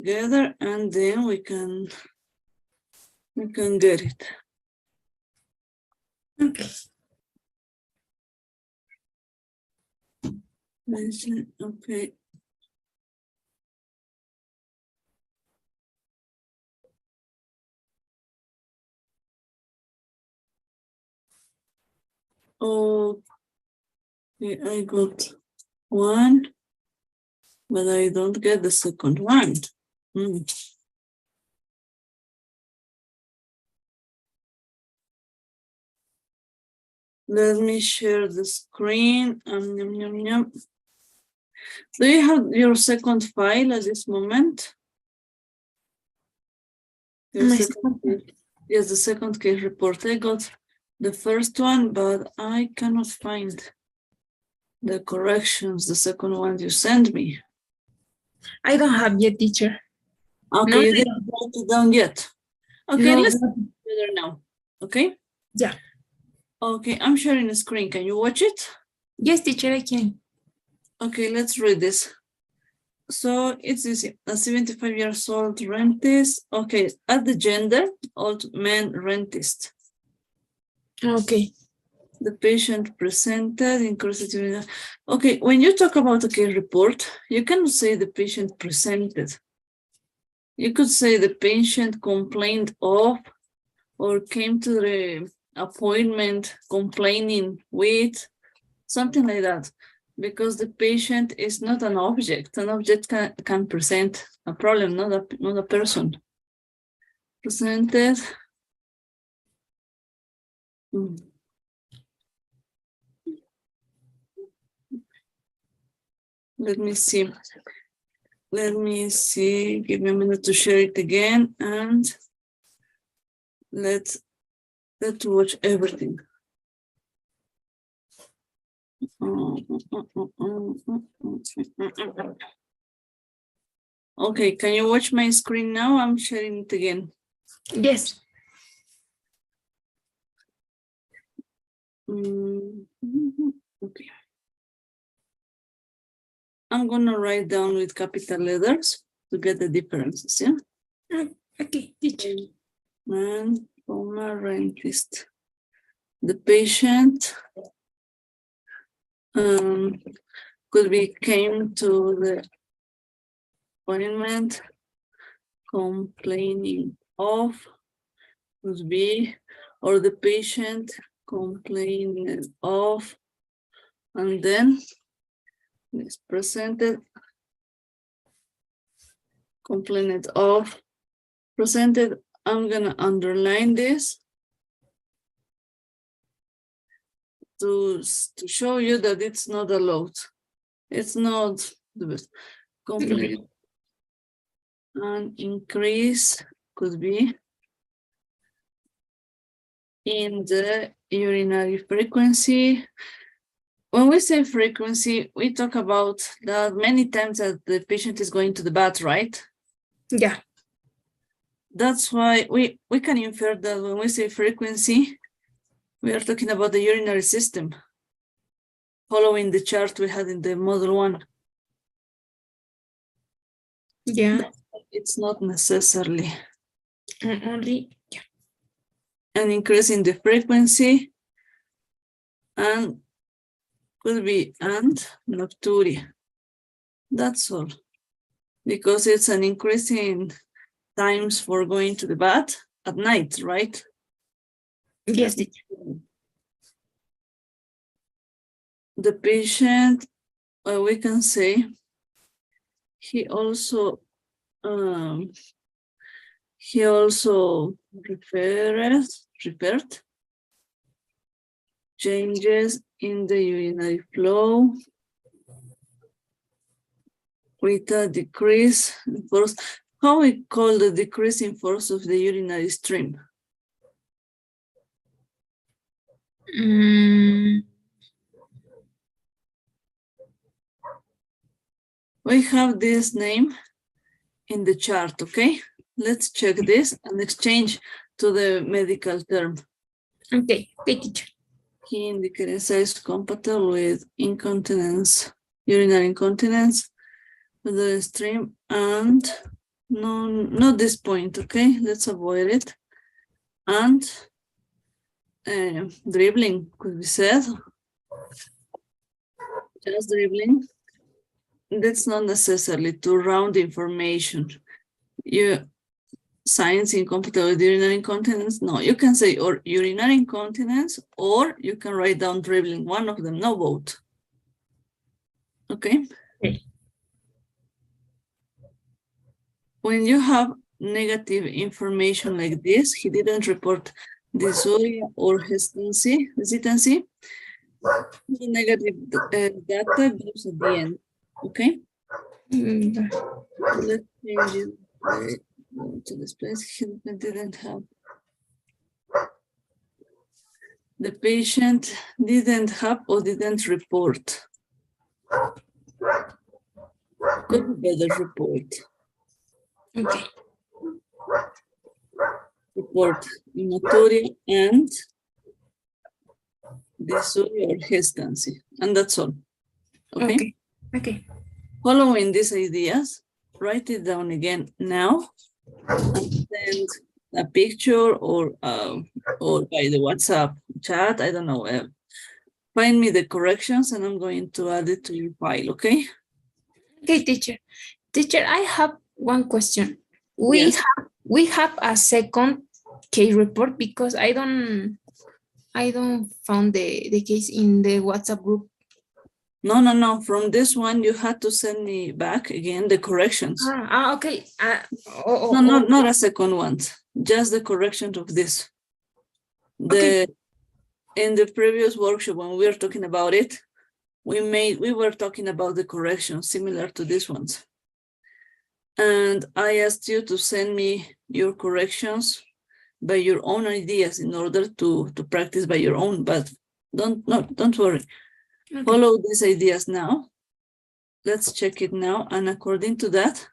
together and then we can get it. Okay. Okay. Okay, I got one, but I don't get the second one. Let me share the screen. Do you have your second file at this moment? Yes, the second case report. I got the first one, but I cannot find the corrections, the second one you sent me. I don't have yet, teacher. Okay, No, you didn't write it down yet. Okay, no. let's do it together now. Okay? Yeah. Okay, I'm sharing the screen. Can you watch it? Yes, teacher, I can. Okay, let's read this. So it's easy. A 75 years old rentist. Okay, add the gender, old man rentist. Okay. The patient presented increased. Okay, when you talk about a case report, you cannot say the patient presented. You could say the patient complained of or came to the appointment complaining with, something like that. Because the patient is not an object. An object can present a problem, not a person. Presented. Let me see. Let me see. Give me a minute to share it again, and let's watch everything. Okay, can you watch my screen now? I'm sharing it again. Yes. Okay. I'm gonna write down with capital letters to get the differences, yeah? Okay, teacher. Man, rentist. The patient could be came to the appointment complaining of, could be, or the patient complaining of, and then it's presented, complained of, presented. I'm gonna underline this to show you that it's not allowed. It's not the best. Complete and increase could be in the urinary frequency. When we say frequency, we talk about that many times that the patient is going to the bath, right? Yeah. That's why we can infer that when we say frequency, we are talking about the urinary system, following the chart we had in the model 1. Yeah. It's not necessarily. Only, yeah. An increase in the frequency, and could be and nocturi. That's all. Because it's an increase in times for going to the bath at night, right? Yes, teacher. The patient, we can say, he also referred changes in the urinary flow with a decrease in force. How we call the decrease in force of the urinary stream? We have this name in the chart, okay? Let's check this and exchange to the medical term. Okay, teacher. He indicated size compatible with incontinence, urinary incontinence, with the stream, and No, not this point, okay? Let's avoid it. And dribbling could be said. Just dribbling. That's not necessarily to round information. You signs incompatible with urinary incontinence. No, you can say or urinary incontinence, or you can write down dribbling. One of them, no both. Okay. Okay. When you have negative information like this, he didn't report dysuria or hesitancy. The negative data goes at the end. Okay. Mm, Let's change it to this place. He didn't have. The patient didn't have or didn't report. Could be better report. Okay. Report hematuria and dysuria or hesitancy. And that's all. Okay? Okay. Okay. Following these ideas, write it down again now and send a picture or by the WhatsApp chat, I don't know. Find me the corrections and I'm going to add it to your file, okay? Okay, teacher. Teacher, I have one question. Yes. We have a second case report because I don't found the case in the WhatsApp group. No. From this one, you had to send me back again the corrections. Okay. No, not a second one. Just the correction of this. Okay. In the previous workshop, when we were talking about it, we were talking about the corrections similar to these ones. And I asked you to send me your corrections by your own ideas in order to practice by your own, but don't worry. Okay. Follow these ideas now. Let's check it now. And according to that,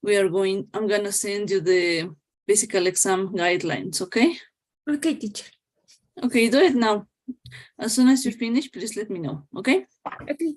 I'm gonna send you the physical exam guidelines, okay? Okay, teacher. Okay, do it now. As soon as you finish, please let me know, okay? Okay.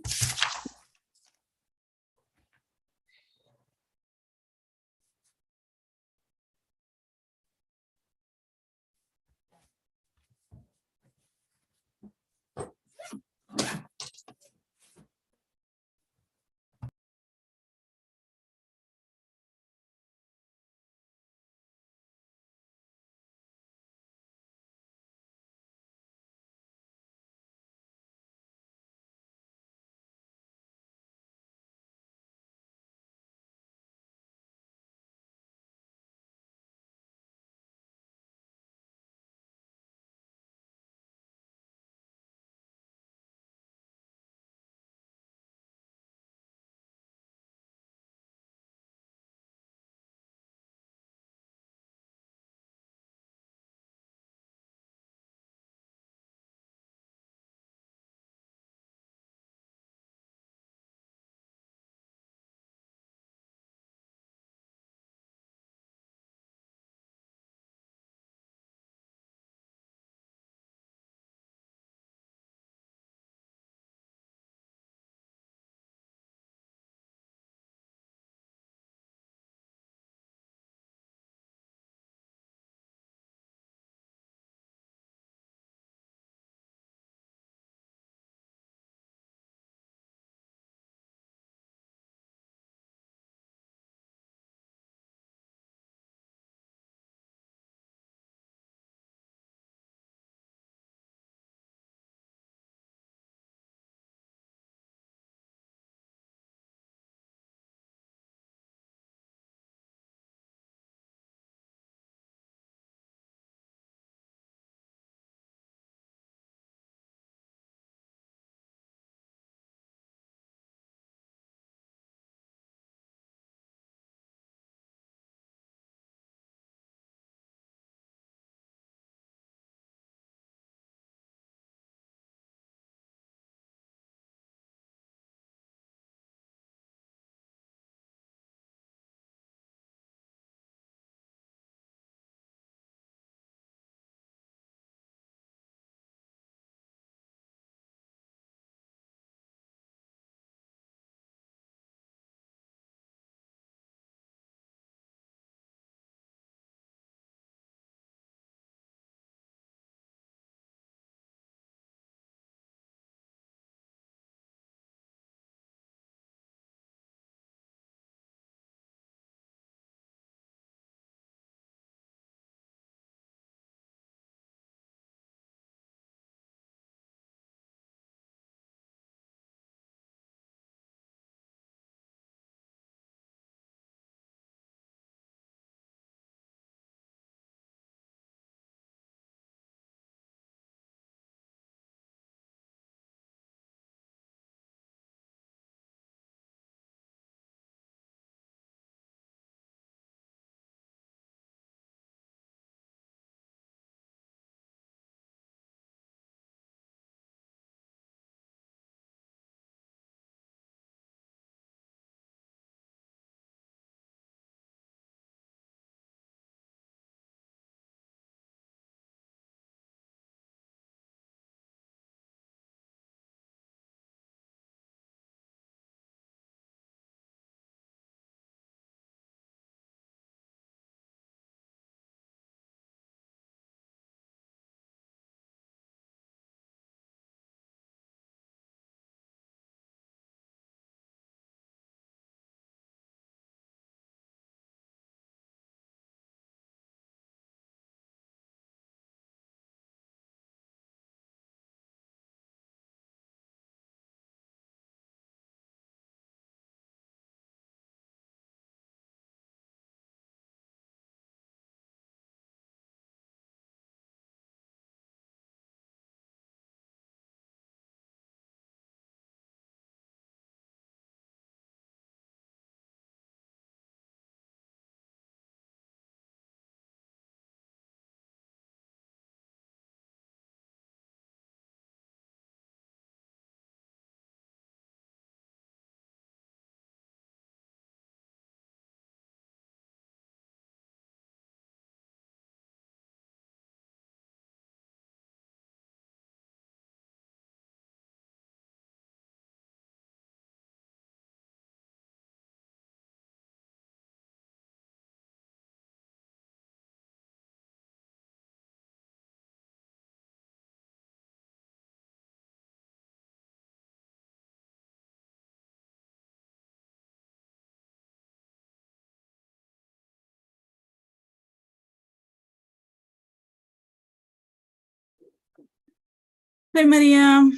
Hi, Maria.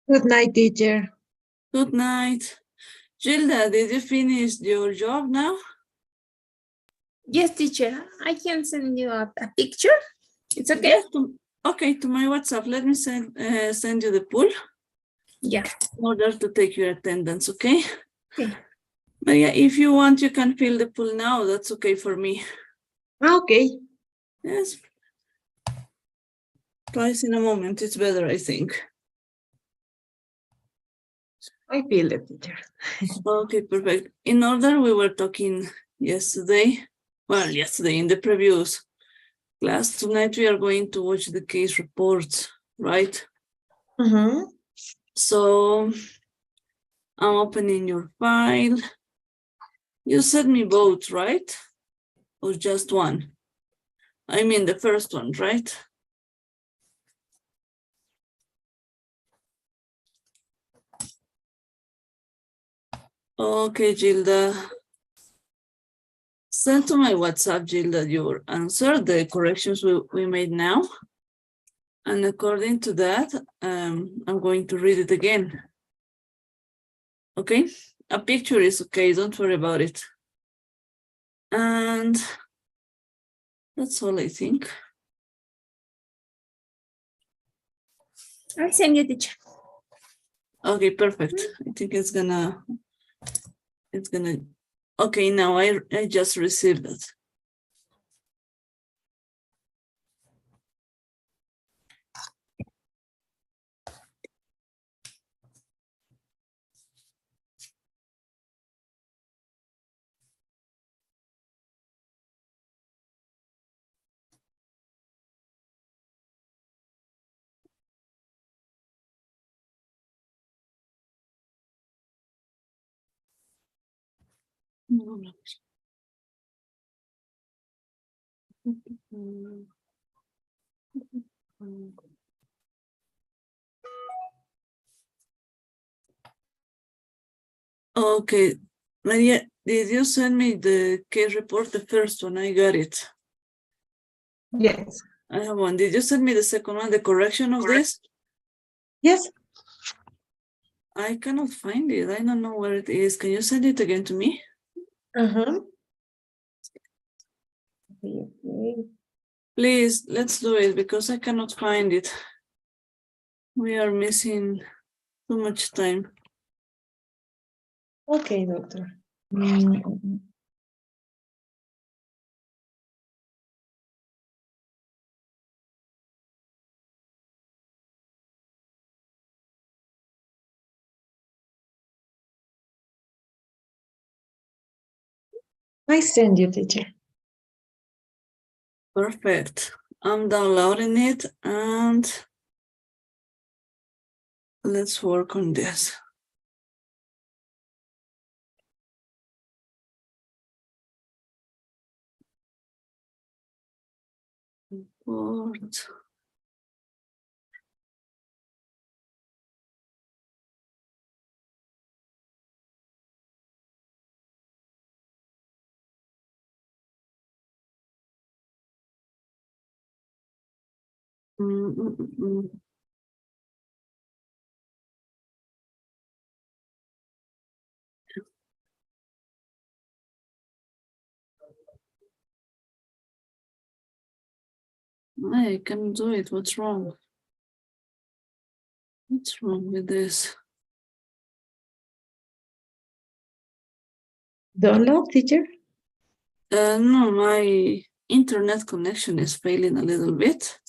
Good night, teacher. Good night. Gilda, did you finish your job now? Yes, teacher. I can send you a picture. It's okay. Yes, okay, to my WhatsApp. Let me send you the pool Yeah. in order to take your attendance, okay? Okay. Maria, if you want, you can fill the pool now. That's okay for me. Okay. Yes. Twice in a moment, it's better, I think. I feel it, teacher. Okay, perfect. In order, we were talking yesterday. Well, yesterday in the previous class. Tonight we are going to watch the case reports, right? So I'm opening your file. You sent me both, right? Or just one? I mean the first one, right? Okay, Gilda. Send to my WhatsApp, Gilda, your answer, the corrections we made now. And according to that, I'm going to read it again. Okay? A picture is okay, don't worry about it. And that's all I think. I'll send you, teacher. Okay, perfect. I think it's gonna, okay, now I just received it. Okay, Maria, did you send me the case report, the first one? I got it. Yes. I have one. Did you send me the second one, the correction of this? Yes. I cannot find it. I don't know where it is. Can you send it again to me? Okay, okay. Please, let's do it because I cannot find it. We are missing too much time. Okay, doctor. I send you, teacher. Perfect. I'm downloading it and let's work on this. Report. I can't do it. What's wrong? What's wrong with this? Download, teacher? No, my internet connection is failing a little bit.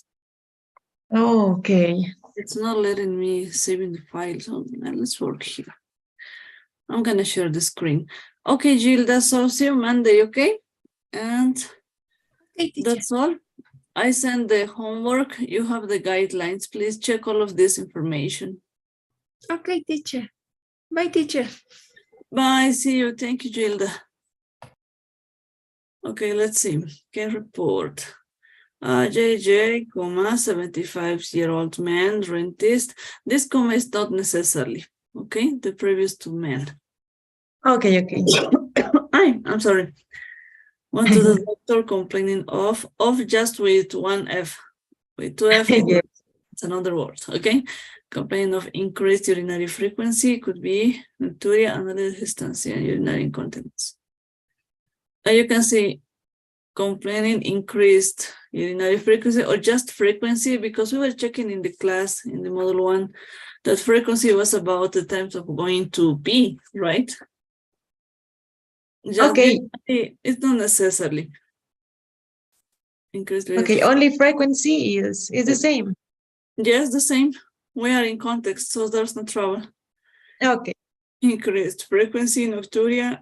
Oh, okay. It's not letting me save in the file. So let's work here. I'm gonna share the screen. Okay, Gilda, so see you Monday, okay? And Okay, teacher. that's all. I send the homework. You have the guidelines. Please check all of this information. Okay, teacher. Bye, teacher. Bye, see you. Thank you, Gilda. Okay, let's see. Can report. JJ, 75-year-old man, rentist. This comma is not necessarily, okay? The previous two men. Okay, okay. I'm sorry. Went to the doctor complaining of just with one F, with two F. Yes. It's another word, okay? Complaint of increased urinary frequency could be nocturia, analysis hystansia, and urinary incontinence. And you can see complaining increased urinary frequency or just frequency, because we were checking in the class in the model 1 that frequency was about the times of going to pee, right? Just Okay. it's not necessarily increased. Okay, only frequency is the same. Yes, the same. We are in context, so there's no trouble. Okay. Increased frequency, nocturia,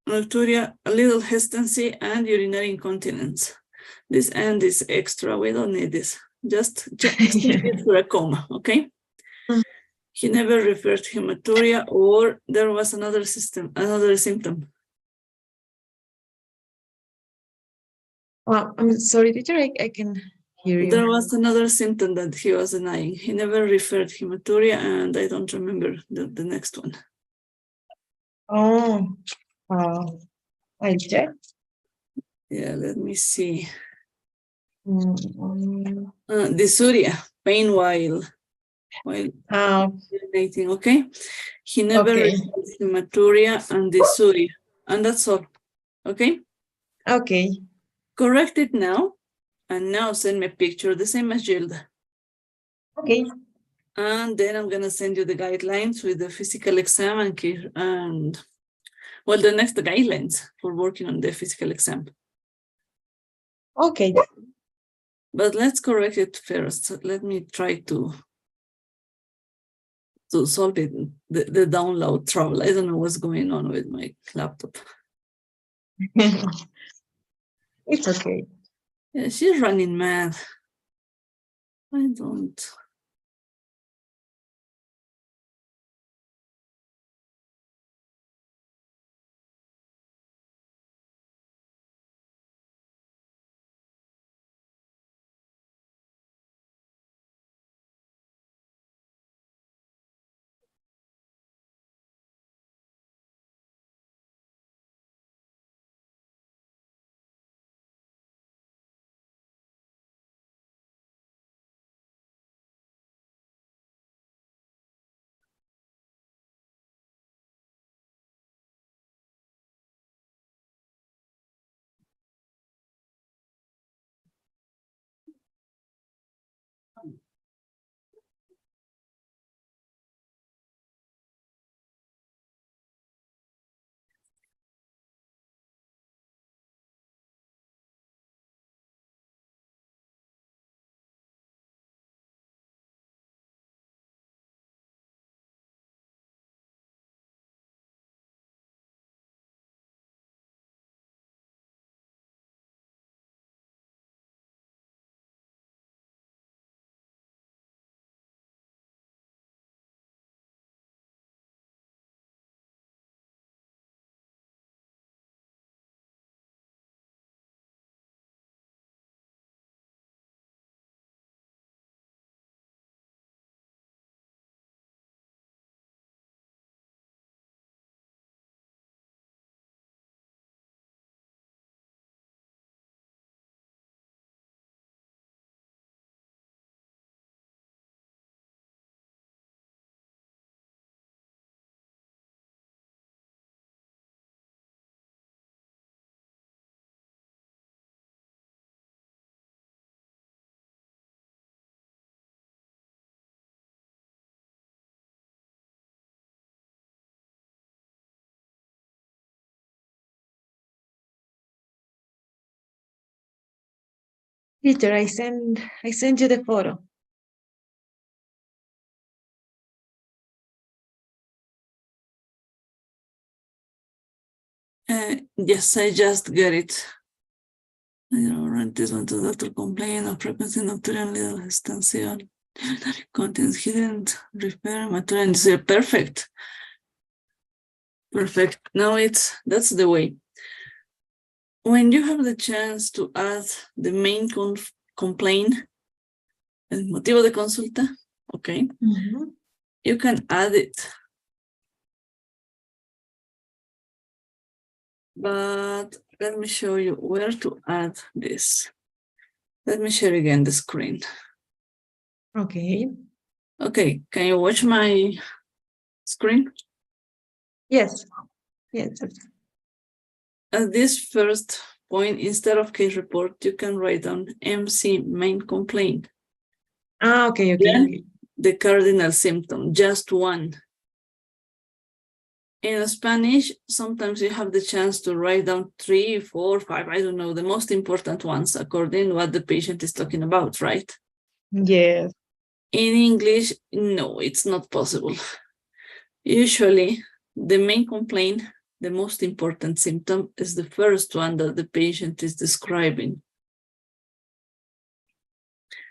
nocturia, a little hesitancy, and urinary incontinence. This end is extra. We don't need this. Just it for a comma, okay? Mm. He never referred to hematuria, or there was another symptom. Well, I'm sorry, teacher, I can hear you. There was another symptom that he was denying. He never referred hematuria, and I don't remember the next one. Oh, I'll check. Yeah, let me see. Mm, Dysuria, pain while urinating, okay? He never Okay. referred hematuria and dysuria, and that's all, okay? Okay. Correct it now, and now send me a picture, the same as Gilda. Okay. And then I'm gonna send you the guidelines with the physical exam and well, the next guidelines for working on the physical exam. Okay. But let's correct it first. Let me try to solve it, the download trouble. I don't know what's going on with my laptop. It's okay. Yeah, she's running mad. I don't. Teacher, I send you the photo. Yes, I just get it. Run this one to doctor complain of frequency nocturnal little extension. Contents he didn't repair material. Perfect. Perfect. Now that's the way. When you have the chance to add the main complaint, el motivo de consulta, okay, you can add it. But let me show you where to add this. Let me share again the screen. Okay. Okay, can you watch my screen? Yes. Yes. At this first point, instead of case report, you can write down MC, main complaint. Ah, okay, okay, Then okay. the cardinal symptom, just one. In Spanish, sometimes you have the chance to write down 3, 4, 5, I don't know, the most important ones according to what the patient is talking about, right? Yes. In English, no, it's not possible. Usually, the main complaint, the most important symptom, is the first one that the patient is describing.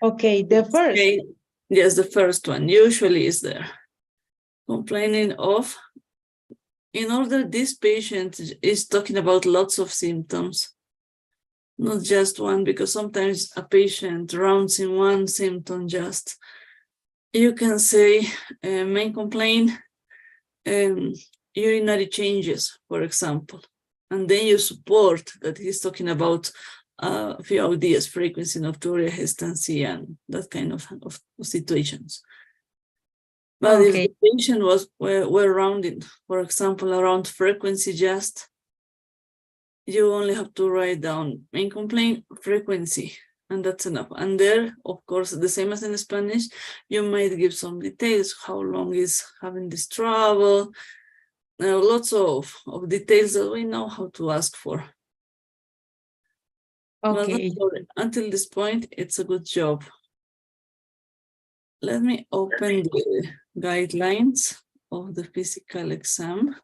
Okay, the first. Okay. Yes, the first one usually is there. Complaining of, in order this patient is talking about lots of symptoms, not just one, because sometimes a patient rounds in one symptom just. You can say main complaint, urinary changes, for example, and then you support that he's talking about VODs, frequency, nocturia, hesitancy, and that kind of situations. But if the patient were rounded, for example, around frequency just, you only have to write down main complaint, frequency, and that's enough. And there, of course, the same as in Spanish, you might give some details, how long is having this trouble, lots of details that we know how to ask for. Okay. But until this point, it's a good job. Let me open the guidelines of the physical exam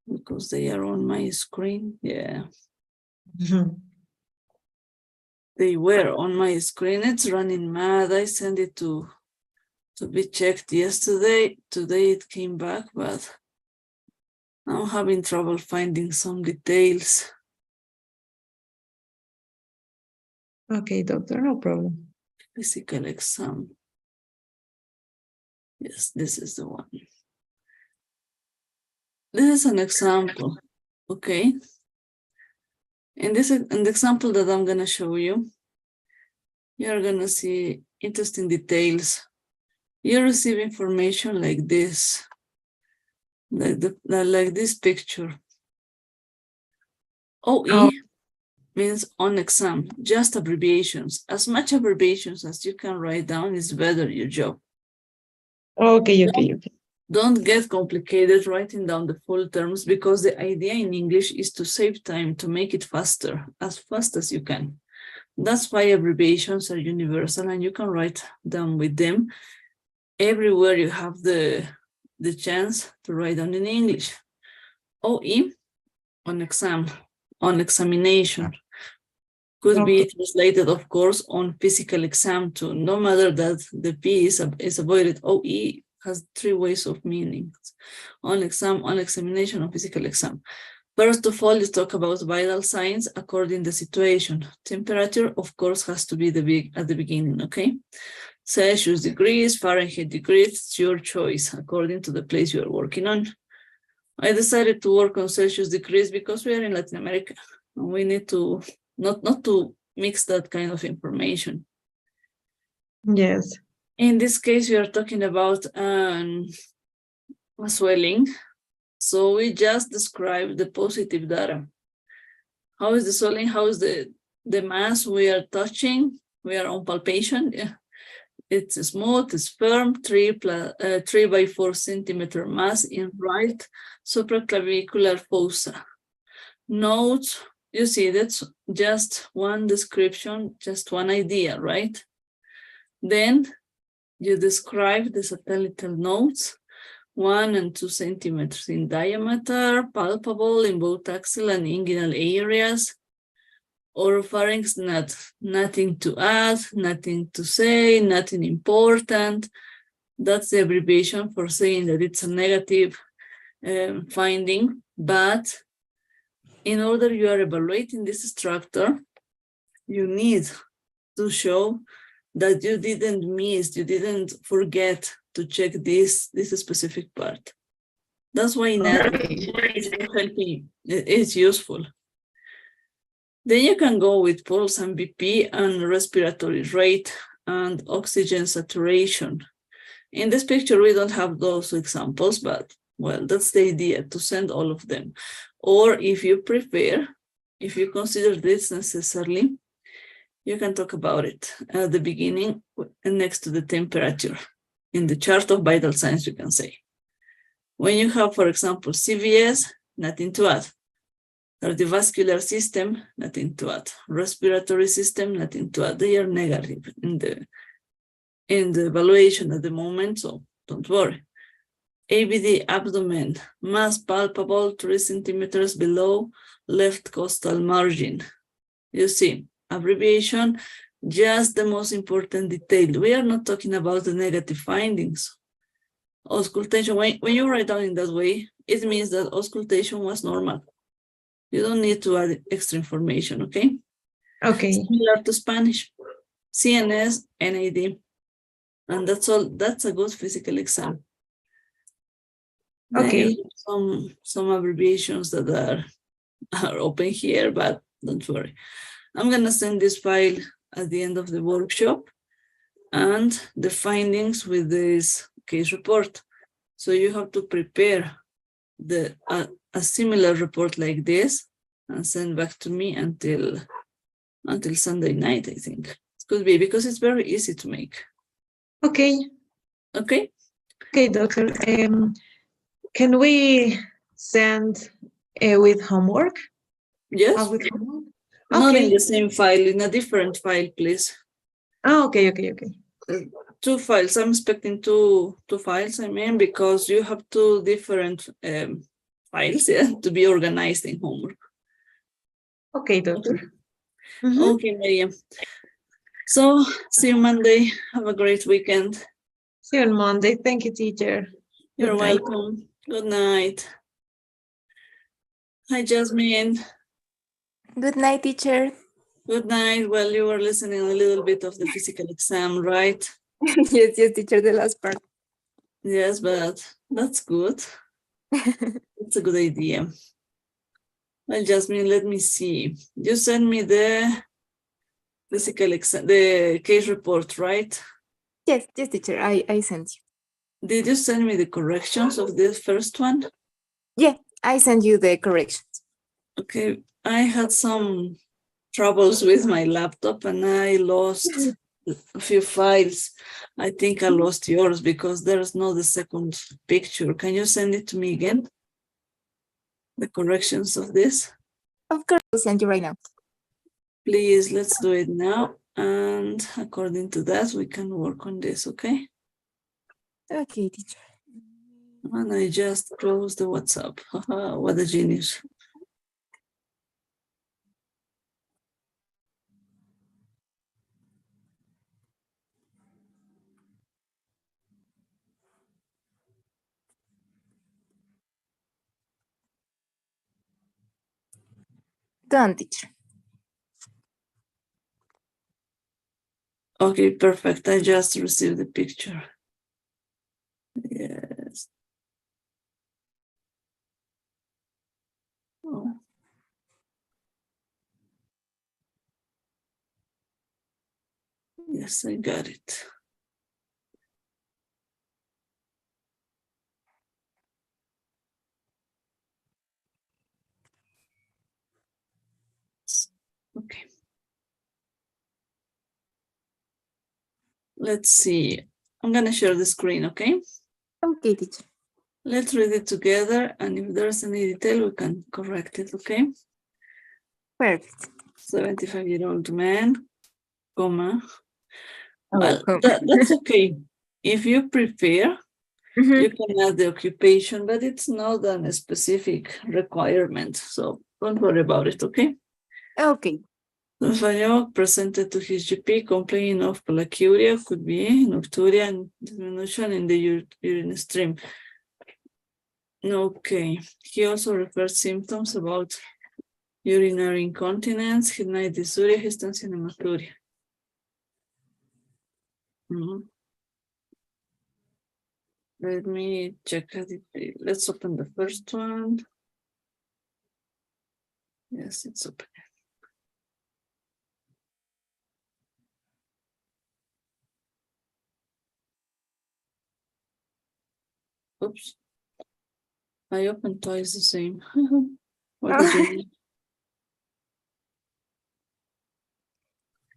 because they are on my screen. Yeah. They were on my screen. It's running mad. I sent it to be checked yesterday. Today it came back, but I'm having trouble finding some details. Okay, doctor, no problem. Physical exam. Yes, this is the one. This is an example, okay? In the example that I'm gonna show you, you're gonna see interesting details. You receive information like this, like this picture. OE means on exam, just abbreviations. As much abbreviations as you can write down is better your job. Okay. Don't get complicated writing down the full terms because the idea in English is to save time, to make it faster, as fast as you can. That's why abbreviations are universal and you can write down with them everywhere you have the chance to write down in English. OE, on exam, on examination. Could be translated, of course, on physical exam too. No matter that the P is avoided, OE has 3 ways of meaning. On exam, on examination, on physical exam. First of all, let's talk about vital signs according to the situation. Temperature, of course, has to be at the beginning, okay? Celsius degrees, Fahrenheit degrees, it's your choice according to the place you are working on. I decided to work on Celsius degrees because we are in Latin America and we need to not to mix that kind of information. Yes. In this case, we are talking about a swelling. So we just described the positive data. How is the swelling? How is the mass we are touching? We are on palpation. Yeah. It's smooth, it's firm, 3 by 4 centimeter mass in right supraclavicular fossa. Notes, you see, that's just one description, just one idea, right? Then you describe the satellite nodes, 1 and 2 centimeters in diameter, palpable in both axial and inguinal areas. Oropharynx, nothing to add, nothing to say, nothing important. That's the abbreviation for saying that it's a negative finding, but in order you are evaluating this structure, you need to show that you didn't miss, you didn't forget to check this specific part. That's why it's useful. Then you can go with pulse and BP and respiratory rate and oxygen saturation. In this picture, we don't have those examples, but well, that's the idea, to send all of them. Or if you prefer, if you consider this necessarily, you can talk about it at the beginning and next to the temperature. In the chart of vital signs, you can say. When you have, for example, CVS, nothing to add. Cardiovascular system, nothing to add. Respiratory system, nothing to add. They are negative in the evaluation at the moment, so don't worry. ABD abdomen, mass palpable 3 centimeters below left costal margin. You see, abbreviation, just the most important detail. We are not talking about the negative findings. Auscultation, when you write down in that way, it means that auscultation was normal. You don't need to add extra information, okay? Okay. Similar to Spanish, CNS, NAD. And that's all. That's a good physical exam. Okay. Some abbreviations that are open here, but don't worry. I'm gonna send this file at the end of the workshop and the findings with this case report. So you have to prepare a similar report like this and send back to me until Sunday night, I think. It could be, because it's very easy to make. Okay. Okay? Okay, doctor. Can we send with homework? Yes? With homework? Not in Okay. the same file, in a different file, please. Oh, okay. 2 files. I'm expecting two files, because you have 2 different files, yeah, to be organized in homework. Okay, doctor. Okay, okay, Maria. So, see you Monday. Have a great weekend. See you on Monday. Thank you, teacher. You're Good night. welcome. Good night. Hi, Jasmine. Good night, teacher. Good night. Well, you were listening a little bit of the physical exam, right? Yes, teacher, the last part. Yes, but that's good. It's a good idea. Well, Jasmine, let me see. You sent me the physical exam, the case report, right? Yes, teacher, I sent you. Did you send me the corrections of the first one? Yeah, I sent you the corrections. Okay, I had some troubles with my laptop and I lost a few files. I think I lost yours because there's no the second picture. Can you send it to me again? The corrections of this? Of course, I'll send you right now. Please, let's do it now. And according to that, we can work on this, okay? Okay, teacher. And I just closed the WhatsApp. Haha, what a genius. Done, teacher. Okay, perfect. I just received the picture. Yes. Oh. Yes, I got it. Okay. Let's see. I'm gonna share the screen, okay? Okay, teacher. Let's read it together, and if there's any detail, we can correct it, okay? Perfect. 75-year-old man, comma. Oh, Well, that's okay. If you prefer, you can add the occupation, but it's not a specific requirement, so don't worry about it, okay? Okay. Fayok presented to his GP complaining of pollakiuria, could be nocturia and diminution in the urine stream. Okay, he also referred symptoms about urinary incontinence, night dysuria, hystensia, and hematuria. Let me check it. Let's open the first one. Yes, it's open. Oops. I opened twice the same. What did you need?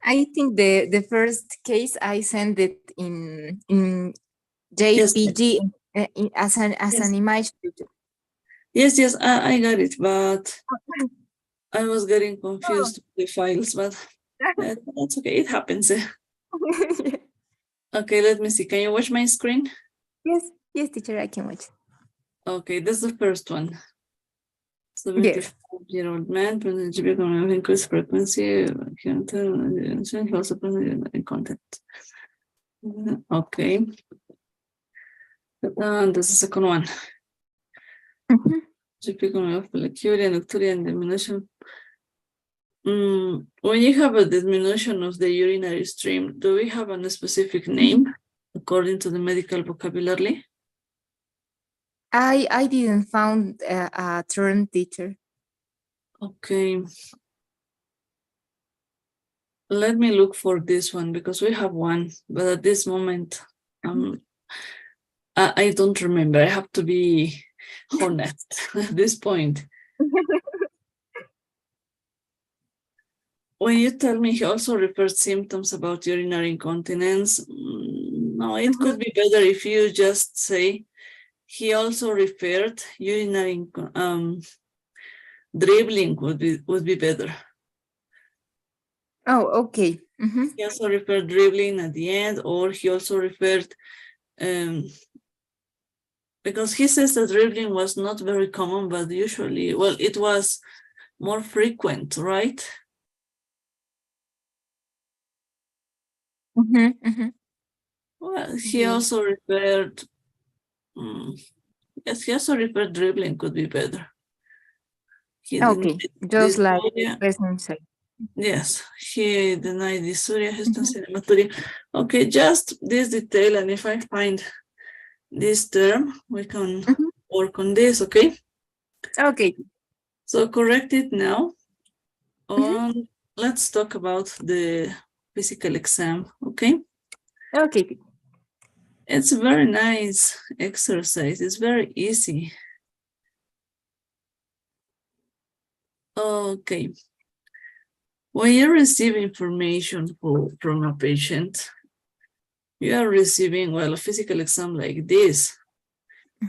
I think the first case I sent it in Yes. JPG as an Yes. image. Yes, I got it, but I was getting confused with the files, but that's okay. It happens. Okay, let me see. Can you watch my screen? Yes, teacher, I can watch. Okay, that's the first one. Yes. 75-year-old man, present GB con increased frequency, he also present in contact. Okay. And this is the second one. Mhm. GP con molecular and nocturian diminution. When you have a diminution of the urinary stream, do we have a specific name according to the medical vocabulary? I didn't found a term, teacher. Okay. Let me look for this one because we have one, but at this moment, I don't remember. I have to be honest at this point. When you tell me he also referred symptoms about urinary incontinence, no, it could be better if you just say he also referred urinary dribbling would be better. Oh, okay. Mhm. He also referred dribbling at the end, or he also referred because he says that dribbling was not very common, but usually, well, it was more frequent, right? Mhm, mhm. Well, he also referred, yes, he also referred dribbling could be better. He Okay, denied just like the dysuria. person said. Yes, he denied dysuria, hematuria. Okay, just this detail, and if I find this term, we can work on this, okay? Okay. So correct it now. Let's talk about the physical exam, okay? Okay. It's a very nice exercise. It's very easy. Okay. When you receive information from a patient, you are receiving, well, a physical exam like this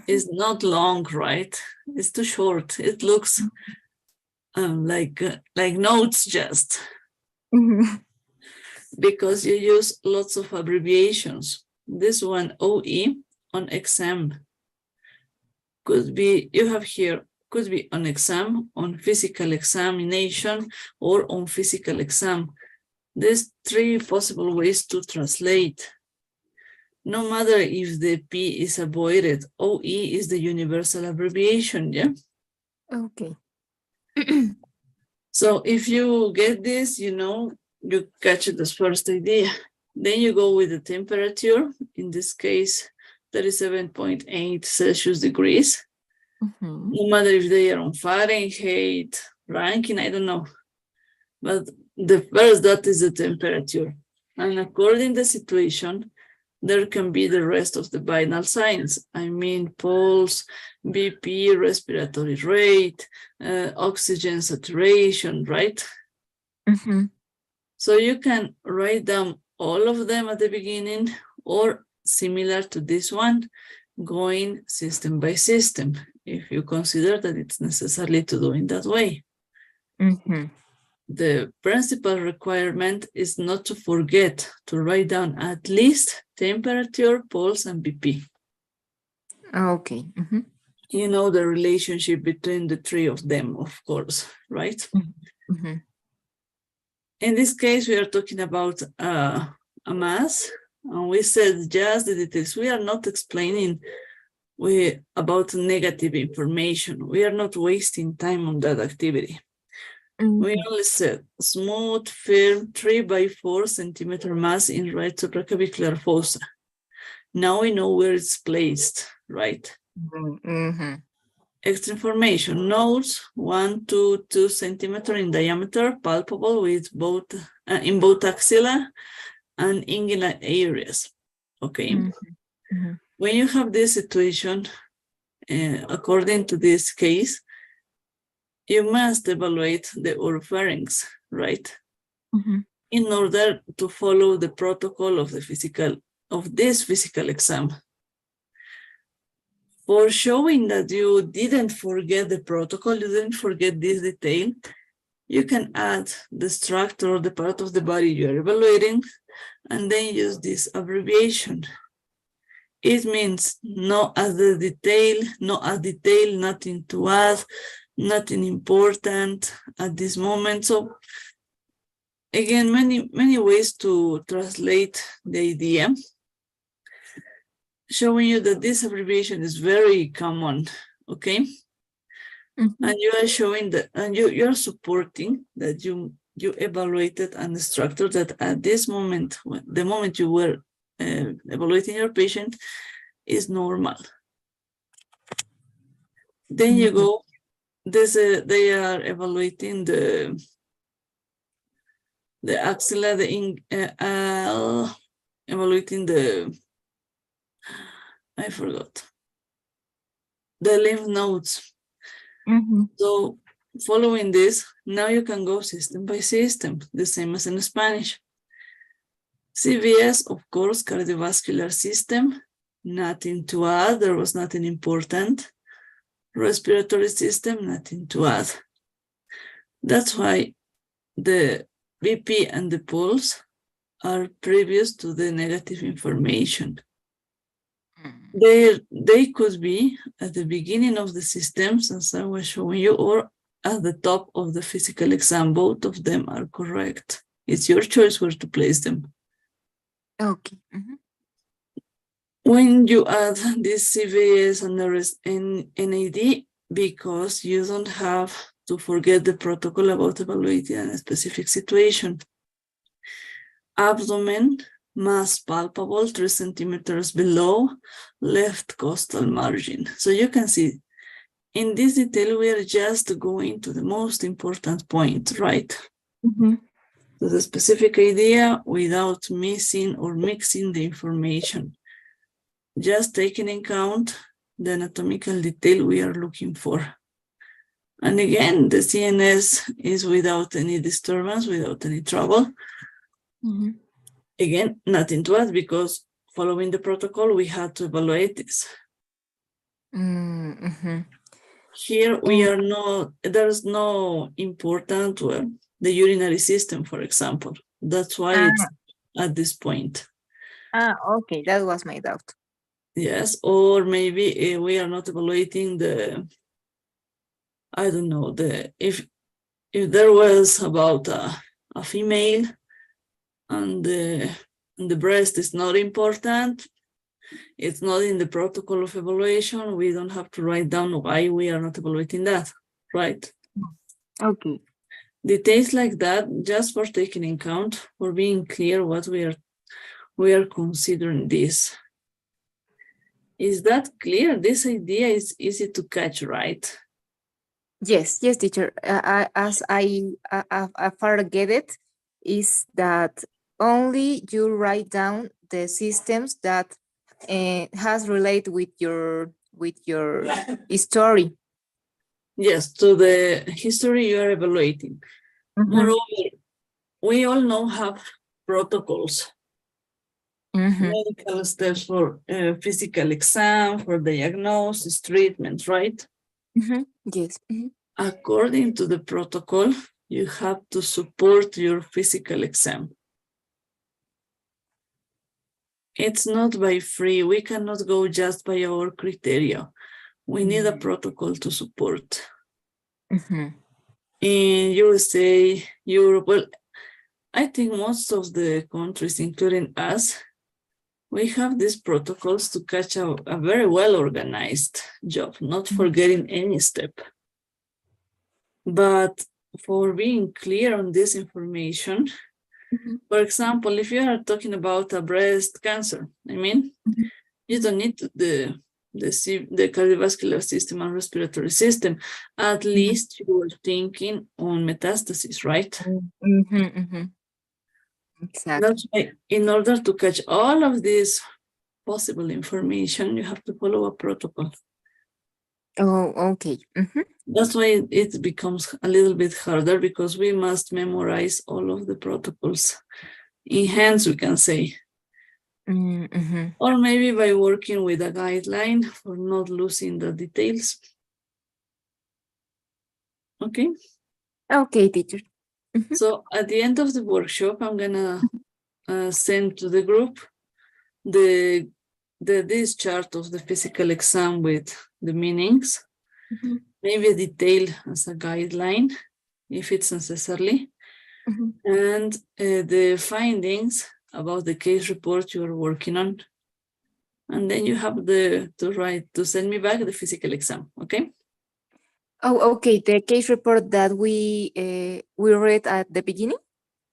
is not long, right? It's too short. It looks like notes just because you use lots of abbreviations. This one, OE, on exam, could be, you have here, could be on exam, on physical examination, or on physical exam. There's three possible ways to translate. No matter if the P is avoided, OE is the universal abbreviation, yeah? Okay. So if you get this, you catch the first idea. Then you go with the temperature, in this case, 37.8 Celsius degrees. No matter if they are on Fahrenheit, ranking, I don't know. But the first, that is the temperature. And according to the situation, there can be the rest of the vital signs. I mean, pulse, BP, respiratory rate, oxygen saturation, right? So you can write down all of them at the beginning, or similar to this one, going system by system, if you consider that it's necessary to do in that way. The principal requirement is not to forget to write down at least temperature, pulse, and BP. Okay. You know the relationship between the three of them, of course, right? In this case, we are talking about a mass, and we said just the details. We are not explaining about negative information. We are not wasting time on that activity. We only said smooth, firm, 3 by 4 centimeter mass in right supraclavicular fossa. Now we know where it's placed, right? Extra information, nodes 1 to 2 centimeter in diameter, palpable with both in both axilla and inguinal areas. Okay. When you have this situation, according to this case, you must evaluate the oropharynx, right? In order to follow the protocol of this physical exam. For showing that you didn't forget the protocol, you didn't forget this detail, you can add the structure or the part of the body you are evaluating, and then use this abbreviation. It means no other detail, nothing to add, nothing important at this moment. So again, many ways to translate the idea, showing you that this abbreviation is very common, okay? And you are showing that, and you are supporting that you evaluated and structured that at this moment, the moment you were evaluating your patient is normal. Then you go, they are evaluating the axilla, evaluating the, I forgot, the lymph nodes. So following this, now you can go system by system, the same as in Spanish. CVS, of course, cardiovascular system, nothing to add, there was nothing important. Respiratory system, nothing to add. That's why the BP and the pulse are previous to the negative information. They could be at the beginning of the systems, as I was showing you, or at the top of the physical exam. Both of them are correct. It's your choice where to place them. Okay. When you add this CVS and the rest in NAD, because you don't have to forget the protocol about evaluating a specific situation. Abdomen, mass palpable, 3 centimeters below left costal margin. So you can see in this detail, we are just going to the most important point, right? To the specific idea without missing or mixing the information. Just taking in account the anatomical detail we are looking for. And again, the CNS is without any disturbance, without any trouble. Again, nothing to add because following the protocol, we had to evaluate this. Here we are not, there's no important, the urinary system, for example. That's why it's at this point. Okay, that was my doubt. Yes, or maybe we are not evaluating the, I don't know, if there was about a female and the breast is not important, it's not in the protocol of evaluation, we don't have to write down why we are not evaluating that, right? Okay. Details like that, just for taking in account, for being clear what we are considering this. Is that clear? This idea is easy to catch, right? Yes, teacher. As I forget it, is that only you write down the systems that has relate with your story. Yes, to the history you are evaluating. Moreover, we all know have protocols, medical steps for physical exam, for diagnosis, treatment, right? Yes. According to the protocol, you have to support your physical exam. It's not by free. We cannot go just by our criteria. We need a protocol to support. In USA, Europe, well, I think most of the countries, including us, we have these protocols to catch a very well-organized job, not forgetting any step. But for being clear on this information, for example, if you are talking about a breast cancer, you don't need the cardiovascular system and respiratory system. At least you are thinking on metastasis, right? Exactly. That's why in order to catch all of this possible information, you have to follow a protocol. Oh, okay. Mhm. That's why it becomes a little bit harder because we must memorize all of the protocols in hands, we can say. Mhm. Or maybe by working with a guideline for not losing the details. Okay. Okay, teacher. Mhm. So at the end of the workshop, I'm gonna send to the group this chart of the physical exam with the meanings, Mhm. maybe a detail as a guideline if it's necessary, Mhm. and the findings about the case report you're working on. And then you have to send me back the physical exam, okay? Oh, okay. The case report that we read at the beginning.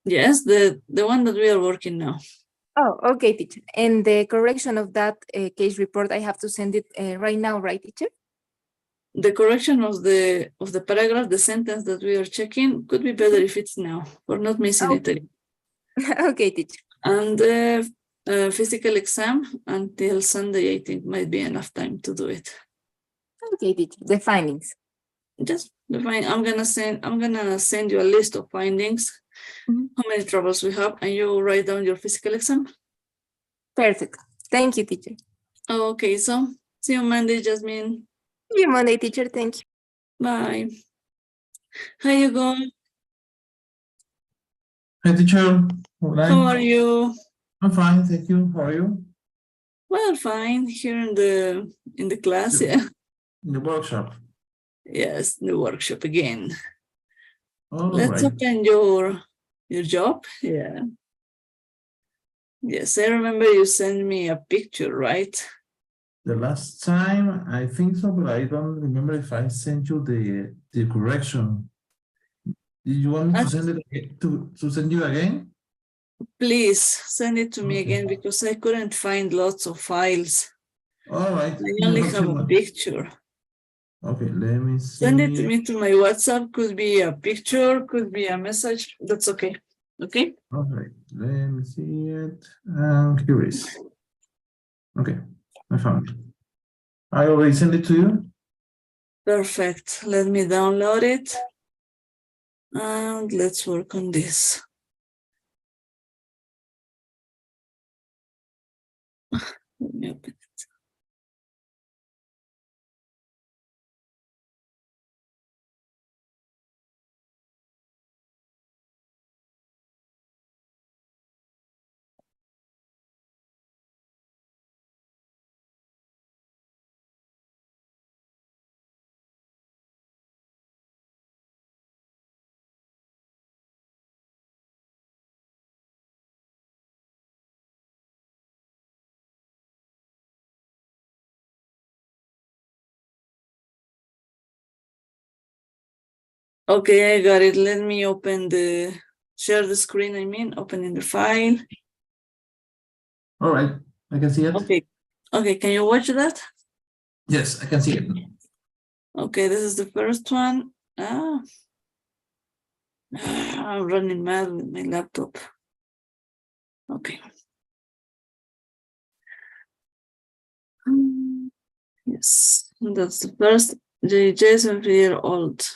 Yes, the one that we are working now. Oh, okay, teacher. And the correction of that case report, I have to send it right now, right, teacher? The correction of the paragraph, the sentence that we are checking could be better if it's now. We're not missing it again. Okay, teacher. And the physical exam until Sunday, I think might be enough time to do it. Okay, teacher. The findings. Just the I'm gonna send you a list of findings, Mhm. how many troubles we have, and you write down your physical exam. Perfect. Thank you, teacher. Okay, so see you Monday, Jasmine. See you Monday, teacher. Thank you. Bye. How you going? Hi, teacher. How are you? I'm fine, thank you. How are you? Well, fine. Here in the class, Yeah. yeah. In the workshop. Yes, the workshop again. All Let's right. open your job. Yeah. Yes, I remember you sent me a picture, right? The last time, I think so, but I don't remember if I sent you the correction. Did you want me to send it to send you again? Please send it to me Okay. again because I couldn't find lots of files. All right. I only Not have too a much. picture. Okay, let me Send it to see. me to my WhatsApp. Could be a picture, could be a message. That's okay. Okay. All right, let me see it. And here it is. Okay, I found it. I already sent it to you. Perfect. Let me download it. And let's work on this. Let me open it. Okay, I got it. Let me share the screen, opening the file. All right, I can see it. Okay. Okay, can you watch that? Yes, I can see it. Okay, this is the first one. I'm running mad with my laptop. Okay. Yes, that's the first. Jason, year-old.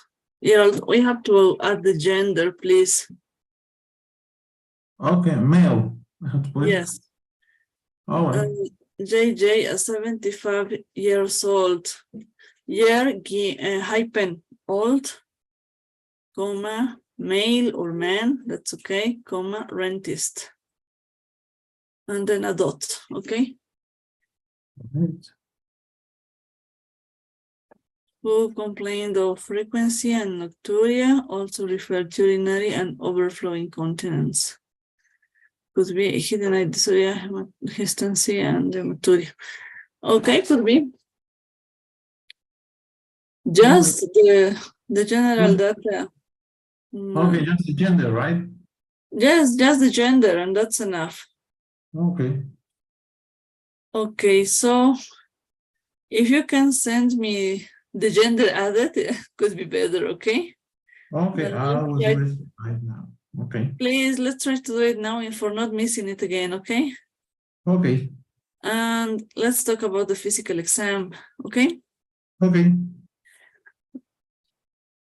We have to add the gender, please. Okay, male. I have to put it. Yes. All right. JJ, 75 years old. Year, hyphen, old, comma, male or man, that's okay, comma, rentist. And then a dot, okay? Right. Who complained of frequency and nocturia, also referred to urinary and overflowing continence. Could be hidden dysuria, hystancy, and hematuria. Okay, could be. Just the general data. Okay, just the gender, right? Yes, just the gender, and that's enough. Okay. Okay, so if you can send me the gender added, it could be better, okay? Okay, But I will yeah, do it right now. Okay. please, let's try to do it now and for not missing it again, okay? Okay. And let's talk about the physical exam, okay? Okay.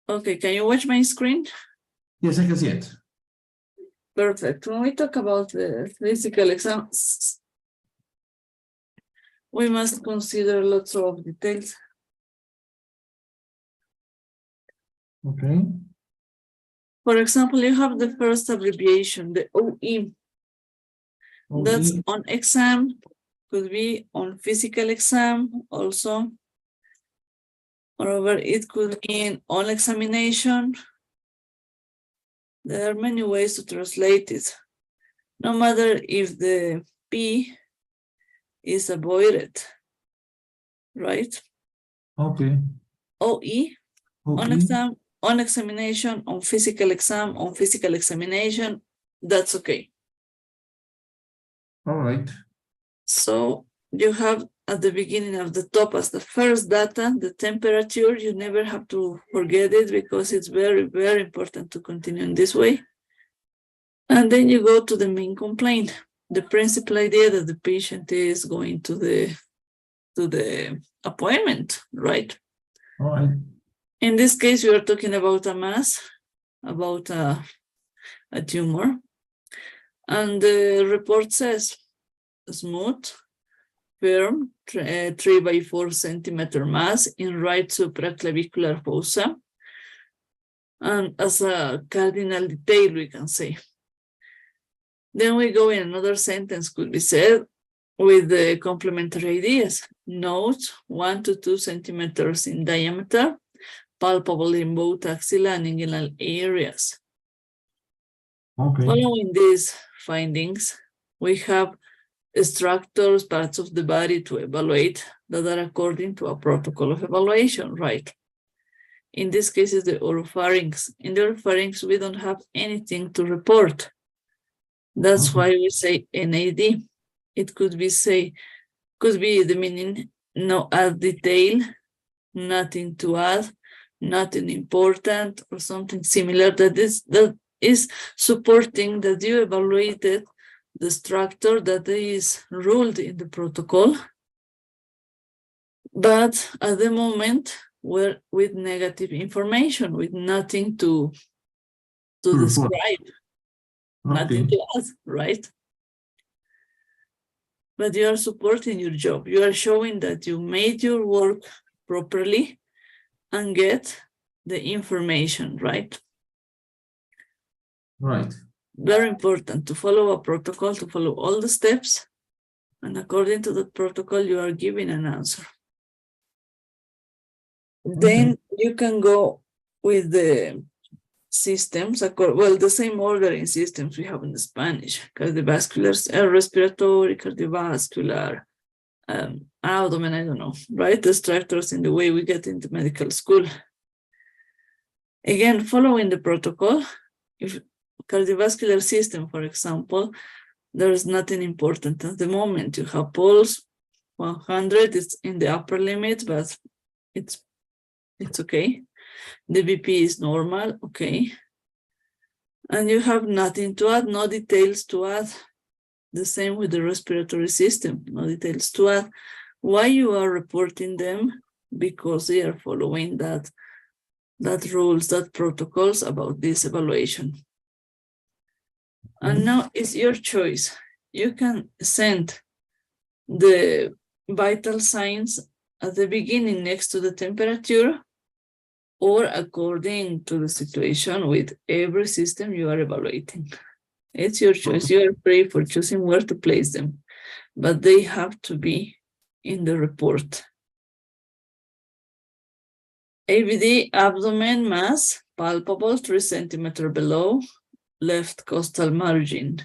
Okay, can you watch my screen? Yes, I can see it. Perfect. When we talk about the physical exams, we must consider lots of details. Okay. For example, you have the first abbreviation, the OE. That's OE. on exam, could be on physical exam also. Moreover, it could mean on examination. There are many ways to translate it. No matter if the P is avoided, right? Okay. OE, on Okay. exam, on examination, on physical exam, on physical examination, that's okay. All right. So you have at the beginning of the top as the first data, the temperature. You never have to forget it because it's very, very important to continue in this way. And then you go to the main complaint, the principal idea that the patient is going to the appointment, right? All right. In this case, we are talking about a mass, about a tumor. And the report says smooth, firm, 3 by 4 centimeter mass in right supraclavicular fossa. And as a cardinal detail, we can say. Then we go in another sentence could be said with the complementary ideas. Nodes 1 to 2 centimeters in diameter, palpable in both axilla and inguinal areas. Okay. Following these findings, we have structures, parts of the body to evaluate that are according to a protocol of evaluation, right? In this case, it's the oropharynx. In the oropharynx, we don't have anything to report. That's Okay. why we say NAD. It could be the meaning no add detail, nothing to add, nothing important, or something similar that is supporting that you evaluated the structure that is ruled in the protocol. But at the moment, we're with negative information, with nothing to report. describe, nothing Okay. to add, right? But you are supporting your job. You are showing that you made your work properly and get the information, right? Right. Very important to follow a protocol, to follow all the steps. And according to that protocol, you are giving an answer. Then you can go with the systems, well, the same ordering systems we have in the Spanish, cardiovascular, respiratory, cardiovascular, abdomen, I don't know, right? The structures in the way we get into medical school. Again, following the protocol, if cardiovascular system, for example, there's nothing important at the moment. You have pulse, 100, it's in the upper limit, but it's okay. The BP is normal, okay. And you have nothing to add, no details to add. The same with the respiratory system, no details to add. Why you are reporting them? Because they are following that rules, that protocols about this evaluation. And now it's your choice. You can send the vital signs at the beginning next to the temperature, or according to the situation with every system you are evaluating. It's your choice. You are free for choosing where to place them, but they have to be in the report. ABD, abdomen mass, palpable, 3 centimeters below, left costal margin.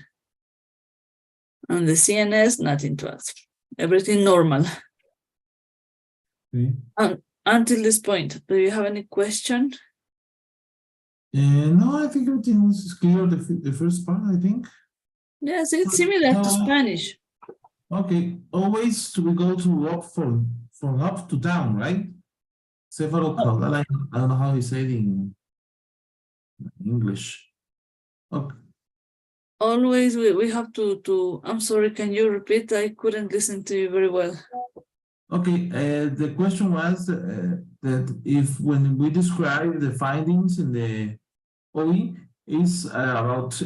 And the CNS, nothing to ask. Everything normal. Okay. Until this point, do you have any question? No, I think everything was clear. The first part, I think. Yes, it's similar to Spanish. Okay, always we go to up from up to down, right? Cephalocaudal. I don't know how you say it in English. Okay. Always we have to, I'm sorry, can you repeat? I couldn't listen to you very well. Okay, the question was that if when we describe the findings in the OE is about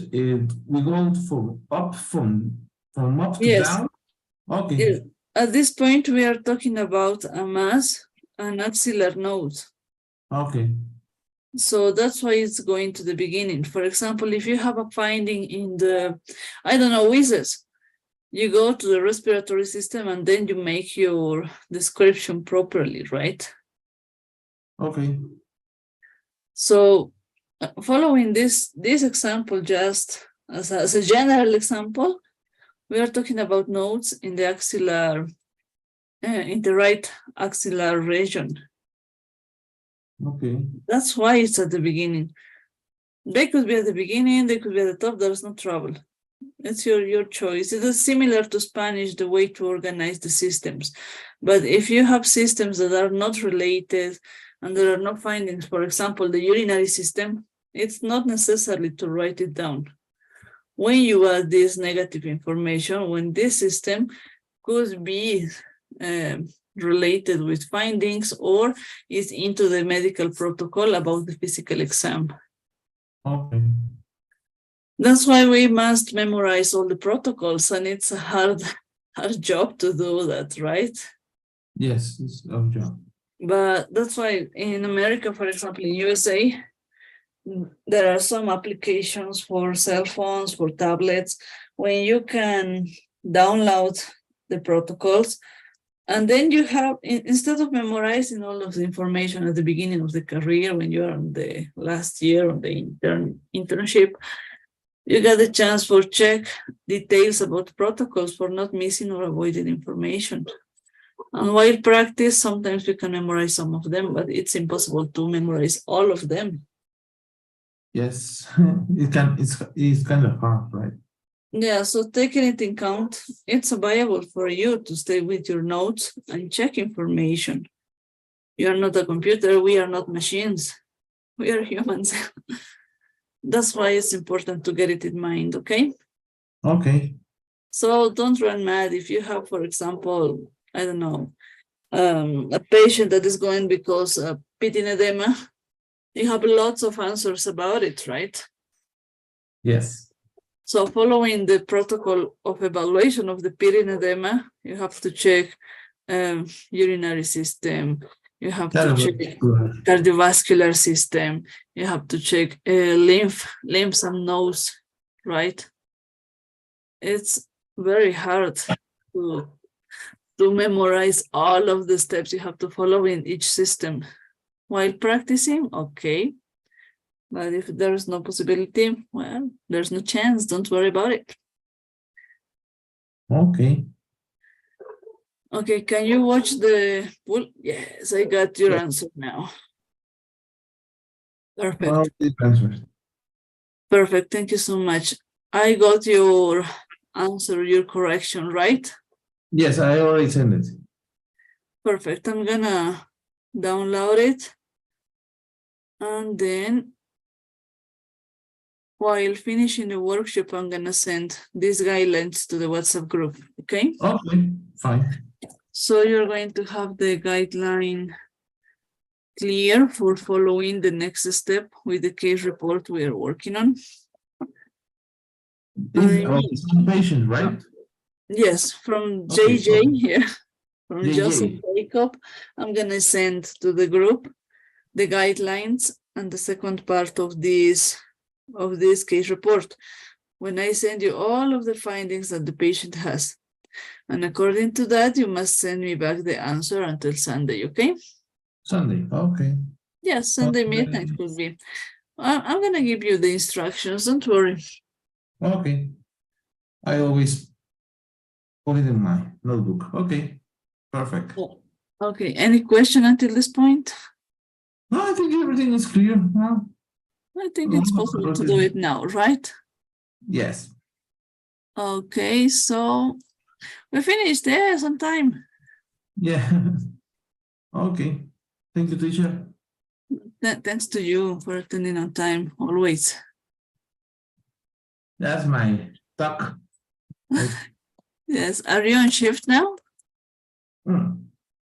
we go from up to Yes. down. Okay, Yes. At this point, we are talking about a mass and axillary node. okay, So that's why it's going to the beginning. For example, if you have a finding in the, I don't know, wheezes, you go to the respiratory system and then you make your description properly, right? okay, So following this example, just as a general example, we are talking about nodes in the axillary, in the right axillary region. okay. That's why it's at the beginning. They could be at the beginning, they could be at the top, there's no trouble. It's your choice. It is similar to Spanish, the way to organize the systems. But if you have systems that are not related and there are no findings, for example, the urinary system, it's not necessary to write it down. When you add this negative information, when this system could be related with findings or is into the medical protocol about the physical exam. Okay. That's why we must memorize all the protocols, and it's a hard job to do that, right? Yes, it's our job. But that's why in America, for example, in USA, there are some applications for cell phones, for tablets, when you can download the protocols. And then you have, instead of memorizing all of the information at the beginning of the career, when you're in the last year of the internship, you get a chance for check details about protocols for not missing or avoiding information. And while practice, sometimes we can memorize some of them, but it's impossible to memorize all of them. Yes, it's kind of hard, right? Yeah, so taking it in account, it's viable for you to stay with your notes and check information. You are not a computer, we are not machines, we are humans. That's why it's important to get it in mind, okay? Okay. So don't run mad if you have, for example, I don't know, a patient that is going because of pit edema. You have lots of answers about it, right? Yes. So following the protocol of evaluation of the pit edema, you have to check urinary system, you have to check cardiovascular system, you have to check lymph and nose, right? It's very hard to memorize all of the steps you have to follow in each system. While practicing, okay. But if there is no possibility, well, there's no chance. Don't worry about it. Okay. Okay, can you watch the pool? Yes, I got your answer now. Perfect. Well, it answers. Perfect. Thank you so much. I got your answer, your correction, right? Yes, I already sent it. Perfect. I'm gonna download it. And then while finishing the workshop, I'm gonna send these guidelines to the WhatsApp group, okay? Okay, fine. So you're going to have the guideline clear for following the next step with the case report we are working on. This is about the same patient, right? Yes, from Okay, JJ here, from JJ. Joseph Jacob. I'm gonna send to the group the guidelines and the second part of this case report. When I send you all of the findings that the patient has, and according to that, you must send me back the answer until Sunday, okay? Sunday, okay. Yes, Sunday midnight could be. I'm gonna give you the instructions, don't worry. Okay. I always put it in my notebook. Okay, perfect. Okay, any question until this point? No, I think everything is clear now. I think it's possible to do it now, right? Yes. Okay, so we finished there on time. Yeah. Okay. Thank you, teacher. Thanks to you for attending on time, always. That's my talk. Yes, are you on shift now?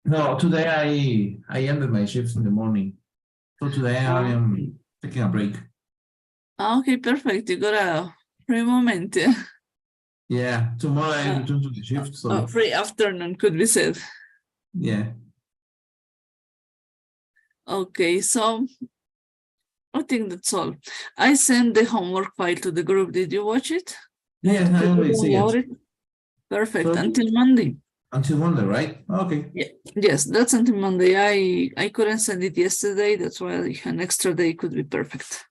No, today I ended my shifts in the morning. So today I am taking a break. Okay, perfect. You got a free moment. Yeah, tomorrow I return to the shift. So Free afternoon could be said. yeah. Okay, so I think that's all. I sent the homework file to the group. Did you watch it? Yeah, I Could you already see download it. it? Perfect. So- Until Monday. Until Monday, right? Okay. Yeah. Yes, that's until Monday. I couldn't send it yesterday. That's why an extra day could be perfect.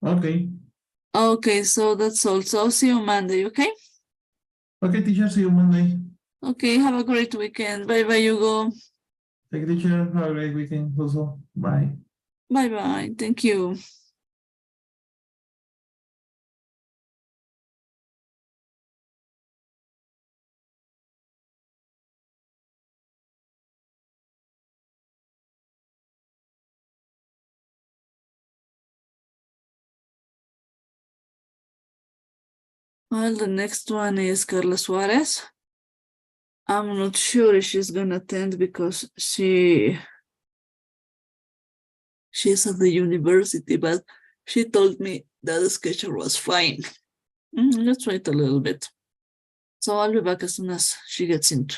Okay. Okay, so that's all. So I'll see you Monday, okay? Okay, teacher, see you Monday. Okay, have a great weekend. Bye bye, Hugo. Thank you, teacher. Have a great weekend also. Bye. Bye bye. Thank you. Well, the next one is Carla Suarez. I'm not sure if she's gonna attend because she's at the university, but she told me that the schedule was fine. Let's wait a little bit. So I'll be back as soon as she gets into.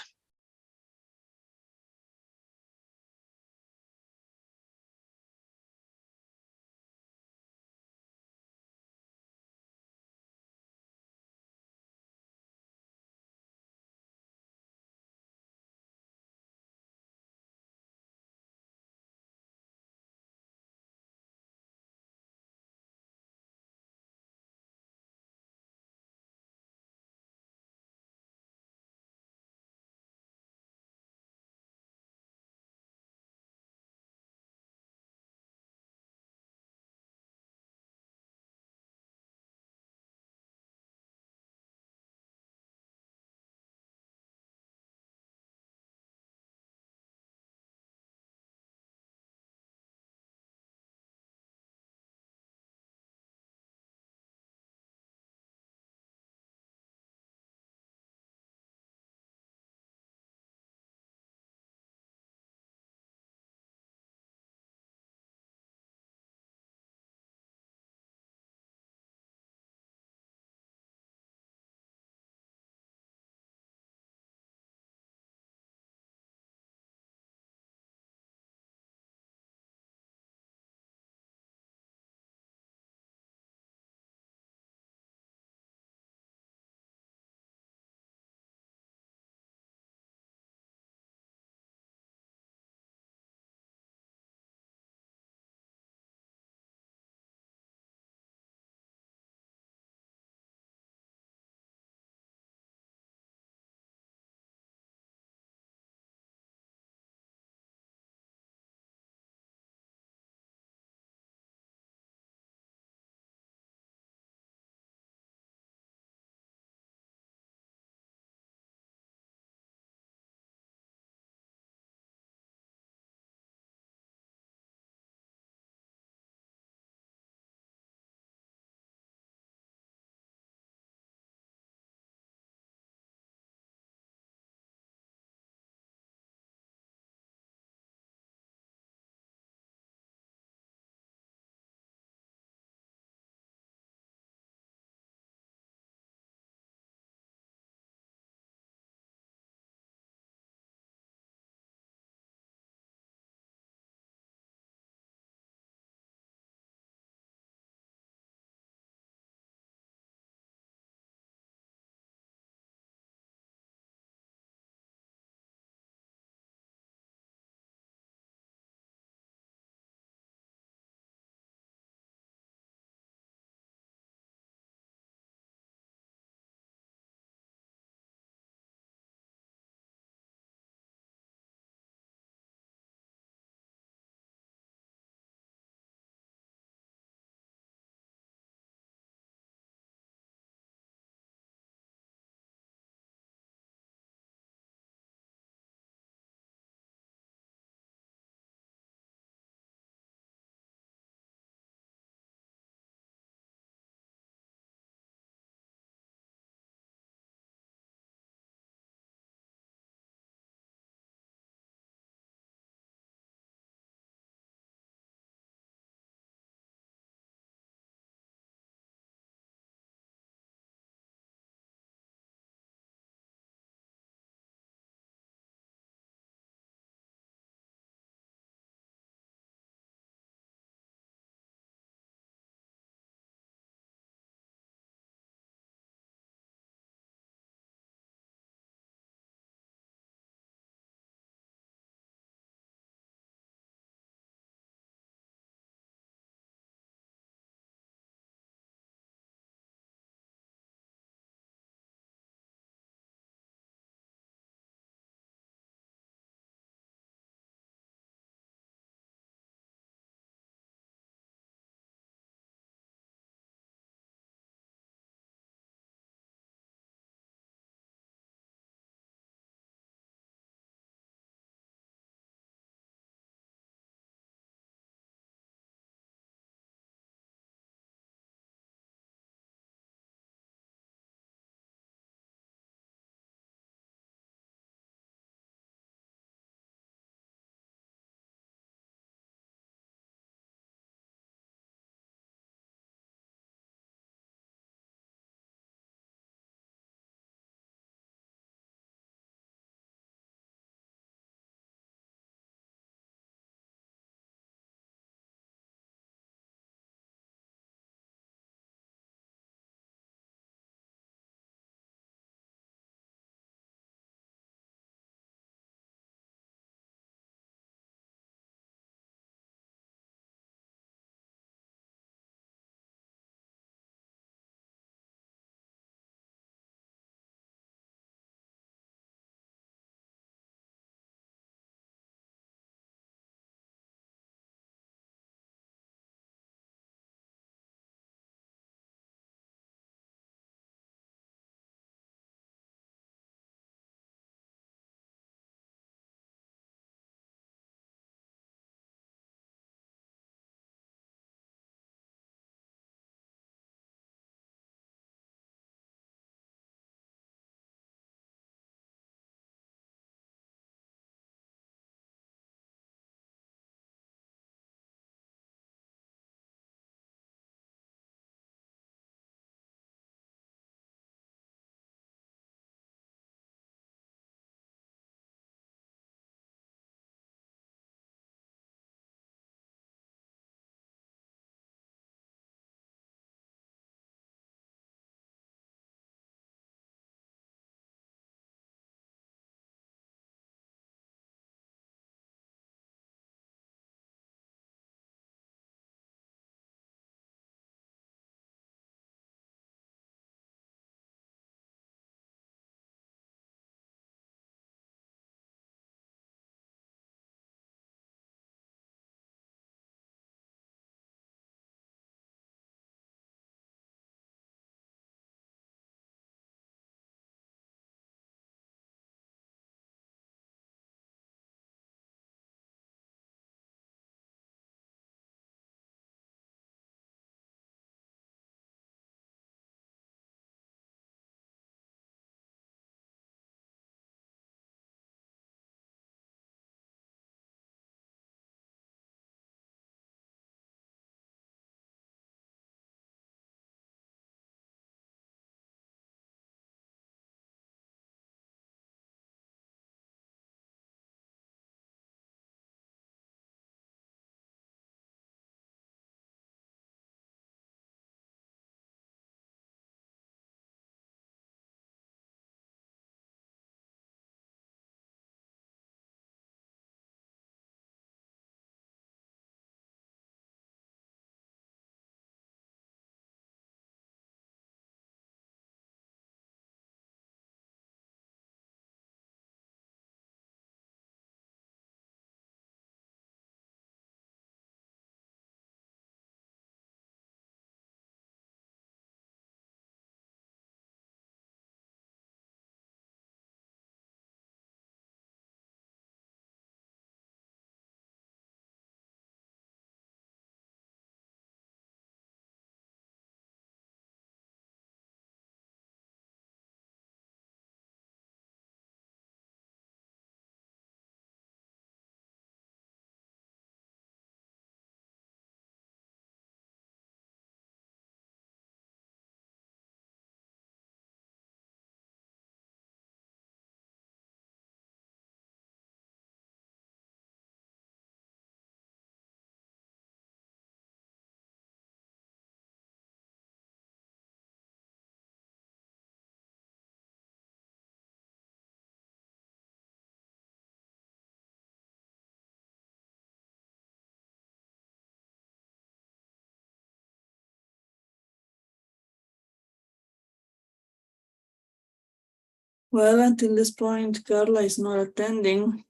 Well, until this point, Carla is not attending.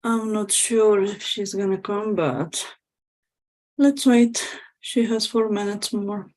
I'm not sure if she's gonna come, but let's wait. She has 4 minutes more.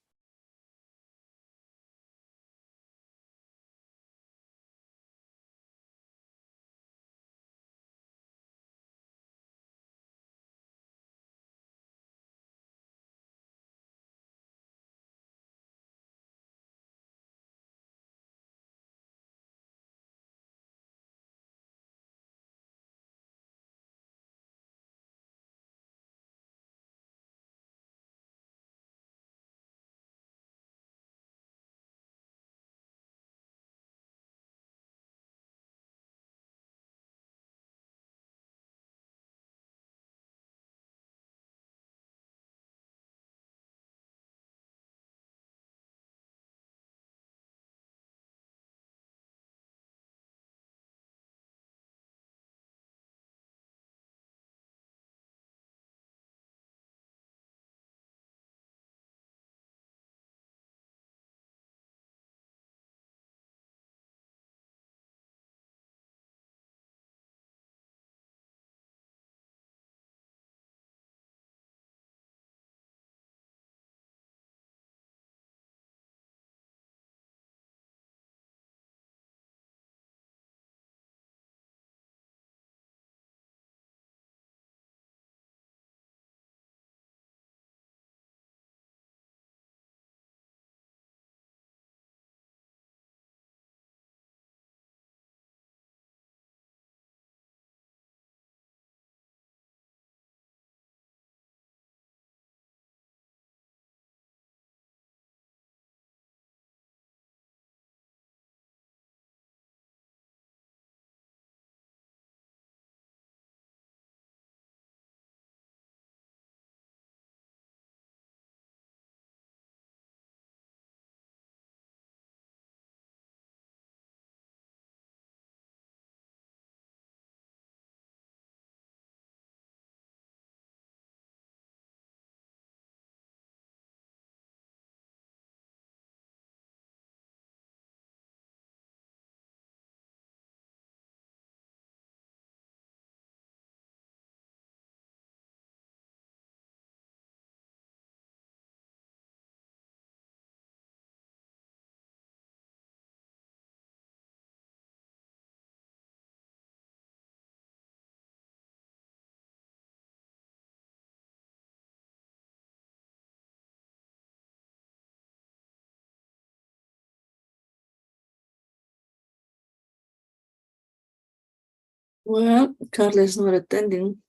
Well, Carla is not attending.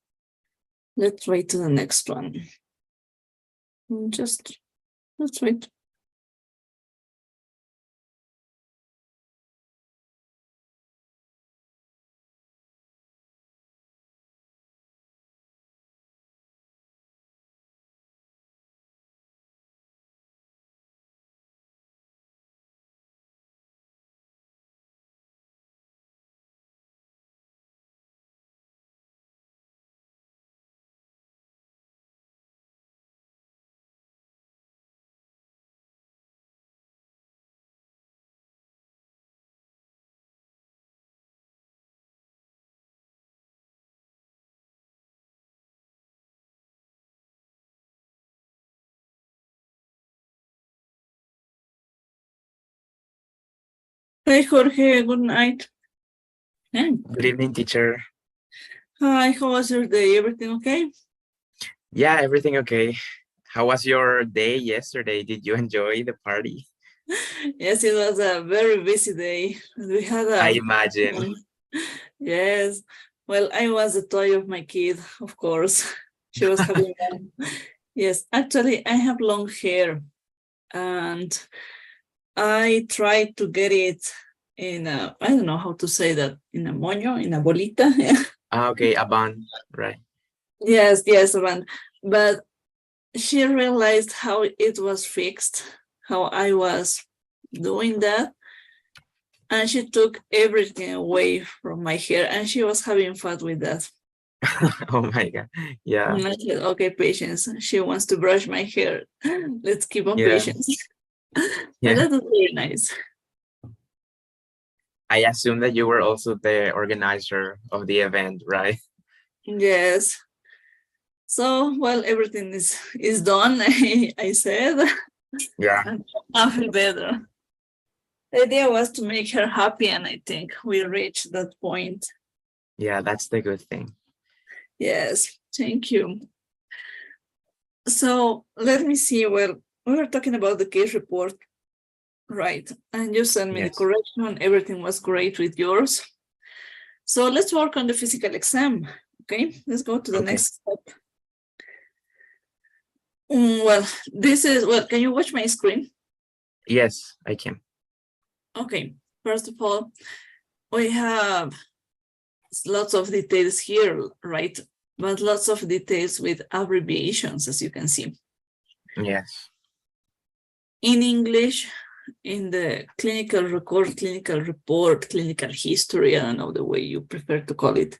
Let's wait to the next one. Just let's wait. Hey, Jorge, good night. Hey. Good evening, teacher. Hi, how was your day? Everything okay? Yeah, everything okay. How was your day yesterday? Did you enjoy the party? Yes, it was a very busy day. We had I a imagine. yes. Well, I was the toy of my kid, of course. She was having yes, actually I have long hair and I tried to get it in a, I don't know how to say that, in a moño, in a bolita. Ah, okay, a bun, right? Yes, but she realized how it was fixed, how I was doing that, and she took everything away from my hair, and she was having fun with that. Oh my God. Yeah, And I said, okay, patience. She wants to brush my hair. Let's keep on yeah, patience. But yeah. that was very nice. I assume that you were also the organizer of the event, right? Yes. So, well, everything is done, I said. Yeah. And I feel better. The idea was to make her happy, and I think we reached that point. Yeah, that's the good thing. Yes, thank you. So let me see. Well, we were talking about the case report, right? And you sent me the Yes. correction. Everything was great with yours. So let's work on the physical exam. Okay, let's go to the Okay. next step. Well, can you watch my screen? Yes, I can. Okay, first of all, we have lots of details here, right? But lots of details with abbreviations, as you can see. Yes. In English, in the clinical record, clinical report, clinical history, I don't know the way you prefer to call it,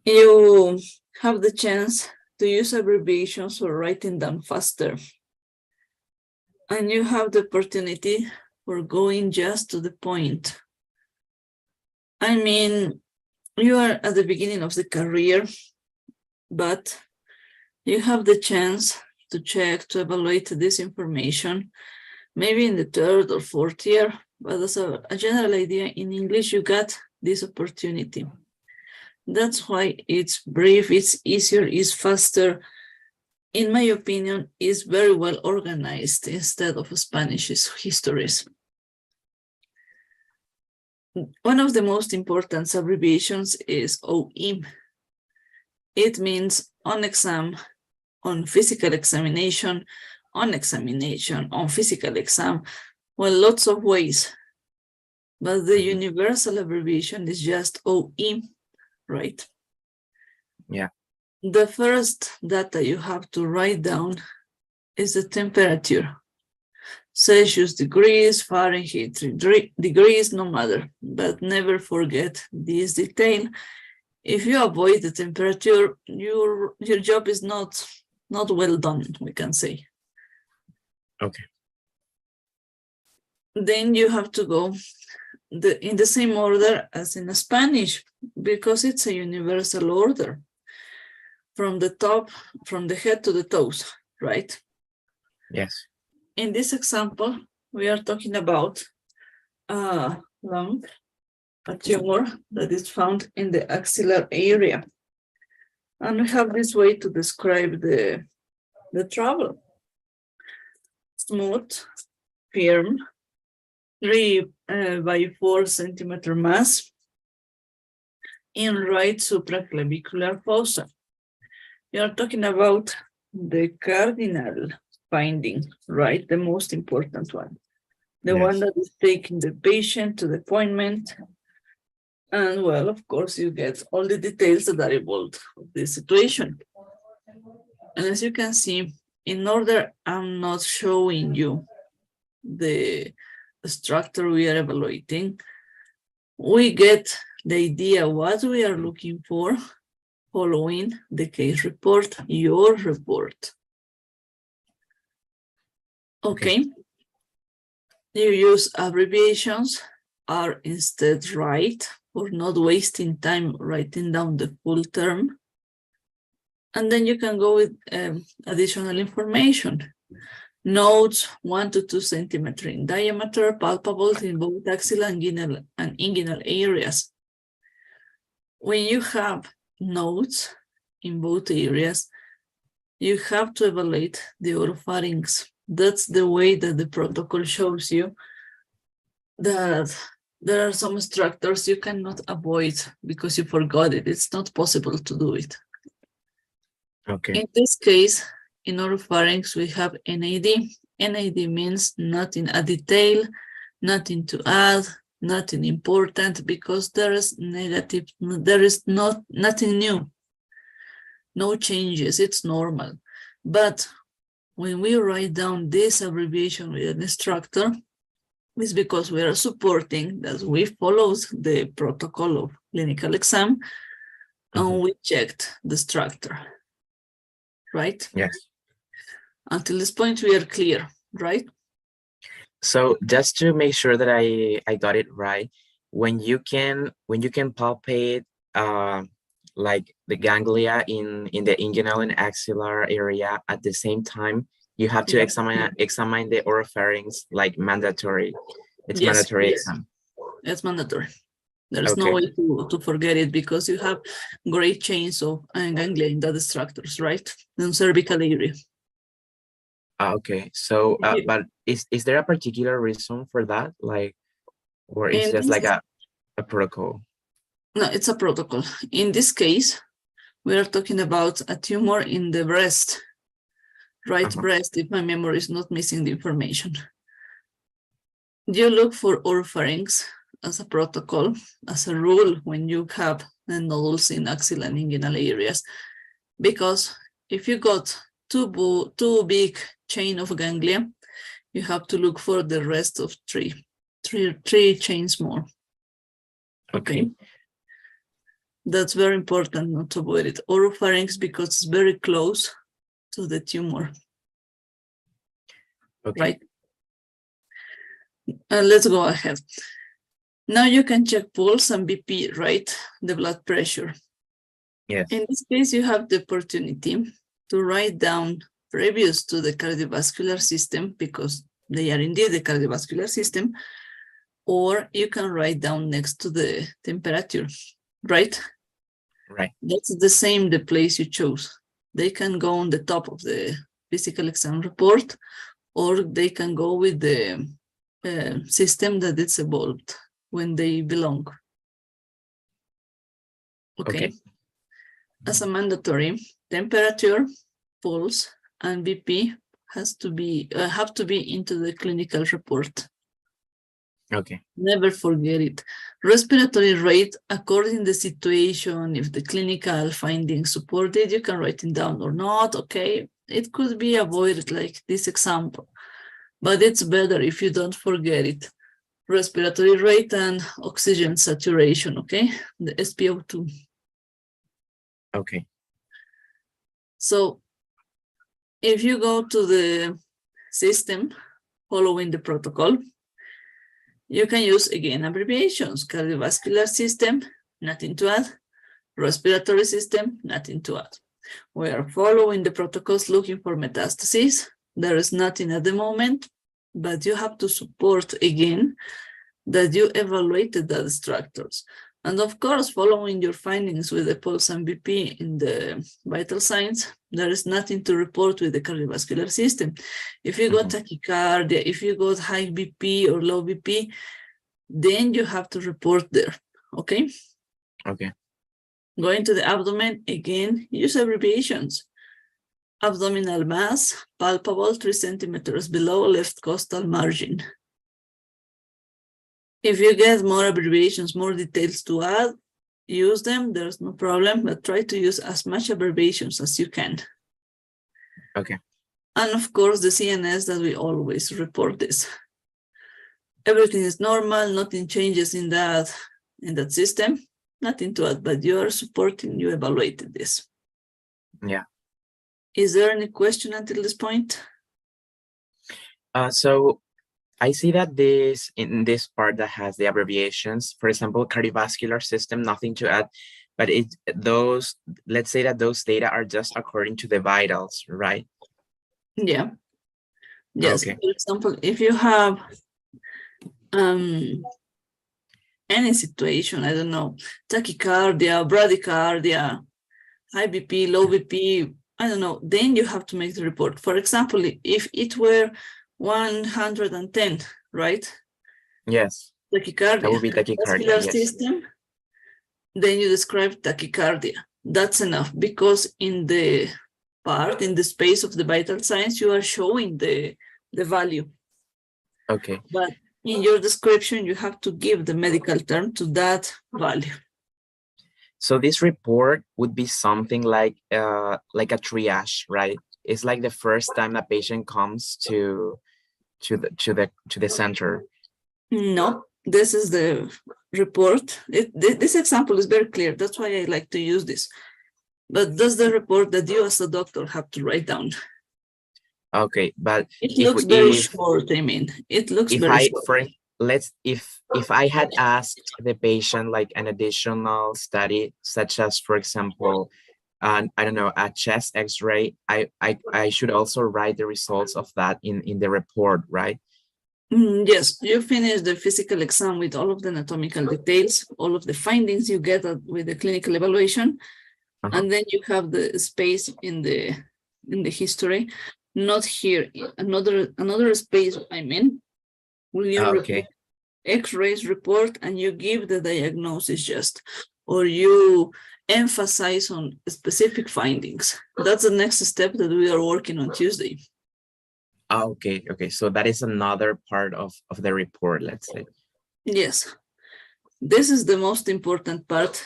you have the chance to use abbreviations for writing them faster. And you have the opportunity for going just to the point. I mean, you are at the beginning of the career, but you have the chance to check, to evaluate this information, maybe in the third or fourth year, but as a general idea, in English, you got this opportunity. That's why it's brief, it's easier, it's faster. In my opinion, it's very well organized instead of Spanish histories. One of the most important abbreviations is OE. It means on exam, on physical examination, on examination, on physical exam. Well, lots of ways. But the universal abbreviation is just OE, right? Yeah. The first data you have to write down is the temperature. Celsius degrees, Fahrenheit degrees, no matter, but never forget this detail. If you avoid the temperature, your job is not well done, we can say. Okay. Then you have to go in the same order as in Spanish, because it's a universal order. From the top, from the head to the toes, right? Yes. In this example, we are talking about a lump, a tumor that is found in the axillary area. And we have this way to describe the trouble. Smooth, firm, 3 by 4 centimeter mass in right supraclavicular fossa. We are talking about the cardinal finding, right? The most important one. The one that is taking the patient to the appointment. And well, of course, you get all the details that are involved with this situation. And as you can see, in order, I'm not showing you the structure we are evaluating. We get the idea what we are looking for following the case report, your report. Okay. You use abbreviations, are instead right, for not wasting time writing down the full term. And then you can go with additional information. Nodes 1 to 2 centimeters in diameter, palpable in both axial and inguinal areas. When you have nodes in both areas, you have to evaluate the oropharynx. That's the way that the protocol shows you that there are some structures you cannot avoid because you forgot it. It's not possible to do it. Okay. In this case, in oropharynx, we have NAD. NAD means nothing a detail, nothing to add, nothing important, because there is nothing new, no changes, it's normal. But when we write down this abbreviation with an instructor, it's because we are supporting that we followed the protocol of clinical exam and we checked the structure, right? Yes. Until this point, we are clear, right? So just to make sure that I got it right, when you can palpate like the ganglia in the inguinal and axillary area at the same time, you have to Yeah. examine the oropharynx like mandatory. It's Yes, mandatory yes. exam. It's mandatory. There's no Okay. way to forget it because you have great chains of ganglia in that structures, right? In cervical area. Okay. So, If you- but is there a particular reason for that? Like, or it's in just this- like a protocol? No, it's a protocol. In this case, we are talking about a tumor in the breast, right breast, if my memory is not missing the information. You look for oropharynx as a protocol, as a rule when you have the nodules in axilla and inguinal areas, because if you got too big chain of ganglia, you have to look for the rest of three chains more. Okay. That's very important not to avoid it. Oropharynx because it's very close to the tumor. Okay. Right? Let's go ahead. Now you can check pulse and BP, right? The blood pressure. Yes. In this case, you have the opportunity to write down previous to the cardiovascular system because they are indeed the cardiovascular system, or you can write down next to the temperature, right? Right. That's the same, the place you chose. They can go on the top of the physical exam report, or they can go with the system that it's evolved when they belong. Okay. As a mandatory, temperature, pulse, and BP have to be into the clinical report. Okay. Never forget it. Respiratory rate, according to the situation, if the clinical findings support it, you can write it down or not. Okay, it could be avoided like this example, but it's better if you don't forget it. Respiratory rate and oxygen saturation, okay? The SpO2. Okay. So if you go to the system following the protocol, you can use, again, abbreviations. Cardiovascular system, nothing to add. Respiratory system, nothing to add. We are following the protocols looking for metastases. There is nothing at the moment, but you have to support, again, that you evaluated the structures. And of course, following your findings with the pulse and BP in the vital signs, there is nothing to report with the cardiovascular system. If you got tachycardia, if you got high BP or low BP, then you have to report there, okay? Okay. Going to the abdomen, again, use abbreviations. Abdominal mass, palpable 3 centimeters below left costal margin. If you get more abbreviations, more details to add, use them, there's no problem, but try to use as much abbreviations as you can. Okay. And of course, the CNS that we always report this. Everything is normal, nothing changes in that system, nothing to add, but you are supporting, you evaluated this. Yeah. Is there any question until this point? So I see that in this part that has the abbreviations, for example, cardiovascular system, nothing to add, but let's say that those data are just according to the vitals, right? Yeah. Yes. Okay. For example, if you have any situation, I don't know, tachycardia, bradycardia, high BP, low BP, I don't know, then you have to make the report. For example, if it were 110, right? Yes. Tachycardia, That would be tachycardia, vascular yes. system, then you describe tachycardia. That's enough because in the space of the vital signs, you are showing the value. Okay. But in your description, you have to give the medical term to that value. So this report would be something like a triage, right? It's like the first time a patient comes to the center. No, this is the report. This example is very clear. That's why I like to use this. But that's the report that you as a doctor have to write down. Okay, but it looks very short. I mean, it looks very short. if I had asked the patient like an additional study, such as, for example, I don't know, a chest X-ray, I should also write the results of that in the report, right? Yes, you finish the physical exam with all of the anatomical details, all of the findings you get with the clinical evaluation, and then you have the space in the history, not here, another space, I mean, will you Okay. X-rays report and you give the diagnosis just, or you emphasize on specific findings. That's the next step that we are working on Tuesday. Okay. Okay. So that is another part of the report, let's say. Yes. This is the most important part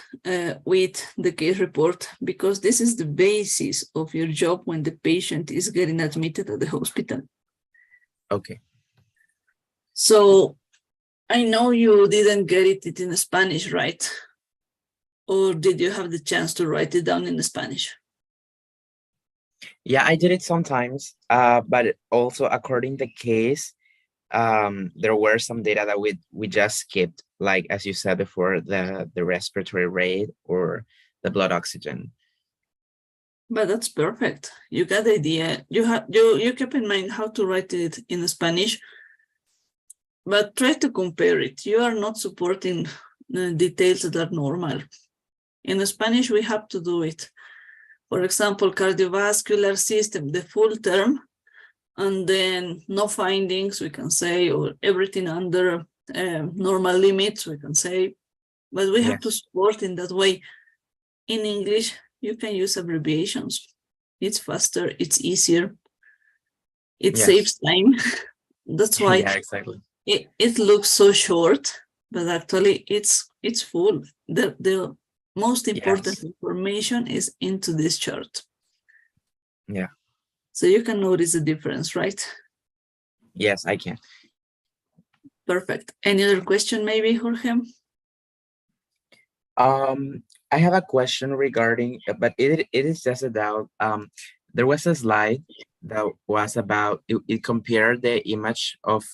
with the case report, because this is the basis of your job when the patient is getting admitted at the hospital. Okay. So I know you didn't get it in Spanish, right? Or did you have the chance to write it down in Spanish? Yeah, I did it sometimes, but also according the case, there were some data that we just skipped, like as you said before, the respiratory rate or the blood oxygen. But that's perfect. You got the idea. You kept in mind how to write it in Spanish, but try to compare it. You are not supporting details that are normal. In Spanish, we have to do it. For example, cardiovascular system, the full term, and then no findings, we can say, or everything under normal limits, we can say. But we have to support in that way. In English, you can use abbreviations. It's faster, it's easier. It saves time. That's why Yeah, exactly. it looks so short, but actually it's full. The most important information is into this chart. Yeah. So you can notice the difference, right? Yes, I can. Perfect. Any other question maybe, Jorge? I have a question regarding, but it is just about, there was a slide that was about, it compared the image of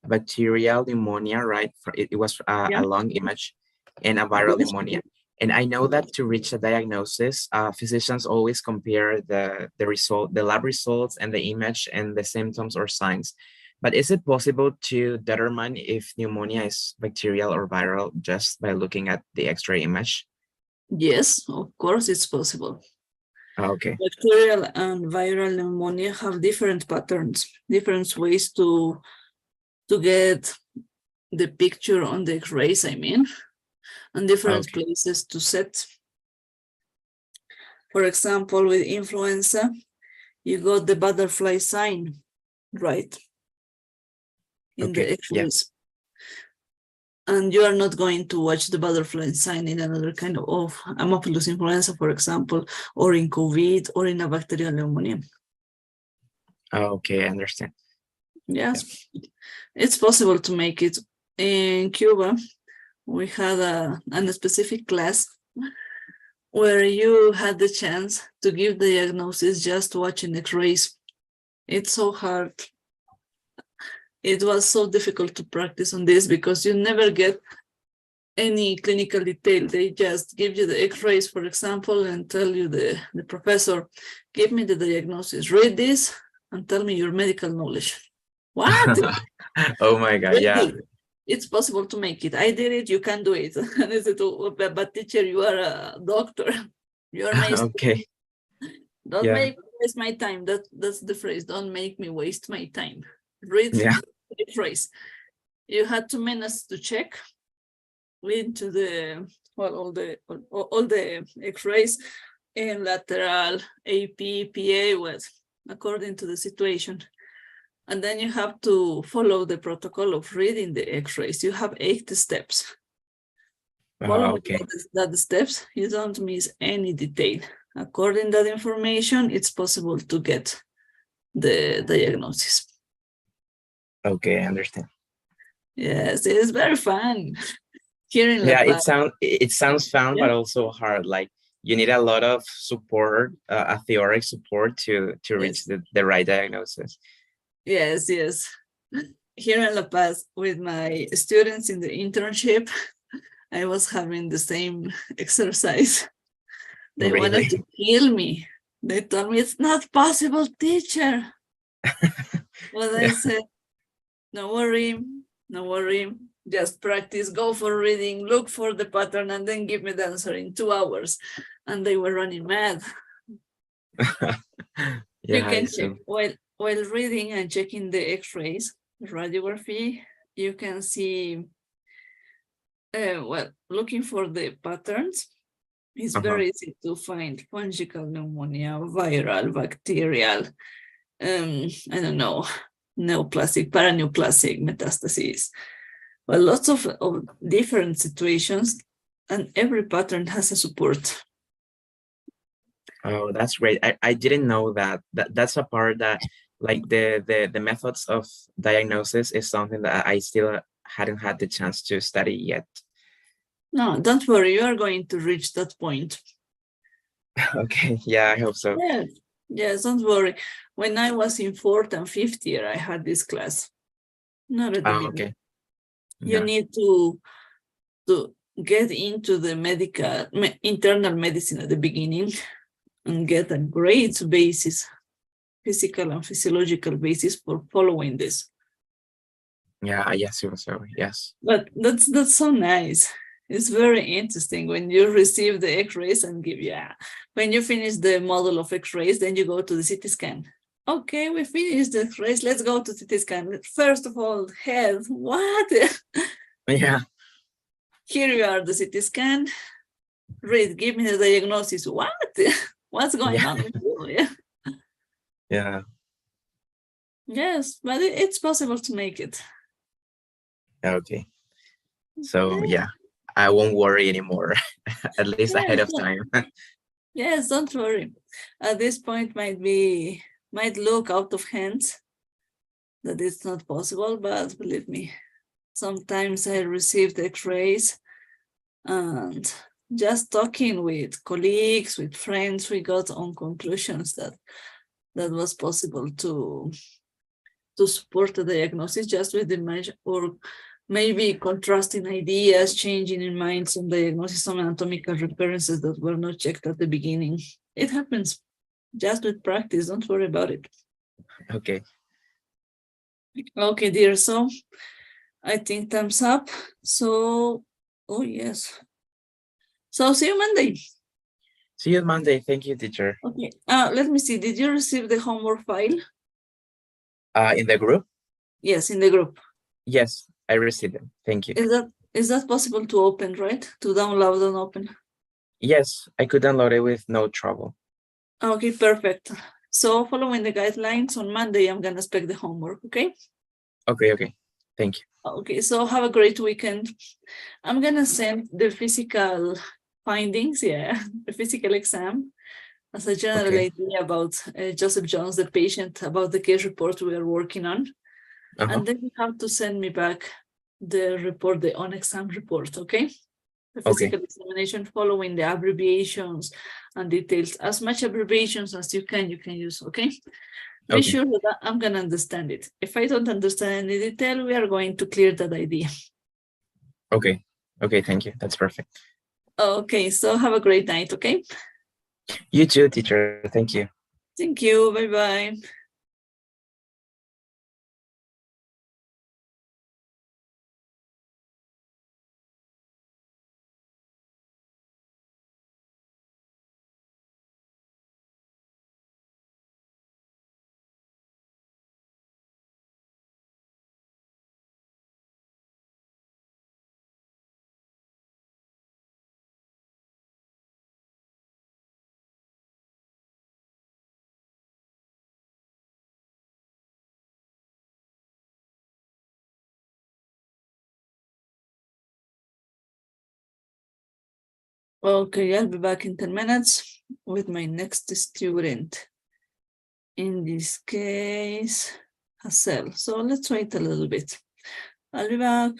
bacterial pneumonia, right? It was a long image, and a viral pneumonia. And I know that to reach a diagnosis, physicians always compare the lab results and the image and the symptoms or signs. But is it possible to determine if pneumonia is bacterial or viral just by looking at the X-ray image? Yes, of course it's possible. Okay. Bacterial and viral pneumonia have different patterns, different ways to get the picture on the X-rays, I mean, and different places to set. For example, with influenza, you got the butterfly sign, right? In the X-rays. And you are not going to watch the butterfly sign in another kind of Haemophilus influenza, for example, or in COVID, or in a bacterial pneumonia. Okay, I understand. Yes, it's possible to make it. In Cuba, we had a specific class where you had the chance to give the diagnosis just watching X-rays. It's so hard. It was so difficult to practice on this because you never get any clinical detail. They just give you the X-rays, for example, and tell you the professor, give me the diagnosis, read this, and tell me your medical knowledge. What? Oh my God, yeah. It's possible to make it. I did it, you can do it. And I said, oh, but teacher, you are a doctor. You are my Okay. Don't make me waste my time. That's the phrase. Don't make me waste my time. Read the phrase. You had 2 minutes to check into the all the X-rays and lateral, AP, PA, was according to the situation. And then you have to follow the protocol of reading the X-rays. You have 8 steps. Follow that steps. You don't miss any detail. According to that information, it's possible to get the diagnosis. Okay, I understand. Yes, it is very fun. Hearing it sounds fun, but also hard. Like you need a lot of support, a theoretic support to reach the right diagnosis. Yes. here in La Paz with my students in the internship, I was having the same exercise. They Really? wanted to kill me. They told me it's not possible, teacher. But I Yeah. said, no worry, no worry. Just practice, go for reading, look for the pattern, and then give me the answer in 2 hours. And they were running mad. You Yeah, I can check see. while reading and checking the x-rays, radiography, you can see, well, looking for the patterns, it's very easy to find fungal pneumonia, viral, bacterial, I don't know, neoplastic, paraneoplastic metastases. Well, lots of different situations, and every pattern has a support. Oh, that's great. I didn't know that. That's a part that like the methods of diagnosis is something that I still hadn't had the chance to study yet. No, don't worry, you are going to reach that point. Okay, yeah, I hope so. Yes, yes, don't worry. When I was in fourth and fifth year, I had this class. Not at the Oh, beginning. okay. You Yeah. need to get into the internal medicine at the beginning and get a great basis, physical and physiological basis for following this. Yeah, I assume so. Yes. But that's so nice. It's very interesting when you receive the x-rays and give, yeah. When you finish the model of x-rays, then you go to the CT scan. Okay, we finished the x-rays. Let's go to CT scan. First of all, head. What? Yeah. Here you are, the CT scan. Read, give me the diagnosis. What? What's going Yeah. on with you? Yeah. Yeah. Yes, but it's possible to make it. Okay. So Yeah, yeah, I won't worry anymore, at least ahead yes, of time. yes, don't worry. At this point might look out of hands that it's not possible, but believe me, sometimes I received x-rays and just talking with colleagues, with friends, we got on conclusions that was possible to support the diagnosis just with the measure, or maybe contrasting ideas, changing in minds on diagnosis, some anatomical recurrences that were not checked at the beginning. It happens just with practice. Don't worry about it. Okay. Okay, dear. So I think thumbs up. So, oh yes. So see you Monday. See you Monday. Thank you, teacher. Okay. Let me see. Did you receive the homework file? In the group? Yes, in the group. Yes, I received them. Thank you. Is that possible to open, right? To download and open? Yes, I could download it with no trouble. Okay, perfect. So following the guidelines on Monday, I'm gonna expect the homework, okay? Okay. Thank you. Okay, so have a great weekend. I'm gonna send the physical findings, yeah, the physical exam as a general Okay. idea about Joseph Jones, the patient, about the case report we are working on. And then you have to send me back the report, the on-exam report, okay? The physical examination following the abbreviations and details. As much abbreviations as you can use, okay? Be Okay. sure that I'm gonna understand it. If I don't understand any detail, we are going to clear that idea. Okay. Okay, thank you. That's perfect. Okay, so have a great night, okay? You too, teacher. Thank you. Thank you, bye-bye. Okay, I'll be back in 10 minutes with my next student. In this case, Hassel. So let's wait a little bit. I'll be back.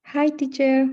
Hi, teacher.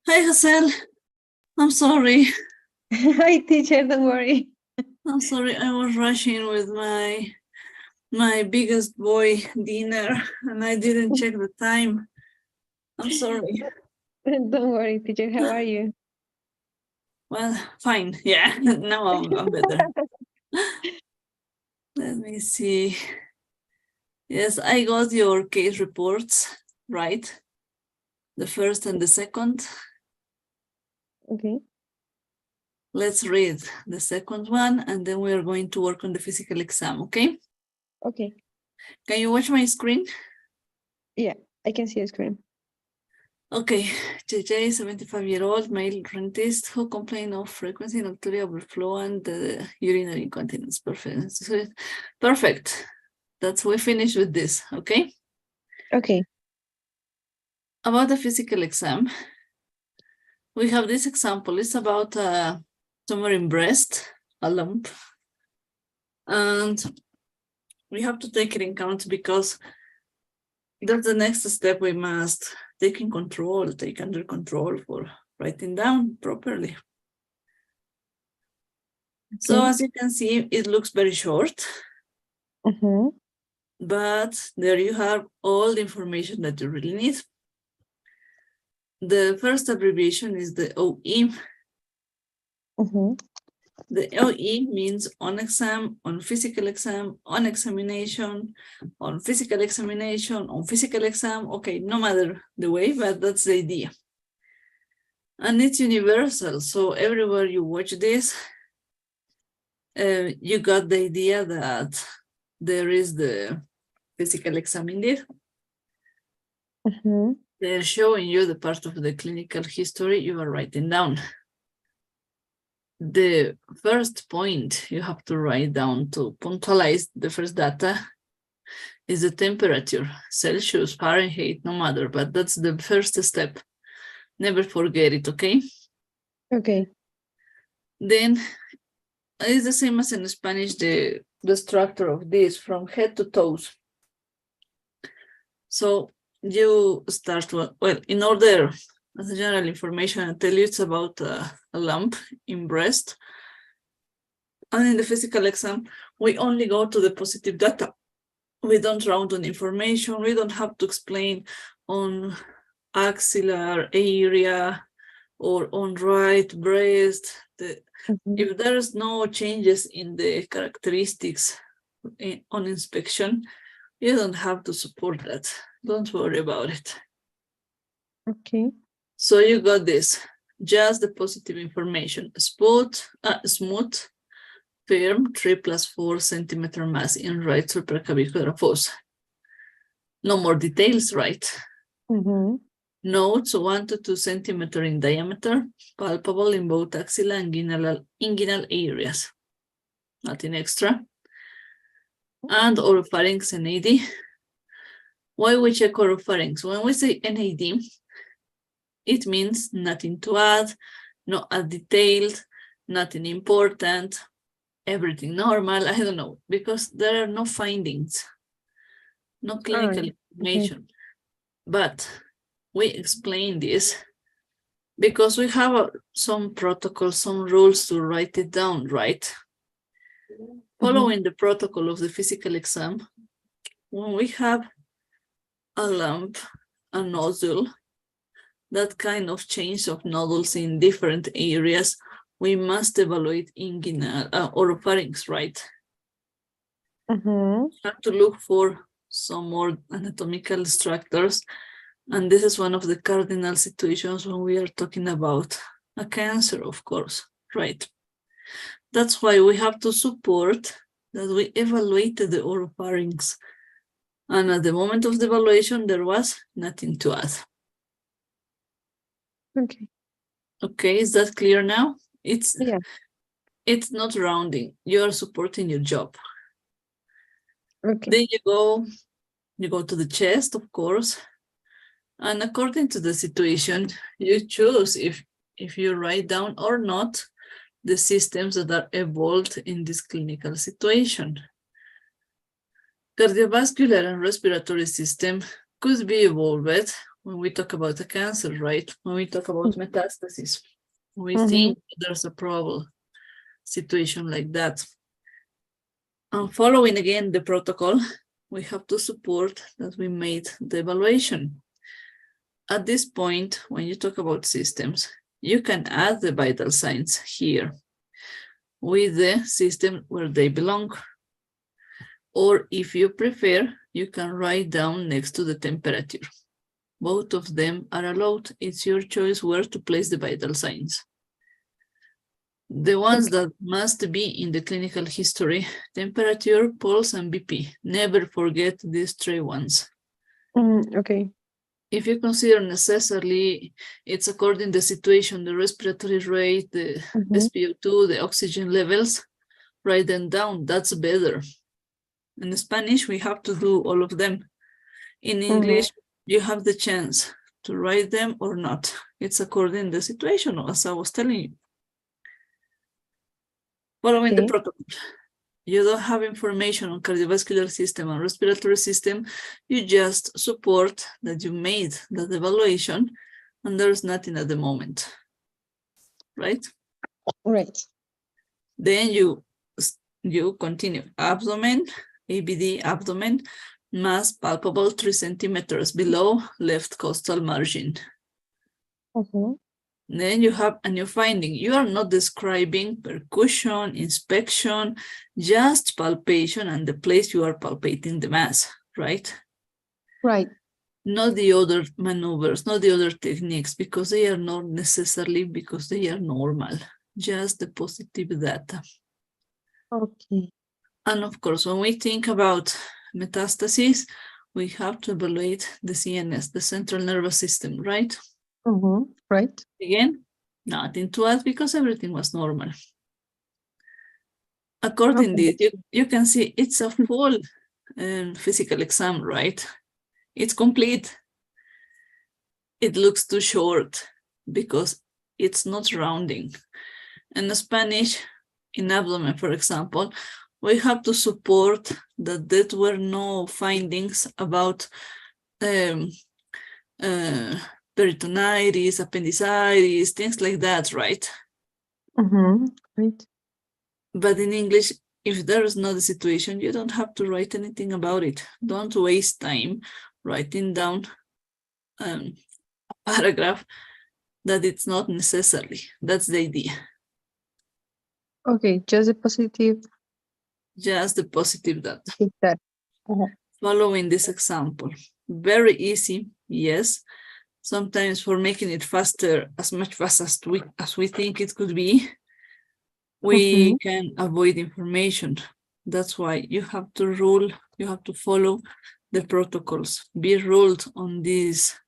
Hi, Hazel. I'm sorry. Hi, teacher. Don't worry. I'm sorry. I was rushing with my biggest boy dinner, and I didn't check the time. I'm sorry. Don't worry, teacher. How are you? Well, fine. Yeah, now I'm better. Let me see. Yes, I got your case reports, right? The first and the second. Okay. Let's read the second one, and then we are going to work on the physical exam, okay? Okay. Can you watch my screen? Yeah, I can see your screen. Okay, JJ, 75-year-old male rentist who complained of frequency nocturnal overflow and urinary incontinence. Perfect. Perfect. That's we finished with this, okay? Okay. About the physical exam, we have this example. It's about a tumor in breast, a lump. And we have to take it in account because that's the next step we must take in control, take under control for writing down properly. So as you can see, it looks very short, but there you have all the information that you really need. The first abbreviation is the OE. The OE means on exam, on physical exam, on examination, on physical examination, on physical exam. Okay, no matter the way, but that's the idea. And it's universal. So everywhere you watch this, you got the idea that there is the physical exam indeed. They're showing you the part of the clinical history you are writing down. The first point you have to write down to punctualize the first data is the temperature, Celsius, Fahrenheit, no matter, but that's the first step. Never forget it, okay? Okay. Then it's the same as in Spanish, the structure of this from head to toes. So you start, well, in order, as a general information, I tell you it's about a lump in breast. And in the physical exam, we only go to the positive data. We don't round on information. We don't have to explain on axillary area or on right breast. If there's no changes in the characteristics on inspection, You don't have to support that. Don't worry about it. Okay. So you got this, just the positive information. Smooth, firm, 3 + 4 centimeter mass in right supraclavicular fossa. No more details, right? Mm-hmm. Nodes 1 to 2 centimeter in diameter, palpable in both axilla and inguinal areas. Nothing extra. And oropharynx NAD. Why we check oropharynx? When we say NAD, it means nothing to add, no add detailed, nothing important, everything normal. I don't know, because there are no findings, no clinical information. But we explain this because we have some protocols, some rules to write it down, right? Following the protocol of the physical exam, when we have a lump, a nodule, that kind of change of nodules in different areas, we must evaluate inguinal oropharynx, right? Mm-hmm. Have to look for some more anatomical structures, and this is one of the cardinal situations when we are talking about a cancer, of course, right? That's why we have to support that we evaluated the oropharynx, and at the moment of the evaluation, there was nothing to add. Okay. Okay, is that clear now? Yeah. It's not rounding. You are supporting your job. Okay. Then you go to the chest, of course, and according to the situation, you choose if you write down or not the systems that are evolved in this clinical situation. Cardiovascular and respiratory system could be evolved when we talk about a cancer, right? When we talk about metastasis, we think there's a probable situation like that. And following again the protocol, we have to support that we made the evaluation. At this point, when you talk about systems, you can add the vital signs here with the system where they belong. Or if you prefer, you can write down next to the temperature. Both of them are allowed. It's your choice where to place the vital signs. The ones that must be in the clinical history, temperature, pulse, and BP. Never forget these 3 ones. Okay. If you consider necessarily, it's according to the situation, the respiratory rate, the SpO2, the oxygen levels, write them down, that's better. In Spanish, we have to do all of them. In English, you have the chance to write them or not. It's according to the situation, as I was telling you. Following the protocol, you don't have information on cardiovascular system and respiratory system, you just support that you made that evaluation and there's nothing at the moment, right? Right. Then you continue. Abdomen, ABD abdomen, mass palpable 3 centimeters below left costal margin. Then you have a new finding. You are not describing percussion, inspection, just palpation and the place you are palpating the mass, right? Right. Not the other maneuvers, not the other techniques, because they are not necessarily because they are normal, just the positive data. Okay. And of course, when we think about metastases, we have to evaluate the CNS, the central nervous system, right? Right. Again, nothing to add because everything was normal. Accordingly, you can see it's a full physical exam, right? It's complete. It looks too short because it's not rounding. In Spanish, in abdomen, for example, we have to support that there were no findings about peritonitis, appendicitis, things like that, right? Right. But in English, if there is not a situation, you don't have to write anything about it. Don't waste time writing down a paragraph that it's not necessary. That's the idea. Okay, just a positive Just the positive data. feedback. following this example. Very easy, yes. Sometimes for making it faster, as much fast as we think it could be, we can avoid information. That's why you have to follow the protocols, be ruled on these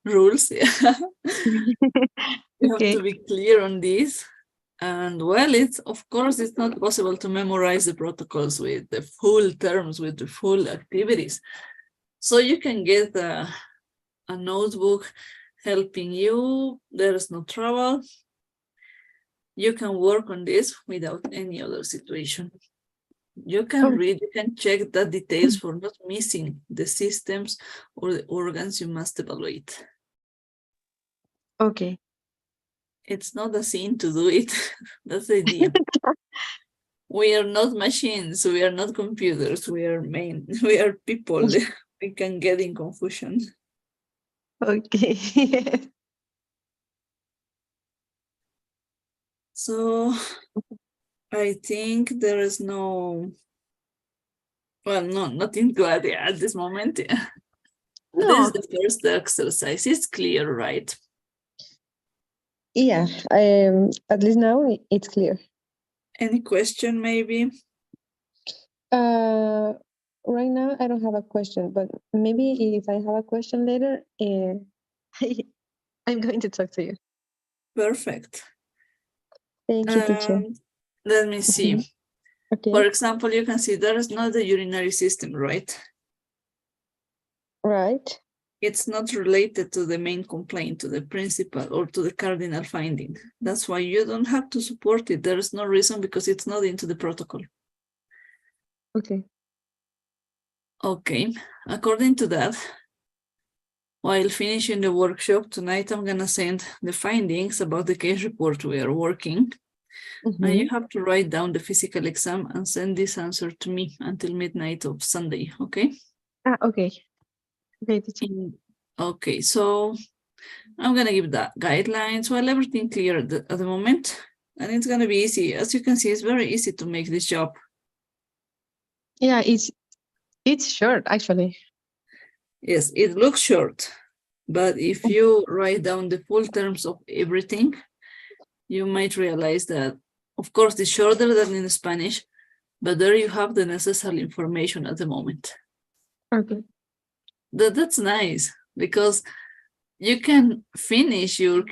rules. You have to be clear on this. And well, of course, it's not possible to memorize the protocols with the full terms, with the full activities. So you can get a notebook helping you. There is no trouble. You can work on this without any other situation. You can read, you can check the details for not missing the systems or the organs you must evaluate. Okay. It's not a sin to do it. That's the idea. We are not machines. We are not computers. We are people. We can get in confusion. Okay. So I think there is nothing to add at this moment. No. This is the first exercise. It's clear, right? Yeah. At least now it's clear. Any question, maybe? Right now I don't have a question, but maybe if I have a question later, I'm going to talk to you. Perfect. Thank you, teacher. Let me see. Okay. For example, you can see there is not the urinary system, right? Right. It's not related to the main complaint, to the principal, or to the cardinal finding. That's why you don't have to support it. There is no reason because it's not into the protocol. Okay. Okay, according to that, while finishing the workshop tonight, I'm gonna send the findings about the case report we are working. And you have to write down the physical exam and send this answer to me until midnight of Sunday, okay? Okay. Okay, teacher. Okay, so I'm gonna give the guidelines, well, everything clear at the moment, and it's gonna be easy. As you can see, it's very easy to make this job. Yeah, it's short actually. Yes, it looks short, but if you write down the full terms of everything, you might realize that, of course, it's shorter than in Spanish, but there you have the necessary information at the moment. Okay. That's nice because you can finish your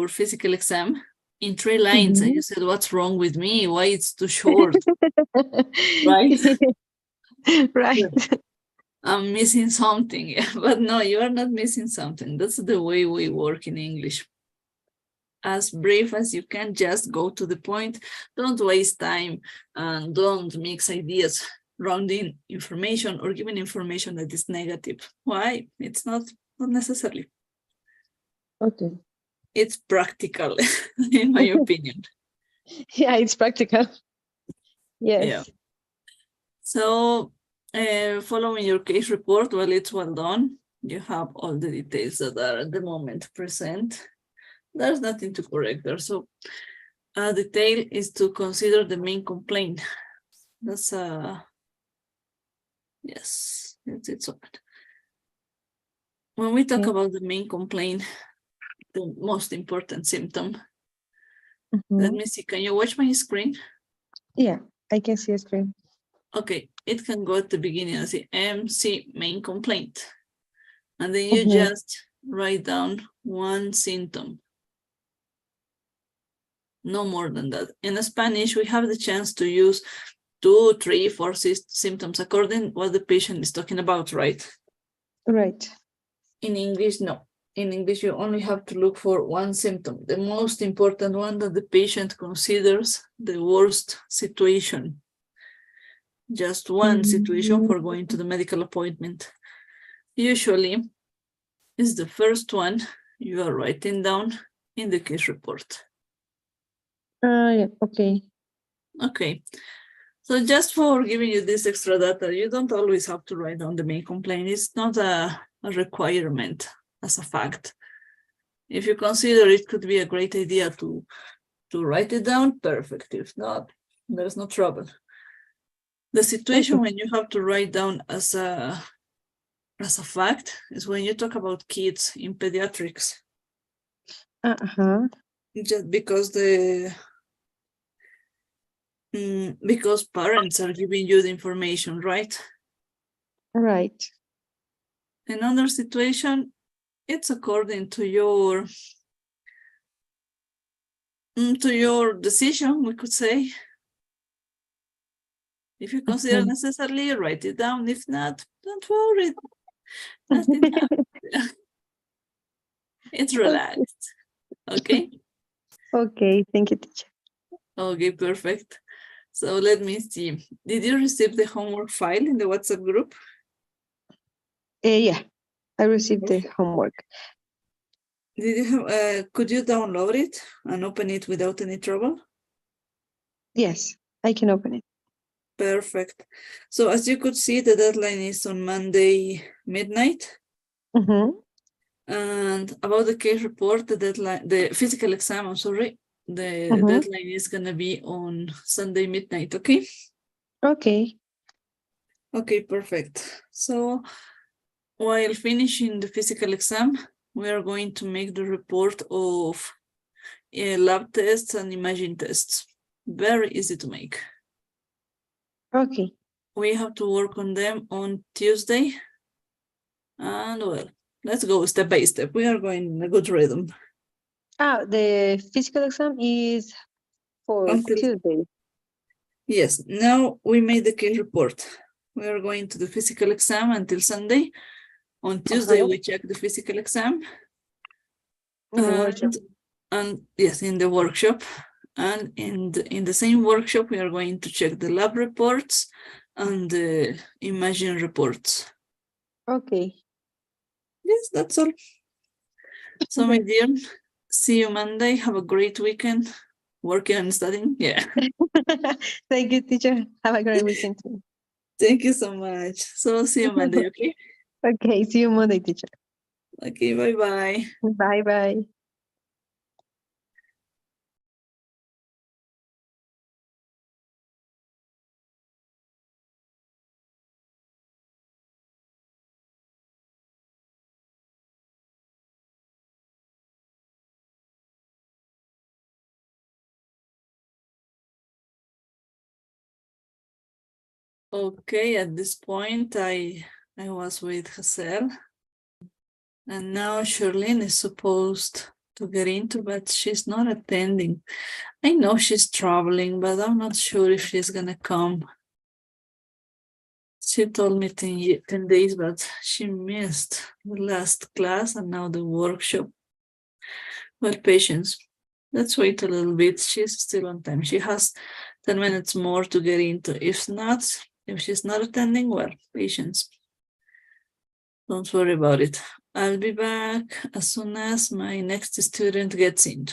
physical exam in 3 lines, and you said, what's wrong with me? Why it's too short, right? Right. I'm missing something, but no, you are not missing something. That's the way we work in English. As brief as you can, just go to the point. Don't waste time and don't mix ideas, rounding information or giving information that is negative. Why? It's not necessarily. Okay. It's practical, in my opinion. Yeah, it's practical. Yes. Yeah. So following your case report, well, it's well done. You have all the details that are at the moment present. There's nothing to correct there. So a detail is to consider the main complaint. That's yes, it's open. When we talk about the main complaint, the most important symptom, let me see, can you watch my screen? Yeah, I can see a screen. Okay, it can go at the beginning and say MC main complaint. And then you just write down one symptom. No more than that. In Spanish, we have the chance to use 2, 3, 4 symptoms according what the patient is talking about, right? Right. In English, no. In English, you only have to look for one symptom, the most important one that the patient considers the worst situation. Just one situation for going to the medical appointment. Usually, is the first one you are writing down in the case report. Yeah, okay. Okay. So just for giving you this extra data, you don't always have to write down the main complaint. It's not a requirement as a fact. If you consider it could be a great idea to write it down, perfect. If not, there's no trouble. The situation when you have to write down as a fact is when you talk about kids in pediatrics, Uh-huh. just because because parents are giving you the information, right? Right. Another situation, it's according to your decision, we could say. If you consider Mhm. necessarily, write it down. If not, don't worry. Nothing happened. It's relaxed. Okay. Okay, thank you, teacher. Okay, perfect. So let me see. Did you receive the homework file in the WhatsApp group? Yeah, I received the homework. Did you have, could you download it and open it without any trouble? Yes, I can open it. Perfect. So as you could see, the deadline is on Monday midnight. Mm-hmm. And about the case report, the deadline, the physical exam, I'm sorry, the Mhm. deadline is gonna be on Sunday midnight, okay? Okay. Okay, perfect. So while finishing the physical exam, we are going to make the report of lab tests and imaging tests. Very easy to make. Okay. We have to work on them on Tuesday. And well, let's go step by step. We are going in a good rhythm. The physical exam is for Until Tuesday. Yes, now we made the case report. We are going to the physical exam until Sunday. On Tuesday, Uh-huh. we check the physical exam. In the workshop. And yes, in the workshop. And in the same workshop, we are going to check the lab reports and the imaging reports. Okay. Yes, that's all. So, my dear, see you Monday. Have a great weekend. Working and studying. Yeah. Thank you, teacher. Have a great weekend too. Thank you so much. So, see you Monday, okay? Okay, see you Monday, teacher. Okay, bye-bye. Bye bye. Okay, at this point, I was with Hazel. And now Charlene is supposed to get into, but she's not attending. I know she's traveling, but I'm not sure if she's gonna come. She told me 10 days, but she missed the last class and now the workshop. Well, patience. Let's wait a little bit. She's still on time. She has 10 minutes more to get into. If she's not attending, well, patience. Don't worry about it. I'll be back as soon as my next student gets in.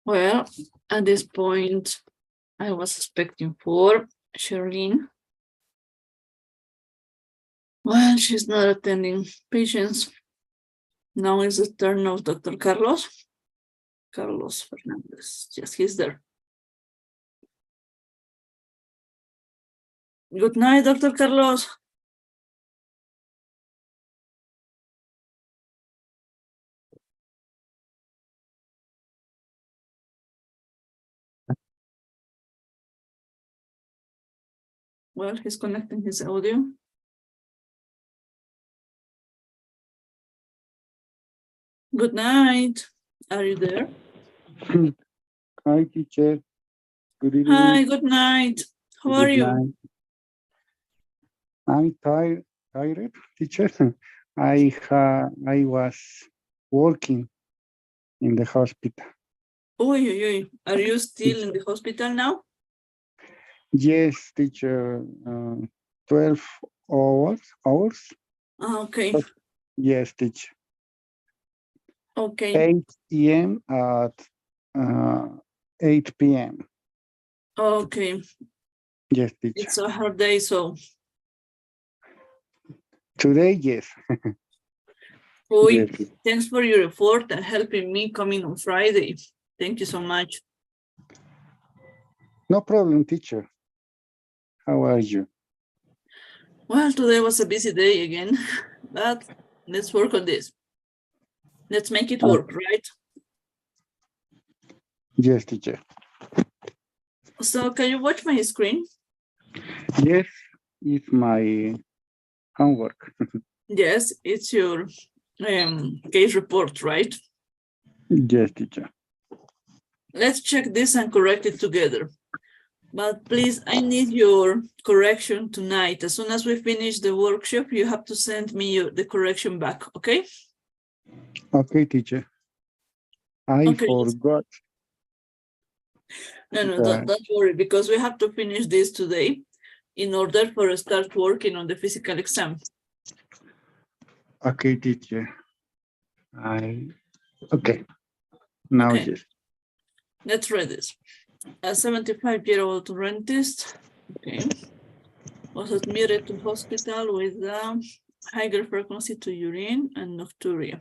Well, at this point, I was expecting for Sherlyn. Well, she's not attending patients. Now is the turn of Dr. Carlos. Carlos Fernandez. Yes, he's there. Good night, Dr. Carlos. Well, he's connecting his audio. Good night. Are you there? Hi, teacher. Good evening. Hi, good night. How are Good you? night. I'm tired, teacher. I was working in the hospital. Oy. Are you still in the hospital now? Yes, teacher. 12 hours. Okay. Yes, teacher. Okay. 8 a.m. at 8 p.m. Okay. Yes, teacher. It's a hard day, so. Today, yes. Oy, Yes. thanks for your effort and helping me coming on Friday. Thank you so much. No problem, teacher. How are you? Well, today was a busy day again, but let's work on this. Let's make it work, right? Yes, teacher. So can you watch my screen? Yes, it's my homework. Yes, it's your case report, right? Yes, teacher. Let's check this and correct it together. But please, I need your correction tonight. As soon as we finish the workshop, you have to send me the correction back, okay? Okay, teacher. I Okay. forgot. No, don't worry, because we have to finish this today in order for us to start working on the physical exam. Okay, teacher. Okay. Now, Okay. yes. Let's read this. A 75-year-old rentist, okay, was admitted to hospital with higher frequency to urine and nocturia.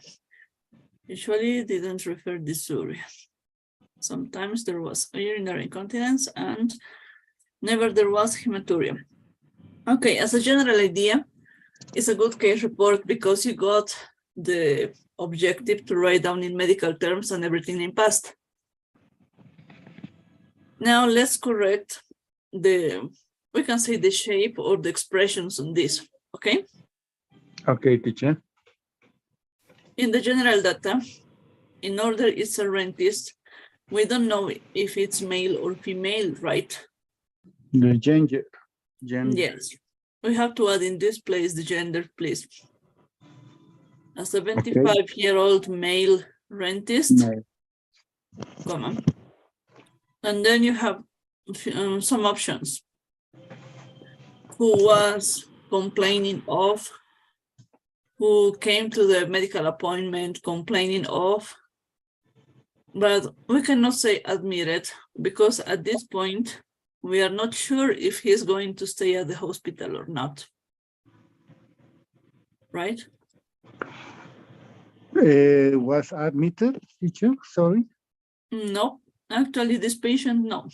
Usually didn't refer dysuria. Sometimes there was urinary incontinence and never there was hematuria. Okay, as a general idea, it's a good case report because you got the objective to write down in medical terms and everything in past. Now let's correct we can say the shape or the expressions on this, okay? Okay, teacher. In the general data, in order it's a rentist, we don't know if it's male or female, right? The gender. Yes. We have to add in this place the gender, please. A 75-year-old male rentist, comma. And then you have some options. Who was complaining of, who came to the medical appointment complaining of, but we cannot say admitted because at this point, we are not sure if he's going to stay at the hospital or not, right? Was admitted, teacher? Sorry. No, actually this patient, no.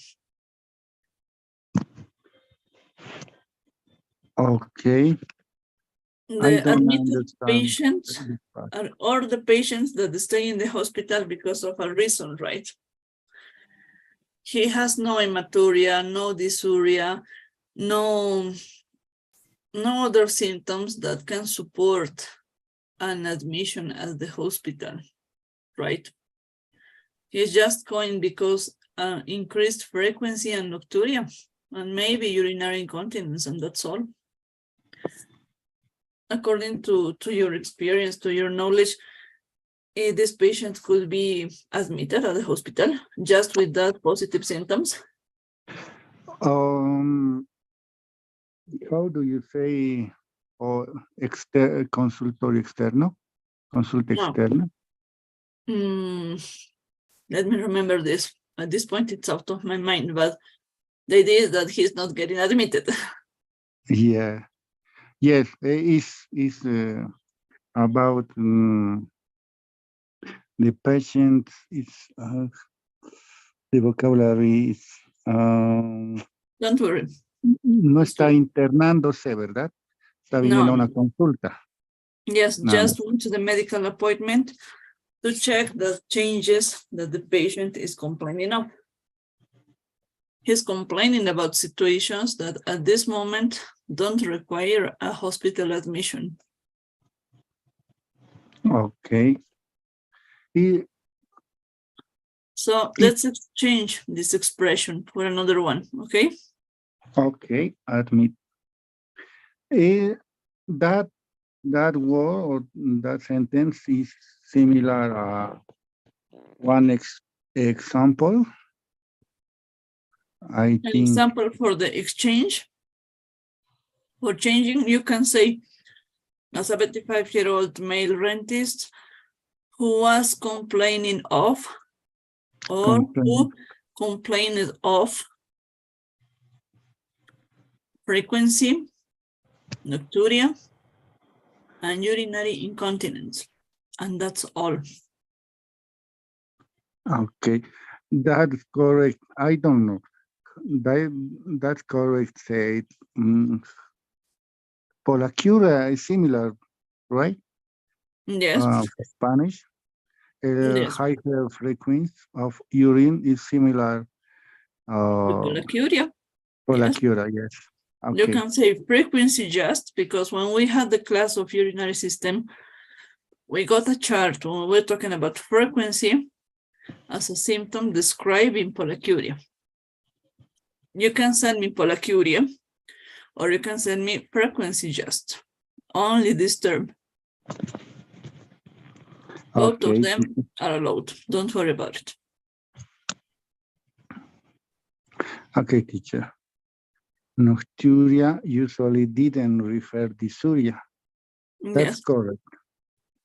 Okay. The admitted understand patients this part. are all the patients that stay in the hospital because of a reason, right? He has no hematuria, no dysuria, no other symptoms that can support an admission at the hospital, right? He's just going because increased frequency and nocturia, and maybe urinary incontinence, and that's all. According to your experience, to your knowledge, this patient could be admitted at the hospital just with that positive symptoms. How do you say consultorio externo? Consulta No. externa? Let me remember this. At this point, it's out of my mind, but the idea is that he's not getting admitted. Yeah. Yes, it's about the patient. It's the vocabulary is Don't worry. no está internándose, ¿verdad? Está viniendo a No. una consulta. Yes, No. just went to the medical appointment to check the changes that the patient is complaining of. He's complaining about situations that at this moment don't require a hospital admission. Okay. So let's exchange this expression for another one, okay? Okay, admit. That word or that sentence is similar. One example. I An think. example for the exchange. For changing, you can say a 75-year-old male rentist who was complaining of or who complained of frequency, nocturia, and urinary incontinence. And that's all. Okay, that's correct. I don't know. That's correct. Said polacura is similar, right? Yes. Spanish. Yes. Higher frequency of urine is similar. Polacuria. Polacura, yes. You Okay. can say frequency just because when we had the class of urinary system, we got a chart when we're talking about frequency as a symptom describing pollakiuria. You can send me pollakiuria or you can send me frequency just. Only this term. Both of them are allowed. Don't worry about it. Okay, teacher. Nocturia usually didn't refer dysuria. That's Yes. correct.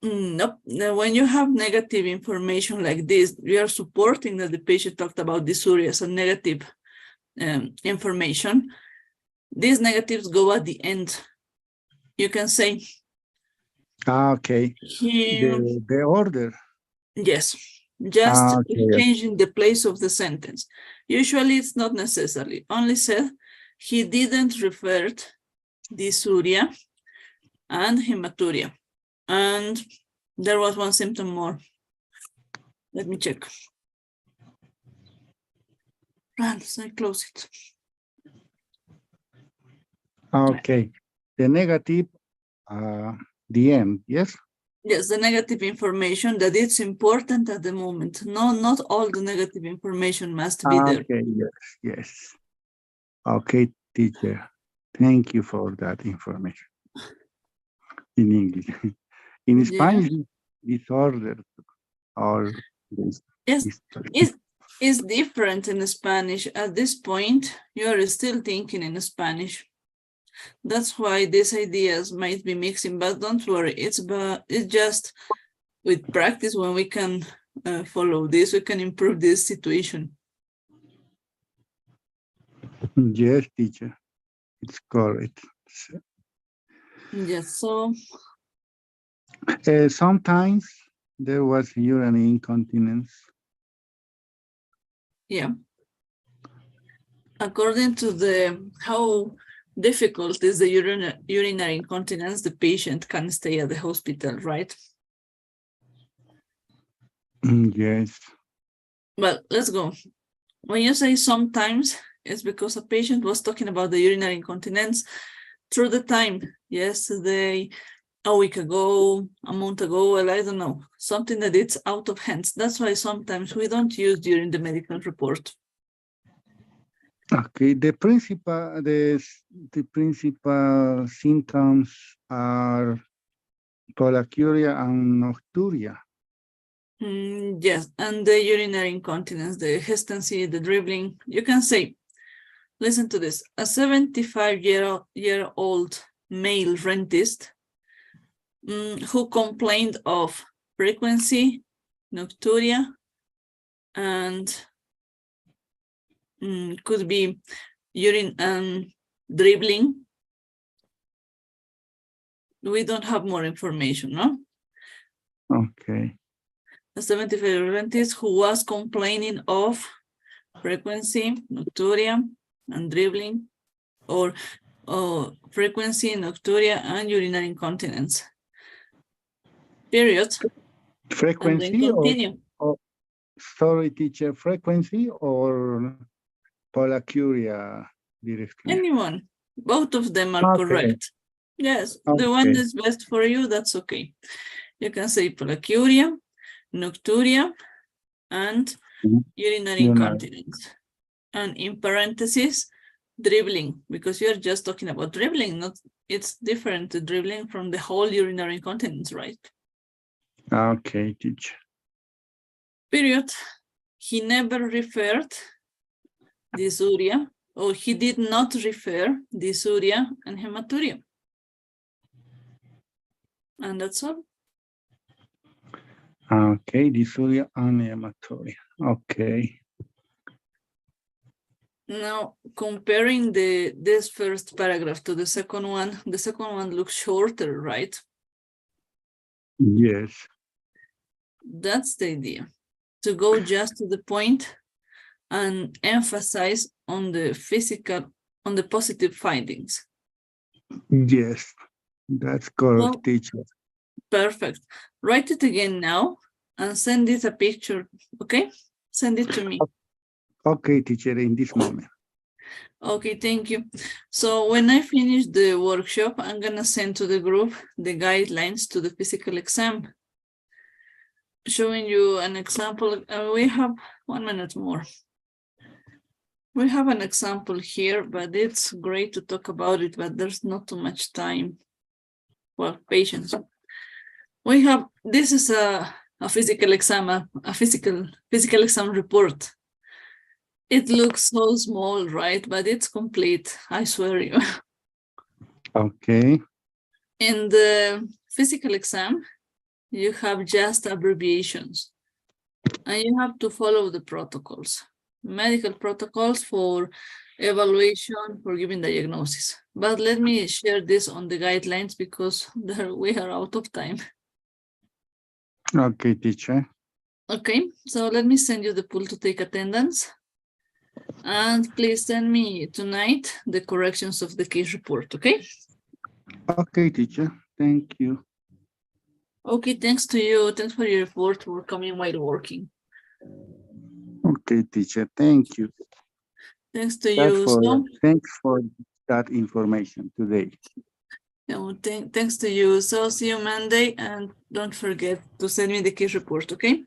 Nope. Now, when you have negative information like this, we are supporting that the patient talked about dysuria as a negative information. These negatives go at the end. You can say. Okay. The order. Yes. Just Okay. changing the place of the sentence. Usually it's not necessarily. Only said he didn't refer dysuria and hematuria. And there was one symptom more. Let me check. So I close it. Okay. The negative, the end, yes? Yes, the negative information that it's important at the moment. No, not all the negative information must be there. Okay, yes. Okay, teacher. Thank you for that information. In English. In Spanish, disorder or yes, it's different in Spanish. At this point, you are still thinking in Spanish. That's why these ideas might be mixing, but don't worry. It's just with practice when we can follow this, we can improve this situation. Yes, teacher. It's correct. Yes, so. Sometimes there was urinary incontinence. Yeah. According to how difficult is the urinary incontinence, the patient can stay at the hospital, right? Yes. Well, let's go. When you say sometimes, it's because a patient was talking about the urinary incontinence through the time, yesterday, a week ago, a month ago, well, I don't know, something that it's out of hands. That's why sometimes we don't use during the medical report. Okay, the principal symptoms are pollakiuria and nocturia. Yes, and the urinary incontinence, the hesitancy, the dribbling. You can say, listen to this, a 75-year-old male rentist who complained of frequency, nocturia, and could be urine and dribbling. We don't have more information, no? Okay. A 75-year-old dentist who was complaining of frequency, nocturia, and dribbling, or frequency, nocturia, and urinary incontinence. Period. And then Frequency continue. or sorry, teacher, frequency or polyuria directly? Anyone. Both of them are Okay. correct. Yes, the one Okay. that's best for you, that's okay. You can say polyuria, nocturia, and Mhm. urinary Urinary. incontinence. And in parentheses, dribbling, because you're just talking about dribbling, not it's different to dribbling from the whole urinary incontinence, right? Okay, teacher. Period. He never referred dysuria, or he did not refer dysuria and hematuria. And that's all. Okay, dysuria and hematuria. Okay. Now, comparing this first paragraph to the second one looks shorter, right? Yes. That's the idea, to go just to the point and emphasize on the positive findings. Yes. That's correct, Well, teacher. perfect. Write it again now and send it a picture, okay? Send it to me. Okay, teacher, in this moment. Okay, thank you. So when I finish the workshop, I'm gonna send to the group the guidelines to the physical exam. Showing you an example. We have 1 minute more. We have an example here, but it's great to talk about it, but there's not too much time. Well, patience. We have, this is a physical exam, a physical exam report. It looks so small, right? But it's complete, I swear you. Okay. In the physical exam, you have just abbreviations, and you have to follow the protocols, medical protocols for evaluation, for giving diagnosis. But let me share this on the guidelines because we are out of time. Okay, teacher. Okay, so let me send you the pool to take attendance. And please send me tonight the corrections of the case report, okay? Okay, teacher. Thank you. Okay, thanks to you. Thanks for your report for coming while working. Okay, teacher. Thank you. Thanks to you. So, Thanks for that information today. thanks to you. So see you Monday, and don't forget to send me the case report, okay?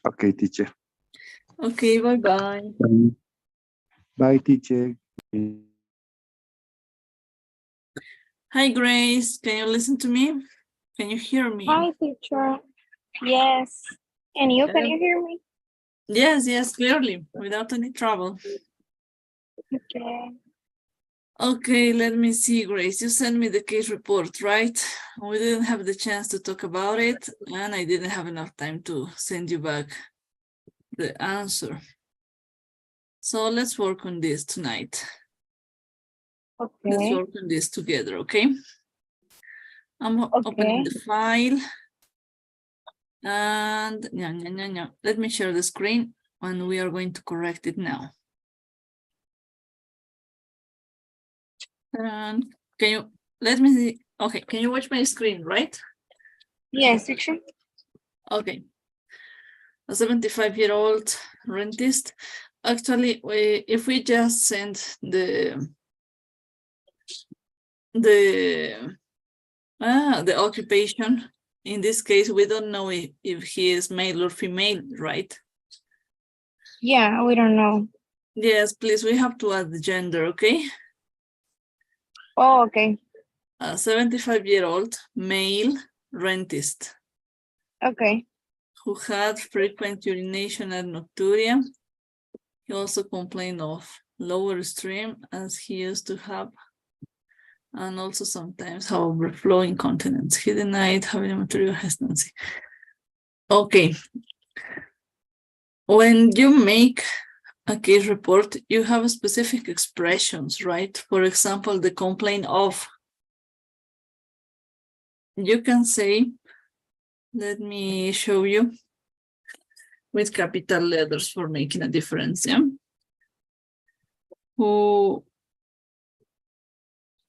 Okay, teacher. Okay, bye-bye. Bye, teacher. Hi, Grace. Can you listen to me? Can you hear me? Hi, teacher. Yes. And you, can you hear me? Yes, clearly, without any trouble. Okay. Okay, let me see, Grace. You sent me the case report, right? We didn't have the chance to talk about it, and I didn't have enough time to send you back the answer. So let's work on this tonight. Let's Okay. work on this together, okay? I'm opening the file. And let me share the screen, and we are going to correct it now. And can you let me see? Okay, can you watch my screen, right? Yes, teacher. Okay. A 75-year-old rentist. Actually, if we just send the occupation, in this case, we don't know if he is male or female, right? Yeah, we don't know. Yes, please, we have to add the gender, okay? Oh, okay. A 75-year-old male rentist. Okay. Who had frequent urination and nocturia. He also complained of lower stream as he used to have, and also sometimes overflow incontinence. He denied having a material hesitancy. Okay. when you make a case report, you have specific expressions, right? For example, the complaint of. You can say, let me show you with capital letters for making a difference, yeah? Who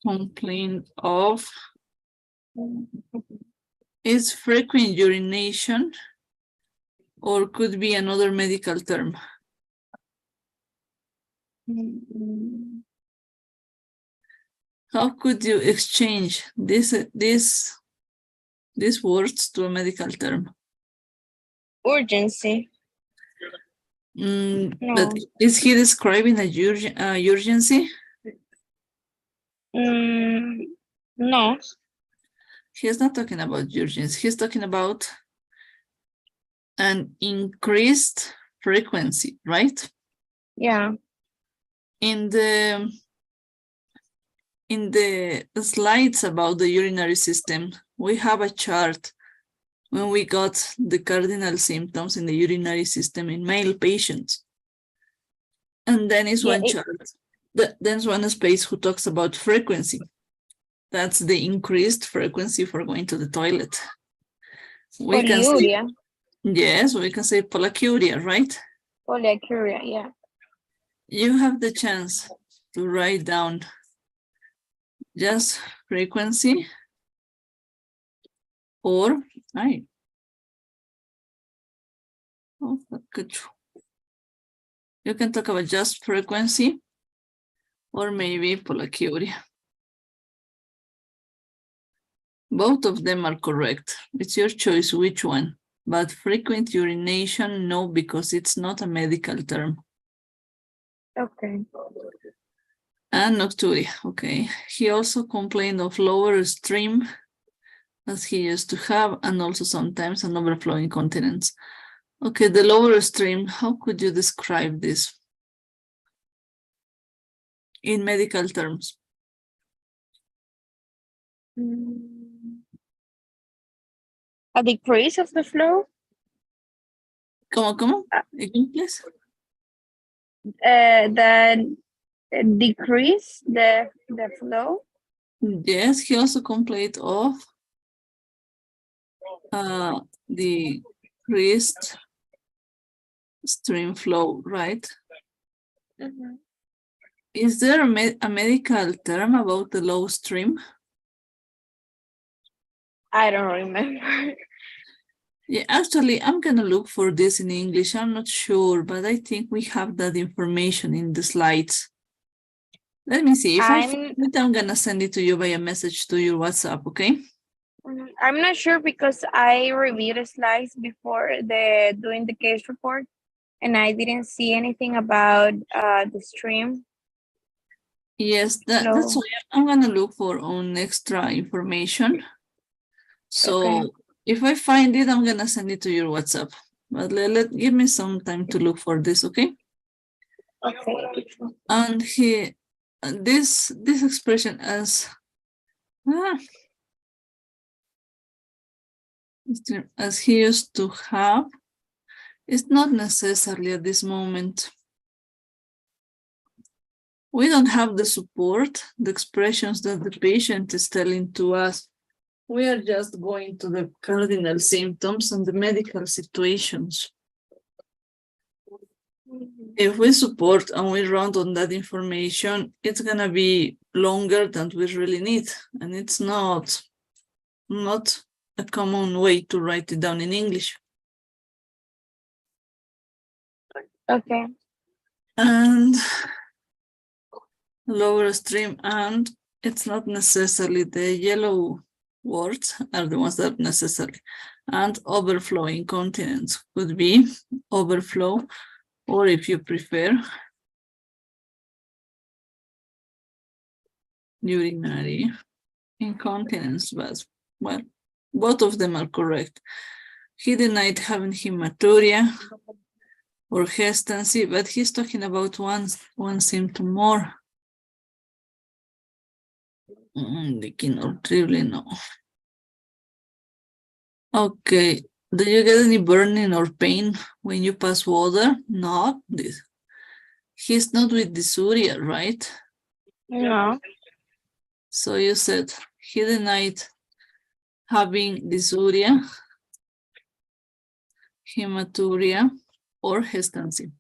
complained of is frequent urination, or could be another medical term. How could you exchange these words to a medical term? Urgency. But No. is he describing a urgency? No. He's not talking about urgency. He's talking about an increased frequency, right? Yeah. In the slides about the urinary system, we have a chart when we got the cardinal symptoms in the urinary system in male patients. And then is one chart. There's one space who talks about frequency. That's the increased frequency for going to the toilet. We can say, Polyuria. yes, we can say polyuria, right? Polyuria, yeah. You have the chance to write down just frequency or you can talk about just frequency or maybe polyuria. Both of them are correct. It's your choice which one. But frequent urination, no, because it's not a medical term. Okay. And nocturia, okay. He also complained of lower stream as he used to have, and also sometimes an overflowing incontinence. Okay, the lower stream, how could you describe this in medical terms? A decrease of the flow? ¿Cómo? Again, please. The decrease the flow? Yes, he also complained of the decreased stream flow, right? Mm-hmm. Is there a medical term about the low stream? I don't remember. Yeah, actually, I'm gonna look for this in English. I'm not sure, but I think we have that information in the slides. Let me see. If I find it, I'm gonna send it to you by a message to your WhatsApp, okay? I'm not sure because I reviewed the slides before doing the case report, and I didn't see anything about the stream. Yes, that's why I'm gonna look for on extra information. So okay. If I find it, I'm gonna send it to your WhatsApp. But give me some time to look for this, okay? Okay. And this expression as he used to have is not necessarily at this moment. We don't have the support, the expressions that the patient is telling to us. We are just going to the cardinal symptoms and the medical situations. If we support and we round on that information, it's gonna be longer than we really need. And it's not a common way to write it down in English. Okay. And lower stream, and it's not necessarily the yellow words are the ones that are necessary. And overflowing incontinence could be overflow, or if you prefer, urinary incontinence, but well, both of them are correct. He denied having hematuria or hesitancy, but he's talking about one symptom more. Leaking or dribbling, no. Okay, Do you get any burning or pain when you pass water? No, he's not with dysuria, right? No. So you said he denied having dysuria, hematuria, or hesitancy.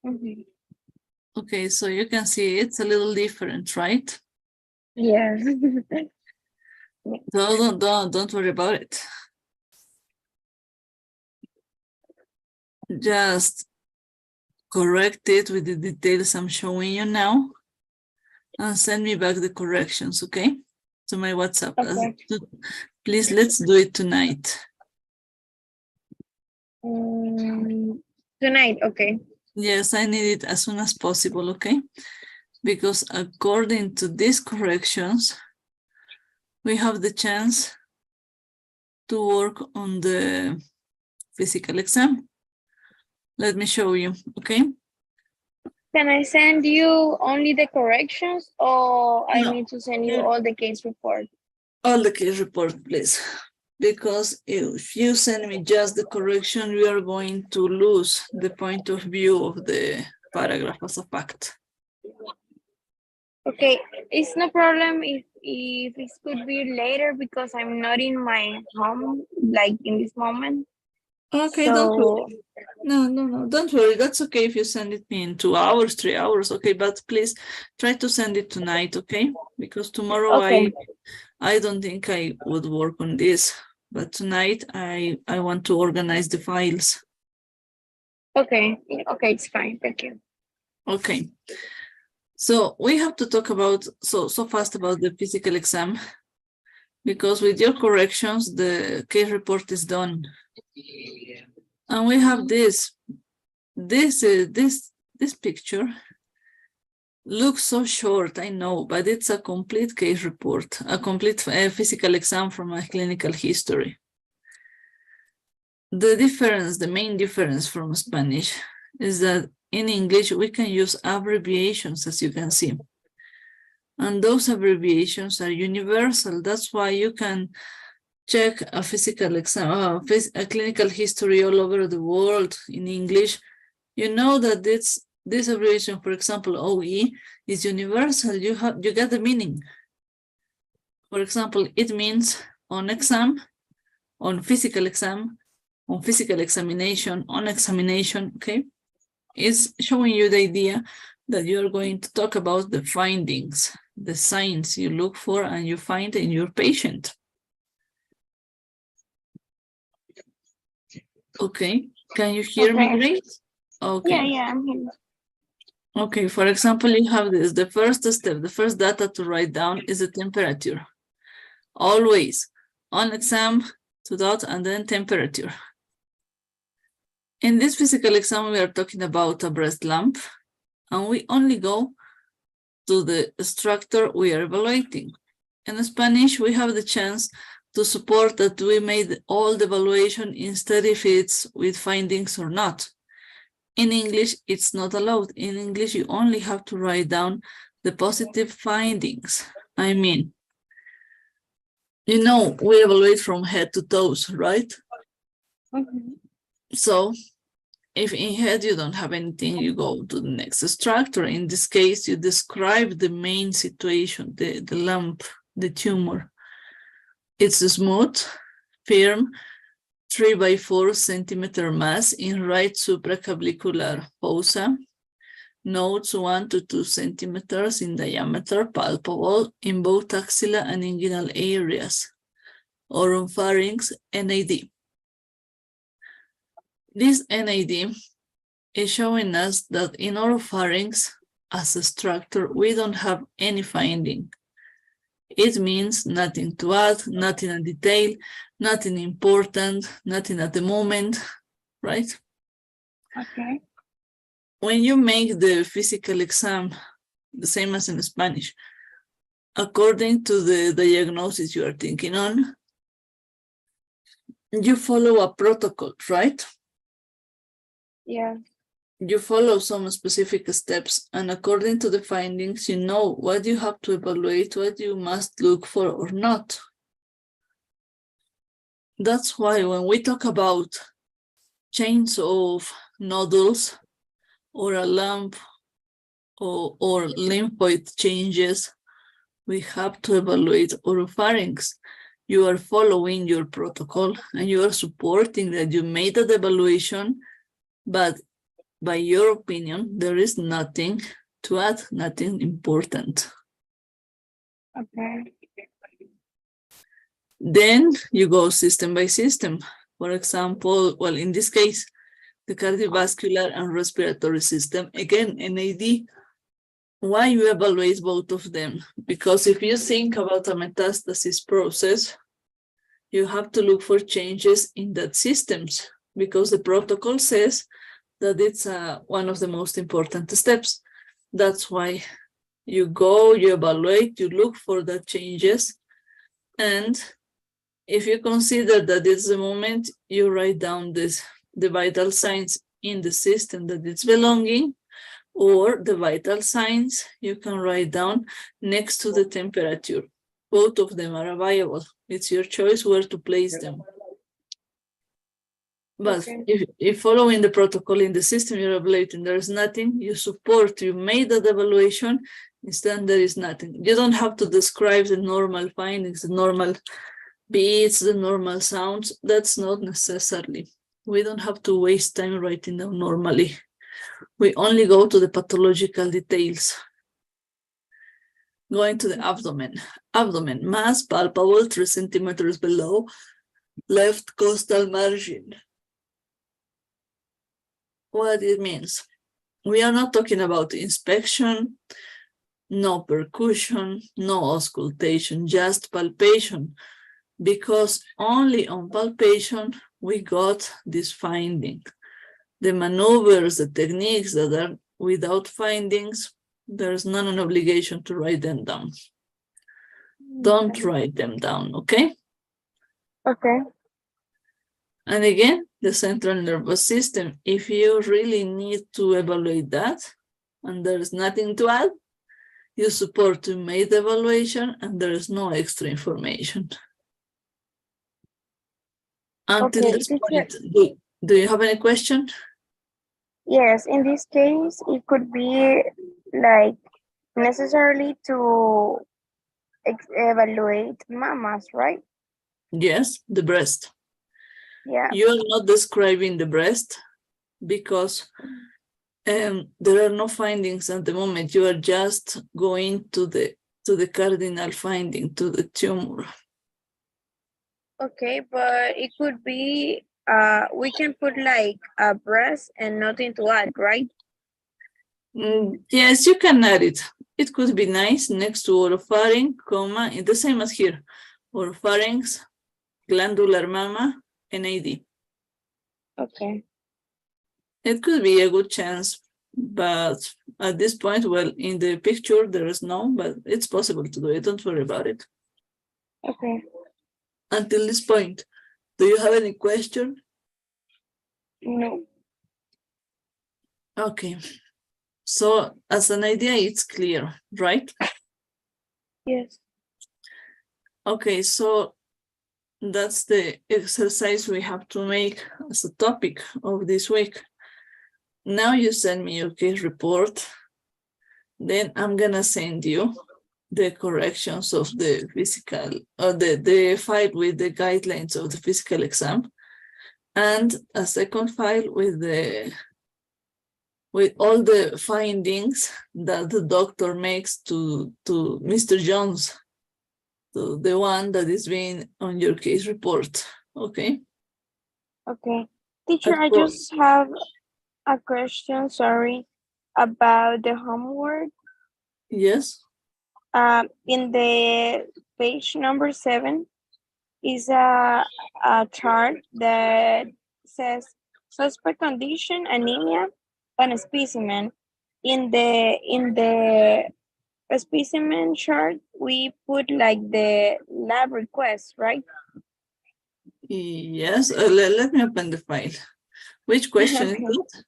Mhm. Okay, so you can see it's a little different, right? Yes. So don't worry about it. Just correct it with the details I'm showing you now and send me back the corrections, okay? To my WhatsApp. Okay. Please, let's do it tonight. Tonight, okay. Yes, I need it as soon as possible, okay? Because according to these corrections, we have the chance to work on the physical exam. Let me show you, okay? Can I send you only the corrections or I No. need to send you all the case report? All the case report, please. Because if you send me just the correction, we are going to lose the point of view of the paragraph as a fact. Okay, it's no problem if it could be later because I'm not in my home like in this moment. Okay, So, don't worry. No, don't worry. That's okay if you send it me in 2 hours, 3 hours, okay, but please try to send it tonight, okay? Because tomorrow okay. I don't think I would work on this, but tonight I want to organize the files. Okay, okay, it's fine. Thank you. Okay. So we have to talk about so fast about the physical exam because with your corrections, the case report is done. And we have this picture looks so short, I know, but it's a complete case report, a complete physical exam from a clinical history. The main difference from Spanish is that in English, we can use abbreviations, as you can see. And those abbreviations are universal. That's why you can check a physical exam, a clinical history all over the world in English. You know that this abbreviation, for example, OE, is universal. You get the meaning. For example, it means on exam, on physical exam, on physical examination, on examination, okay? It's showing you the idea that you're going to talk about the findings, the signs you look for and you find in your patient. Okay, can you hear me, Grace? Okay. Yeah, I'm here. Okay, for example, you have this, the first step, the first data to write down is the temperature. Always on exam, to dot, and then temperature. In this physical exam, we are talking about a breast lump, and we only go to the structure we are evaluating. In Spanish, we have the chance to support that we made all the evaluation instead if it's with findings or not. In English, it's not allowed. In English, you only have to write down the positive findings. I mean, you know, we evaluate from head to toes, right? Mhm. So if in head you don't have anything, you go to the next structure. In this case, you describe the main situation, the lump, the tumor. It's smooth, firm, 3 by 4 centimeter mass in right supraclavicular fossa, nodes 1 to 2 centimeters in diameter, palpable in both axilla and inguinal areas, oropharynx, NAD. This NAD is showing us that in oropharynx, as a structure, we don't have any finding. It means nothing to add, nothing in detail, nothing important, nothing at the moment, right? Okay. When you make the physical exam, the same as in Spanish, according to the diagnosis you are thinking on, you follow a protocol, right? Yeah. You follow some specific steps, and according to the findings, you know what you have to evaluate, what you must look for or not. That's why when we talk about change of nodules or a lump or lymphoid changes, we have to evaluate oropharynx. You are following your protocol and you are supporting that you made that evaluation, but by your opinion, there is nothing to add, nothing important. Okay. Then you go system by system. For example, well, in this case, the cardiovascular and respiratory system, again, NAD. Why you evaluate both of them? Because if you think about a metastasis process, you have to look for changes in that systems, because the protocol says that it's one of the most important steps. That's why you go, you evaluate, you look for the changes, and if you consider that it's the moment, you write down the vital signs in the system that it's belonging, or the vital signs you can write down next to the temperature. Both of them are available. It's your choice where to place them. But Okay. if following the protocol in the system you're evaluating, there is nothing, you support, you made that evaluation, instead there is nothing. You don't have to describe the normal findings, the normal beats, the normal sounds. That's not necessarily. We don't have to waste time writing down normally. We only go to the pathological details. Going to the abdomen. Abdomen, mass palpable 3 centimeters below left costal margin. What it means? We are not talking about inspection, no percussion, no auscultation, just palpation, because only on palpation we got this finding. The maneuvers, the techniques that are without findings, there's not an obligation to write them down. Don't Okay. write them down, okay? Okay. And again, the central nervous system, if you really need to evaluate that, and there's nothing to add, you support to make the evaluation and there is no extra information. Until Okay, this teacher. point, do you have any question? Yes, in this case, it could be like necessarily to evaluate mamas, right? Yes, the breast. Yeah. You are not describing the breast because there are no findings at the moment. You are just going to the cardinal finding, to the tumor. Okay, but it could be we can put like a breast and nothing to add, right? Yes, you can add it. It could be nice next to oropharynx, comma, the same as here. Oropharynx, glandular mama, NAD. Okay. It could be a good chance, but at this point, well, in the picture, there is no, but it's possible to do it. Don't worry about it. Okay. Until this point, do you have any question? No. Okay. So as an idea, it's clear, right? Yes. Okay, so that's the exercise we have to make as a topic of this week. Now you send me your case report. Then I'm gonna send you the corrections of the physical, or the file with the guidelines of the physical exam, and a second file with all the findings that the doctor makes to Mr. Jones, to the one that is being on your case report. Okay. Okay. Teacher, I just have a question, sorry, about the homework. Yes. In the page number 7 is a chart that says suspect condition, anemia, and a specimen. In the specimen chart, we put like the lab request, right? Yes. Let me open the file. Which question is Okay. it?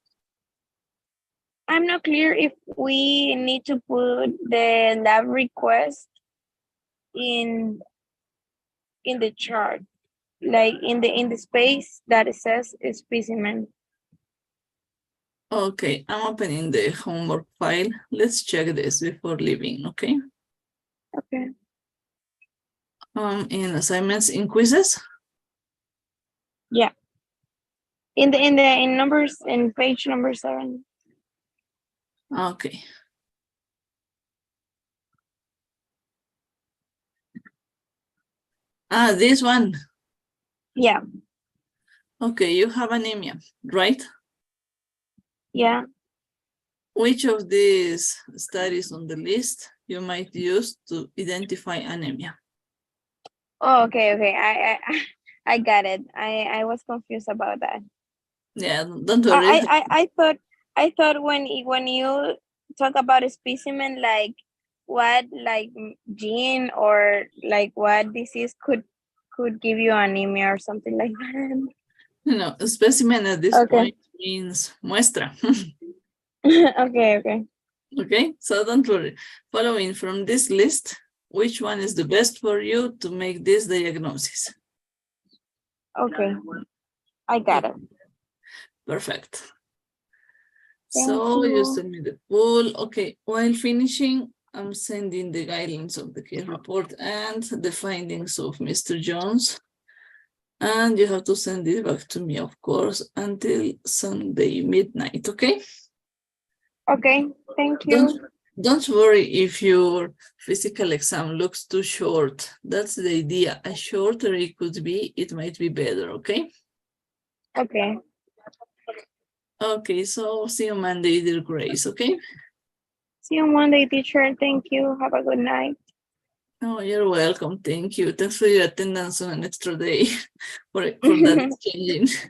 I'm not clear if we need to put the lab request in the chart. like in the space that it says specimen. Okay, I'm opening the homework file. Let's check this before leaving, okay? Okay. In assignments, in quizzes? Yeah. In numbers in page number 7. Okay. Ah, this one. Yeah. Okay, you have anemia, right? Yeah. Which of these studies on the list you might use to identify anemia? Oh, okay, okay. I got it. I was confused about that. Yeah, don't worry. I thought when you talk about a specimen, like what like gene or like what disease could give you anemia or something like that. You know, a specimen at this Okay. point means muestra. Okay, okay. Okay, so don't worry. Following from this list, which one is the best for you to make this diagnosis? Okay. I got it. Perfect. Thank So you you. send me the poll. Okay, while finishing, I'm sending the guidelines of the case report and the findings of Mr. Jones. And you have to send it back to me, of course, until Sunday midnight, okay? Okay, thank Don't, you. don't worry if your physical exam looks too short. That's the idea. As shorter it could be, it might be better, okay? Okay. Okay, so see you Monday, dear Grace, okay? See you Monday, teacher. Thank you. Have a good night. Oh, you're welcome. Thank you. Thanks for your attendance on an extra day for that exchanging. So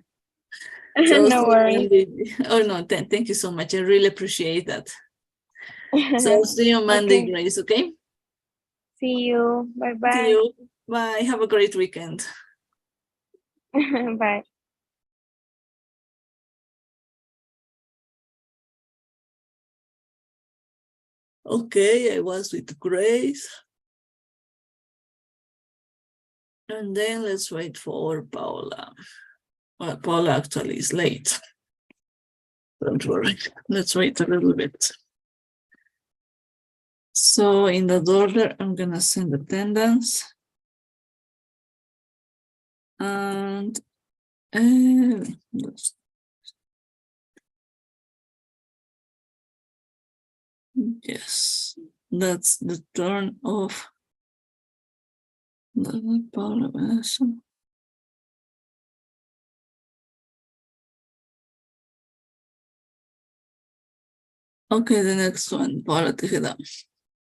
No see you worries. Monday. Oh no, thank you so much. I really appreciate that. So see you Monday, Okay. Grace, okay? See you. Bye See bye. you. Bye. Have a great weekend. Bye. Okay, I was with Grace. And then let's wait for Paula. Well, Paula actually is late. Don't worry. Let's wait a little bit. So in that order, I'm gonna send attendance. And yes, that's the turn of Paula Vanessa. Okay, the next one, Paula Tejeda.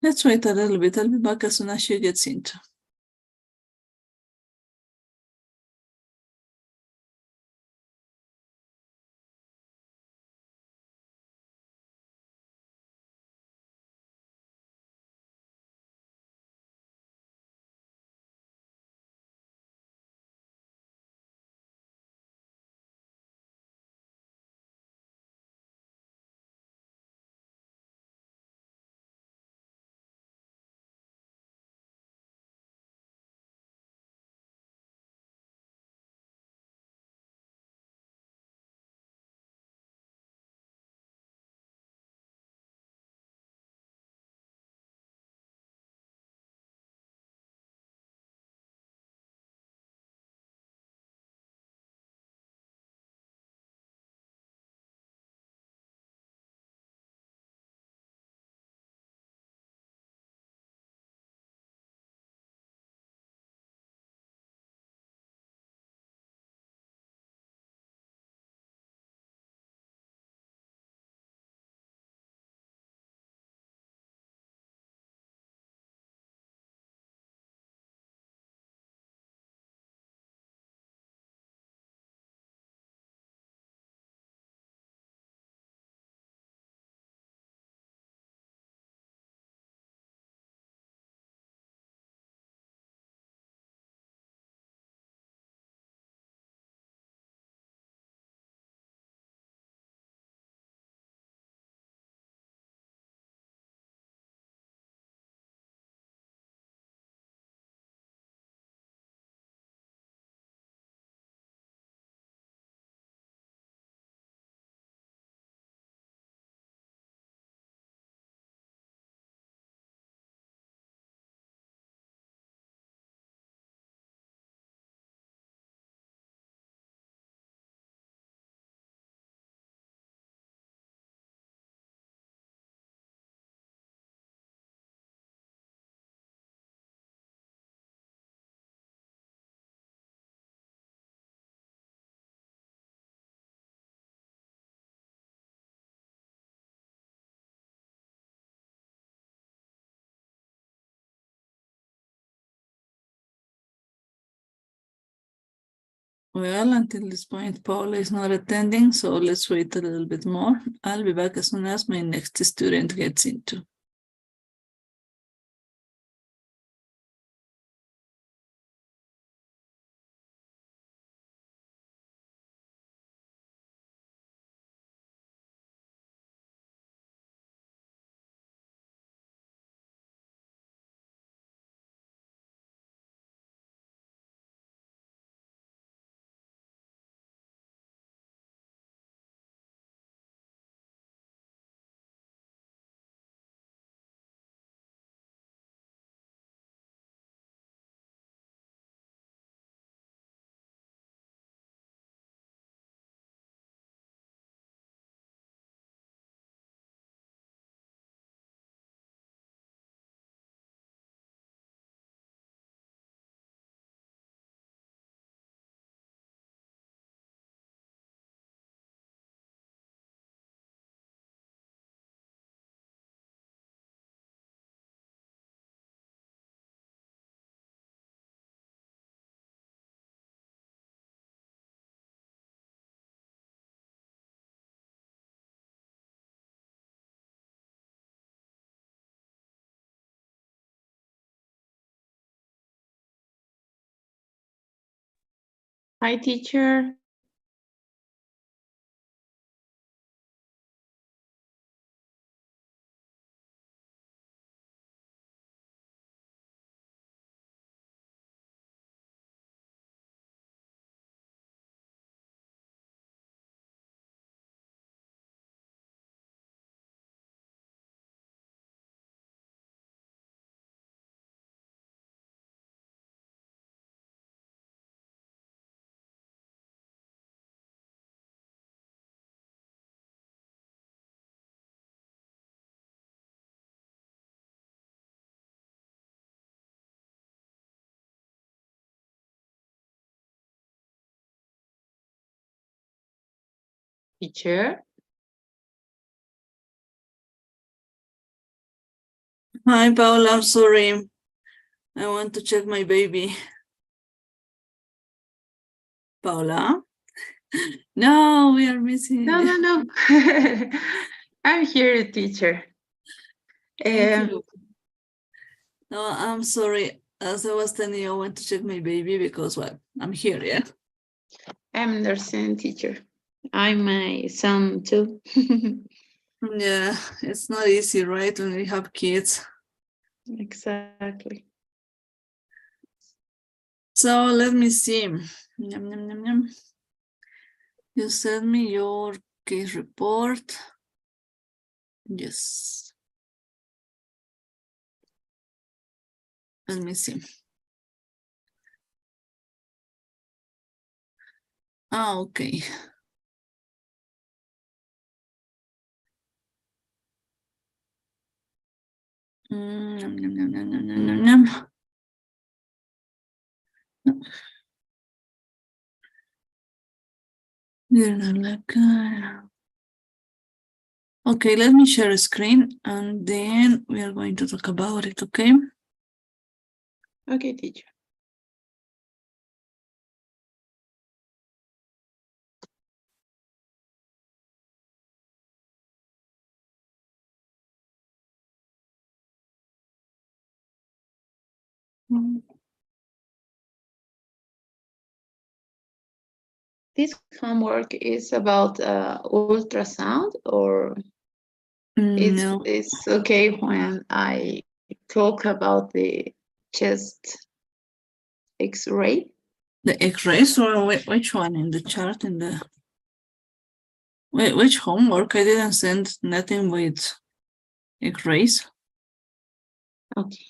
Let's wait a little bit. I'll be back as soon as she gets into. Well, until this point, Paula is not attending, so let's wait a little bit more. I'll be back as soon as my next student gets into. Hi, teacher. Teacher. Hi, Paula, I'm sorry. I want to check my baby. Paula? No, we are missing. No. I'm here, teacher. Thank you. No, I'm sorry. As I was telling you, I want to check my baby because, well, I'm here, yeah? I'm nursing teacher. I'm my son too. Yeah, it's not easy, right, when we have kids. Exactly. So let me see. Yum, yum, yum, yum. You send me your case report. Yes. Let me see. Ah, okay. Yum, yum, yum, yum, yum, yum, yum, yum. You're not like, okay, let me share a screen and then we are going to talk about it, okay? Okay, teacher. This homework is about ultrasound, or No, it's okay when I talk about the chest X-ray? the X-rays or which one in the chart in the, which homework? I didn't send nothing with X-rays. Okay.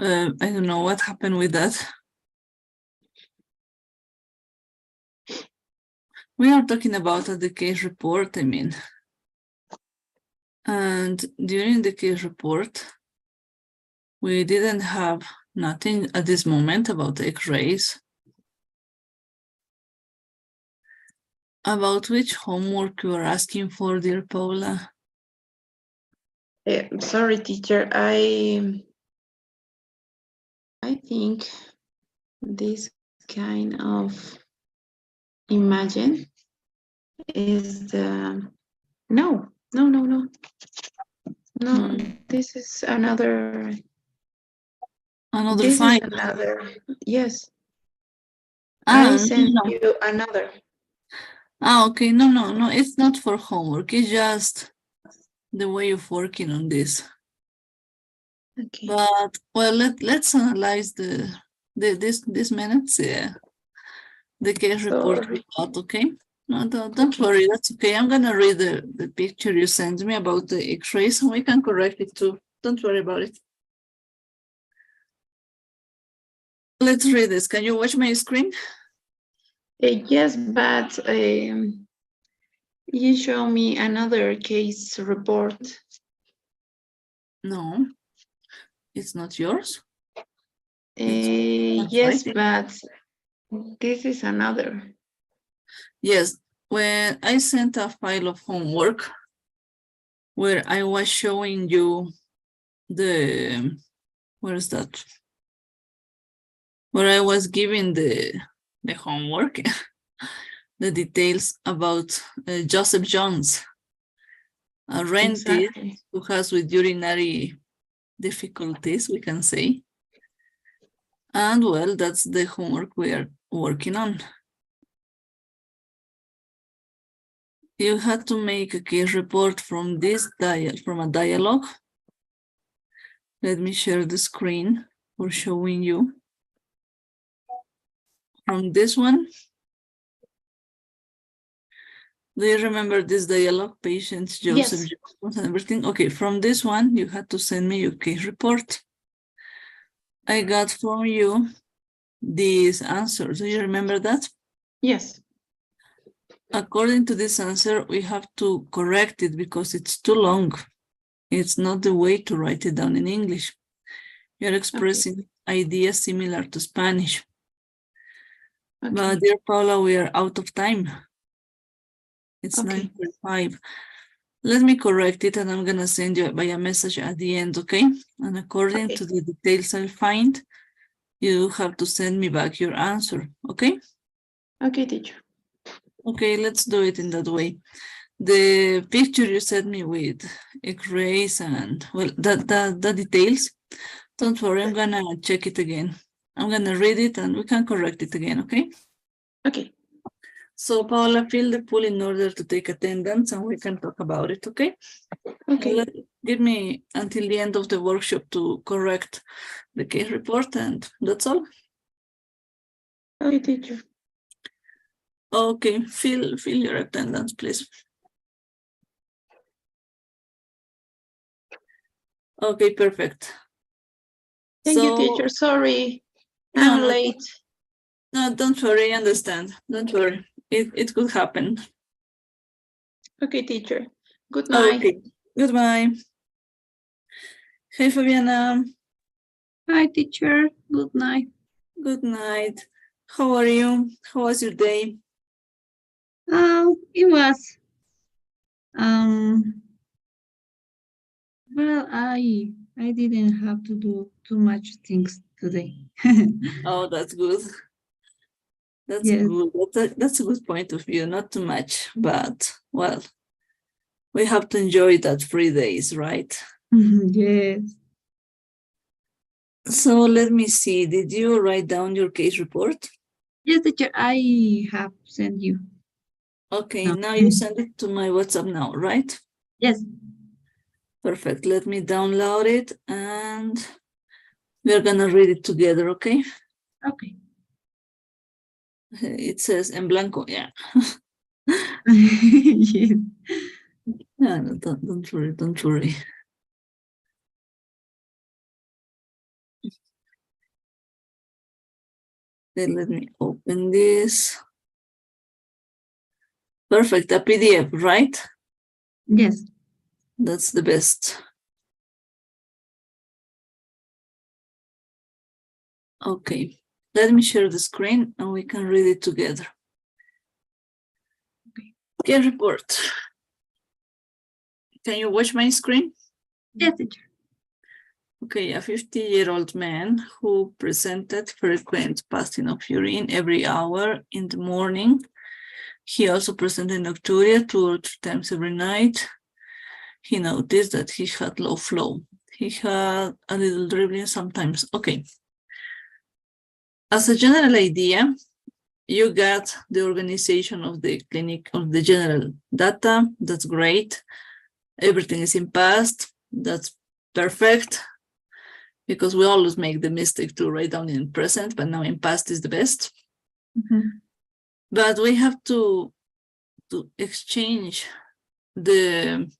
I don't know what happened with that. We are talking about the case report, I mean. And during the case report, we didn't have nothing at this moment about the X-rays. About which homework you are asking for, dear Paula? Sorry, teacher. I think this kind of imagine is the no. This is another. Another This file. is another. Yes, I Ah, sent no. you another. Ah, okay. No. It's not for homework. It's just the way of working on this. Okay. But well, let's analyze this minutes. Yeah. The case report we got, okay? No, don't worry, that's okay. I'm gonna read the picture you sent me about the x-rays and we can correct it too. Don't worry about it. Let's read this. Can you watch my screen? Yes, but you show me another case report. No, it's not yours. Yes, but this is another. Yes, when I sent a file of homework where I was showing you the, where is that? Where I was giving the homework, the details about Joseph Jones, a dentist Exactly. who has with urinary difficulties, we can say. And well, that's the homework we are working on. You had to make a case report from this from a dialogue. Let me share the screen for showing you. From this one. Do you remember this dialogue, patients, Joseph, Yes. Jones, and everything? Okay, from this one, you had to send me your case report. I got from you these answers. Do you remember that? Yes. According to this answer, we have to correct it because it's too long. It's not the way to write it down in English. You're expressing ideas similar to Spanish. Okay. But dear Paula, we are out of time. It's Okay. 9:45. Let me correct it and I'm gonna send you by a message at the end, okay? And according to the details I'll find, you have to send me back your answer, okay? Okay, teacher. Okay, let's do it in that way. The picture you sent me with x-rays and, well, the details, don't worry, I'm gonna check it again. I'm gonna read it and we can correct it again, okay? Okay. So Paula, fill the pool in order to take attendance and we can talk about it, okay? Okay. Give me until the end of the workshop to correct the case report and that's all. Okay, teacher. Okay, fill your attendance, please. Okay, perfect. Thank you, teacher. Sorry, I'm late. No, don't worry, I understand. Don't worry. It could happen. Okay, teacher. Good night. Okay, goodbye. Hey, Fabiana. Hi, teacher. Good night. Good night. How are you? How was your day? It was, well, I didn't have to do too much things today. Oh, that's good. That's Yes. good. That's a good point of view. Not too much, but well, we have to enjoy that 3 days, right? Yes. So let me see. Did you write down your case report? Yes, teacher, I have sent you. Okay, No. now you send it to my WhatsApp now, right? Yes. Perfect. Let me download it and we're gonna read it together, okay? Okay. It says en blanco, yeah. Yes. No, don't worry, don't worry. Then let me open this. Perfect, a PDF, right? Yes. That's the best. Okay, let me share the screen and we can read it together. Okay, report. Can you watch my screen? Yes, teacher. Okay, a 50-year-old man who presented frequent passing of urine every hour in the morning. He also presented nocturia 2 or 3 times every night. He noticed that he had low flow. He had a little dribbling sometimes. Okay. As a general idea, you got the organization of the clinic, of the general data. That's great. Everything is in past. That's perfect, because we always make the mistake to write down in present, but now in past is the best. But we have to exchange the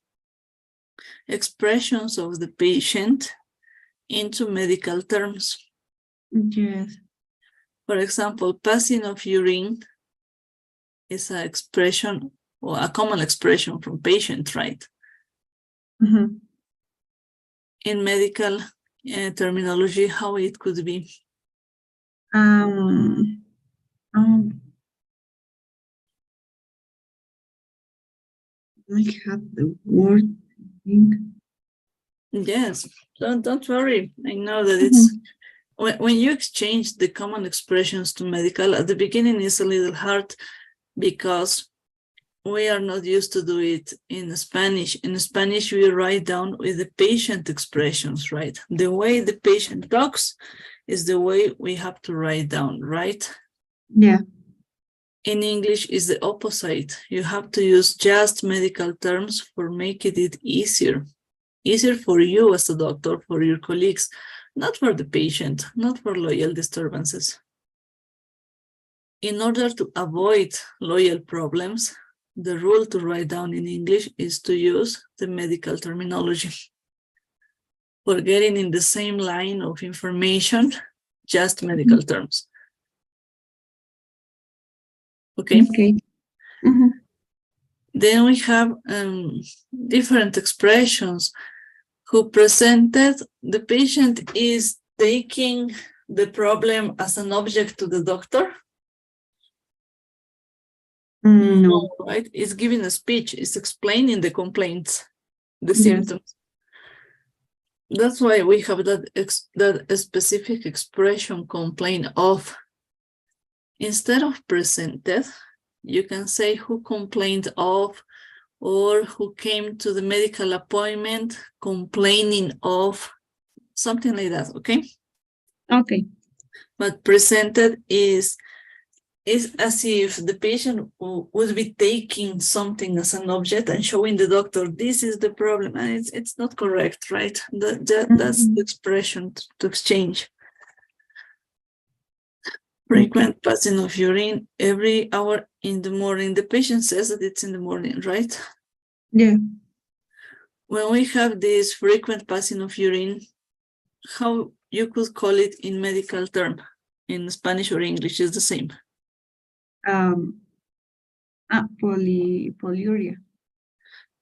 expressions of the patient into medical terms. Yes. For example, passing of urine is an expression or a common expression from patient, right? In medical terminology, how it could be? I have the word, I think. Yes, don't worry. I know that it's when you exchange the common expressions to medical, at the beginning it's a little hard because we are not used to do it in Spanish. In Spanish, we write down with the patient expressions, right? The way the patient talks is the way we have to write down, right? Yeah. In English is the opposite. You have to use just medical terms for making it easier. Easier for you as a doctor, for your colleagues, not for the patient, not for loyal disturbances. In order to avoid loyal problems, the rule to write down in English is to use the medical terminology. For getting in the same line of information, just medical terms. Okay. Okay. Then we have different expressions. Who presented, the patient is taking the problem as an object to the doctor? No. Right? It's giving a speech, it's explaining the complaints, the Yes. symptoms. That's why we have that specific expression, complain of. Instead of presented, you can say who complained of, or who came to the medical appointment complaining of, something like that, okay? Okay. But presented is as if the patient would be taking something as an object and showing the doctor, this is the problem, and it's not correct, right? That's the expression to exchange. Frequent passing of urine every hour in the morning. The patient says that it's in the morning, right? Yeah. When we have this frequent passing of urine, how you could call it in medical term? In Spanish or English is the same. Polyuria.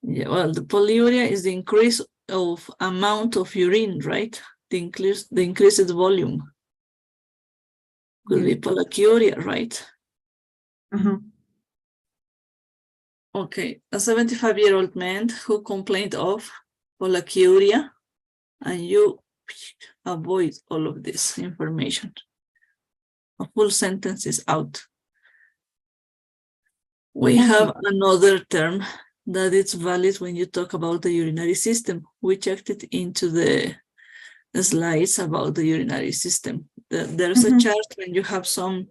Yeah, well, the polyuria is the increase of amount of urine, right? The increased volume. Could be polyuria, right? Okay, a 75-year-old man who complained of polyuria, and you avoid all of this information. A full sentence is out. We have another term that it's valid when you talk about the urinary system. We checked it into the slides about the urinary system. There's a chart when you have some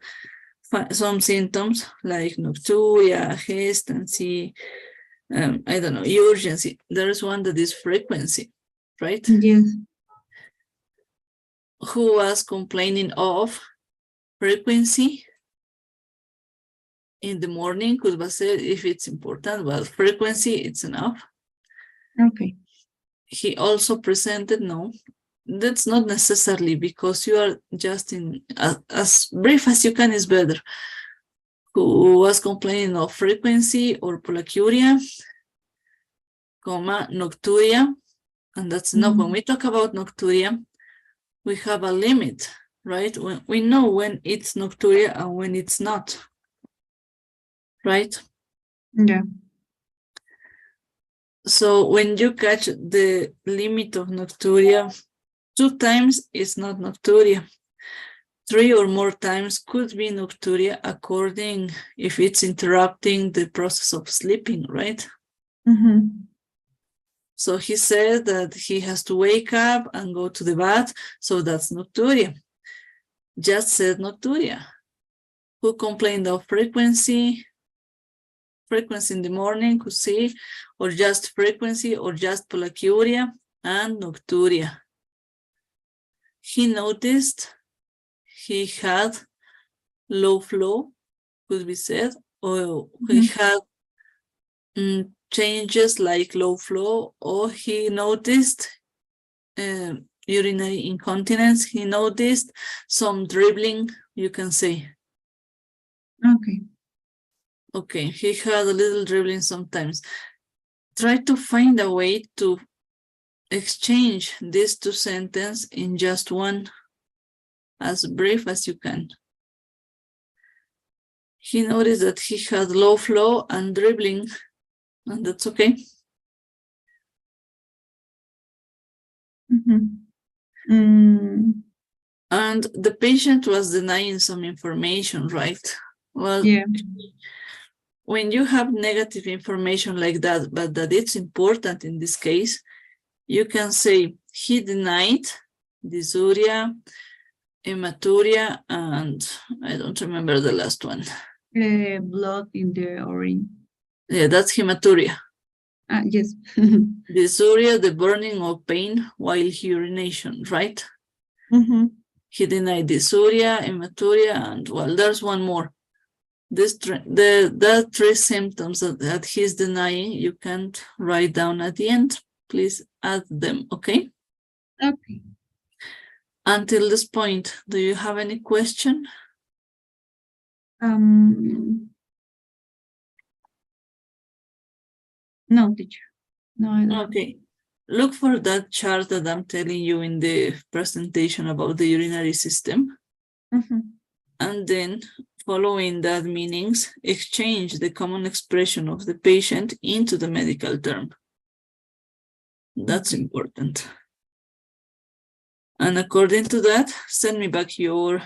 symptoms like nocturia, hesitancy, I don't know, urgency. There's one that is frequency, right? Yes. Who was complaining of frequency in the morning? Could be said if it's important, well, frequency, it's enough. Okay. He also presented, no, that's not necessarily, because you are just in as brief as you can is better. Who was complaining of frequency or polyuria, comma, nocturia, and that's enough. When we talk about nocturia, we have a limit, right? When we know when it's nocturia and when it's not, right? Yeah. So when you catch the limit of nocturia 2 times is not nocturia. 3 or more times could be nocturia according if it's interrupting the process of sleeping, right? So he said that he has to wake up and go to the bath, so that's nocturia. Just said nocturia. Who complained of frequency? Frequency in the morning, could see, or just frequency, or just pollakiuria and nocturia. He noticed he had low flow, could be said, or he had changes like low flow, or he noticed urinary incontinence. He noticed some dribbling, you can say. Okay. Okay, he had a little dribbling sometimes. Try to find a way to exchange these 2 sentences in just one, as brief as you can. He noticed that he had low flow and dribbling, and that's okay. And the patient was denying some information, right? Well, Yeah. when you have negative information like that, but that it's important in this case, you can say he denied dysuria, hematuria, and I don't remember the last one. Blood in the urine. Yeah, that's hematuria. Yes. Dysuria, the burning or pain while urination, right? He denied dysuria, hematuria, and well, there's one more. The 3 symptoms that he's denying, you can't write down at the end. Please add them, okay? Okay. Until this point, do you have any question? No, teacher. No, I don't. Okay. Look for that chart that I'm telling you in the presentation about the urinary system. And then, following that meanings, exchange the common expression of the patient into the medical term. That's important. And according to that, send me back your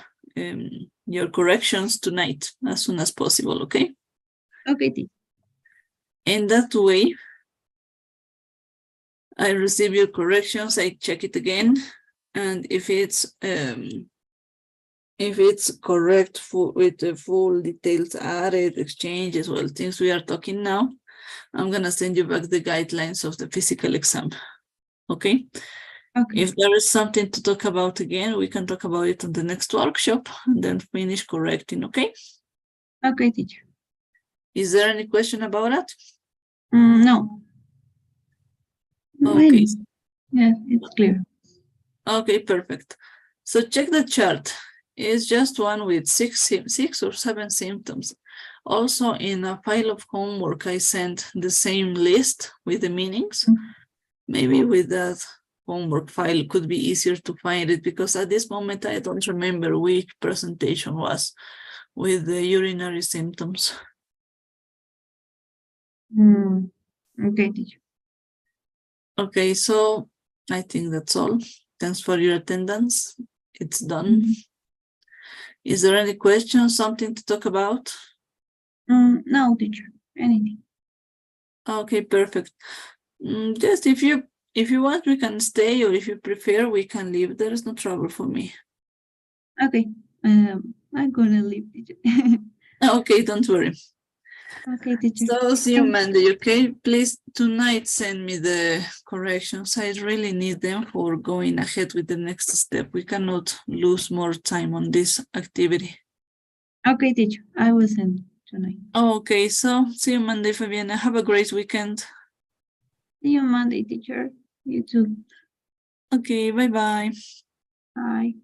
corrections tonight as soon as possible, okay? Okay, teacher. In that way, I receive your corrections, I check it again, and if it's correct with the full details added, exchanges, well, things we are talking now, I'm gonna send you back the guidelines of the physical exam, okay? Okay. If there is something to talk about again, we can talk about it on the next workshop and then finish correcting, okay? Okay, teacher. Is there any question about it? No. Okay. Yeah, it's clear. Okay, perfect. So check the chart. It's just one with 6 or 7 symptoms. Also, in a file of homework, I sent the same list with the meanings. Maybe with that homework file it could be easier to find it, because at this moment I don't remember which presentation was with the urinary symptoms. Okay, teacher. Okay, so I think that's all. Thanks for your attendance. It's done. Is there any question, something to talk about? No, teacher. Anything. Okay, perfect. Just if you want, we can stay, or if you prefer, we can leave. There is no trouble for me. Okay. I'm gonna leave, teacher. Okay, don't worry. Okay, teacher. So see you Monday, okay? Please tonight send me the corrections. I really need them for going ahead with the next step. We cannot lose more time on this activity. Okay, teacher. I will send tonight. Okay, so see you Monday, Fabiana. Have a great weekend. See you Monday, teacher. You too. Okay, bye-bye. Bye.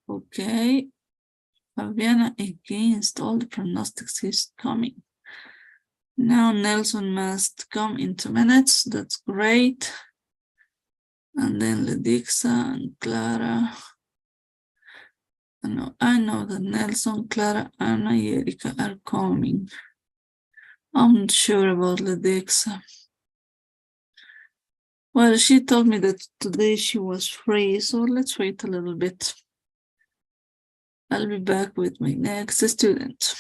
Okay. Fabiana against all the prognostics is coming. Now Nelson must come in 2 minutes. That's great. And then Ledixa and Clara. I know that Nelson, Clara, Anna, and Erika are coming. I'm not sure about Ledexa. Well, she told me that today she was free, so let's wait a little bit. I'll be back with my next student.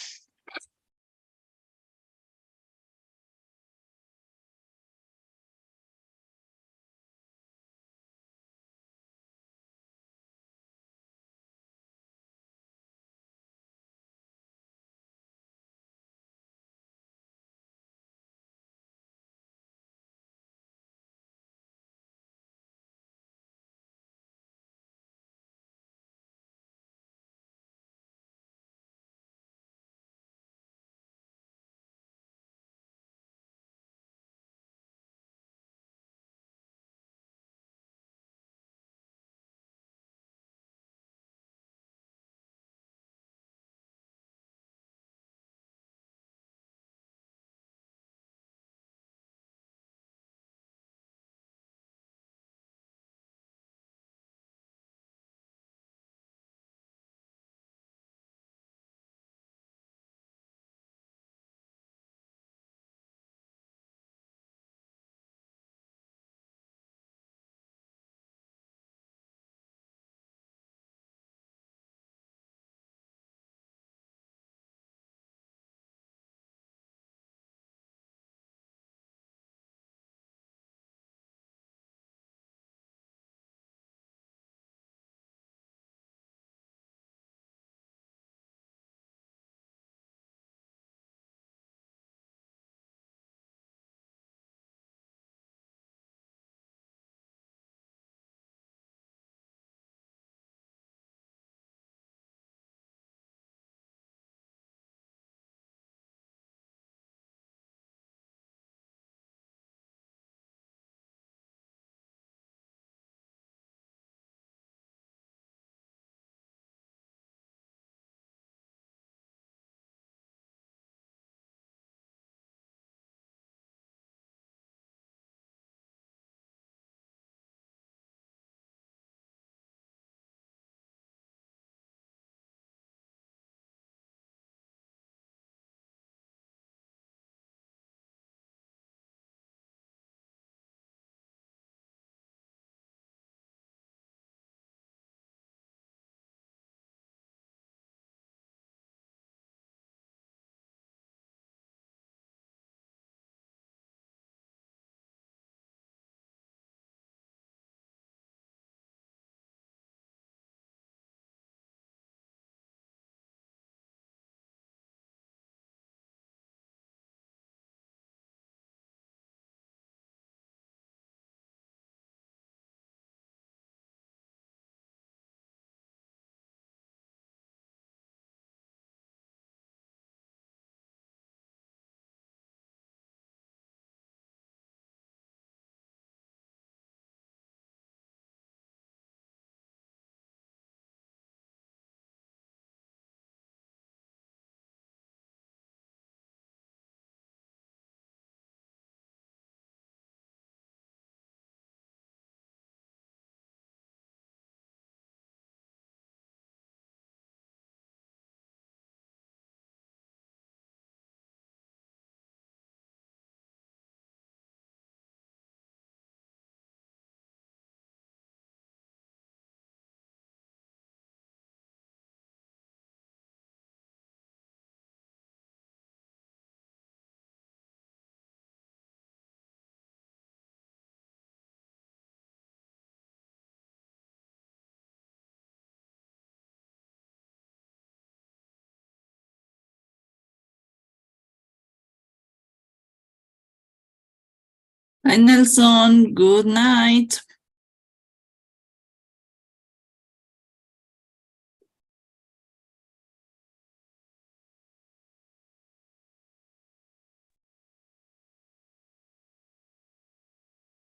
Hi, Nelson. Good night.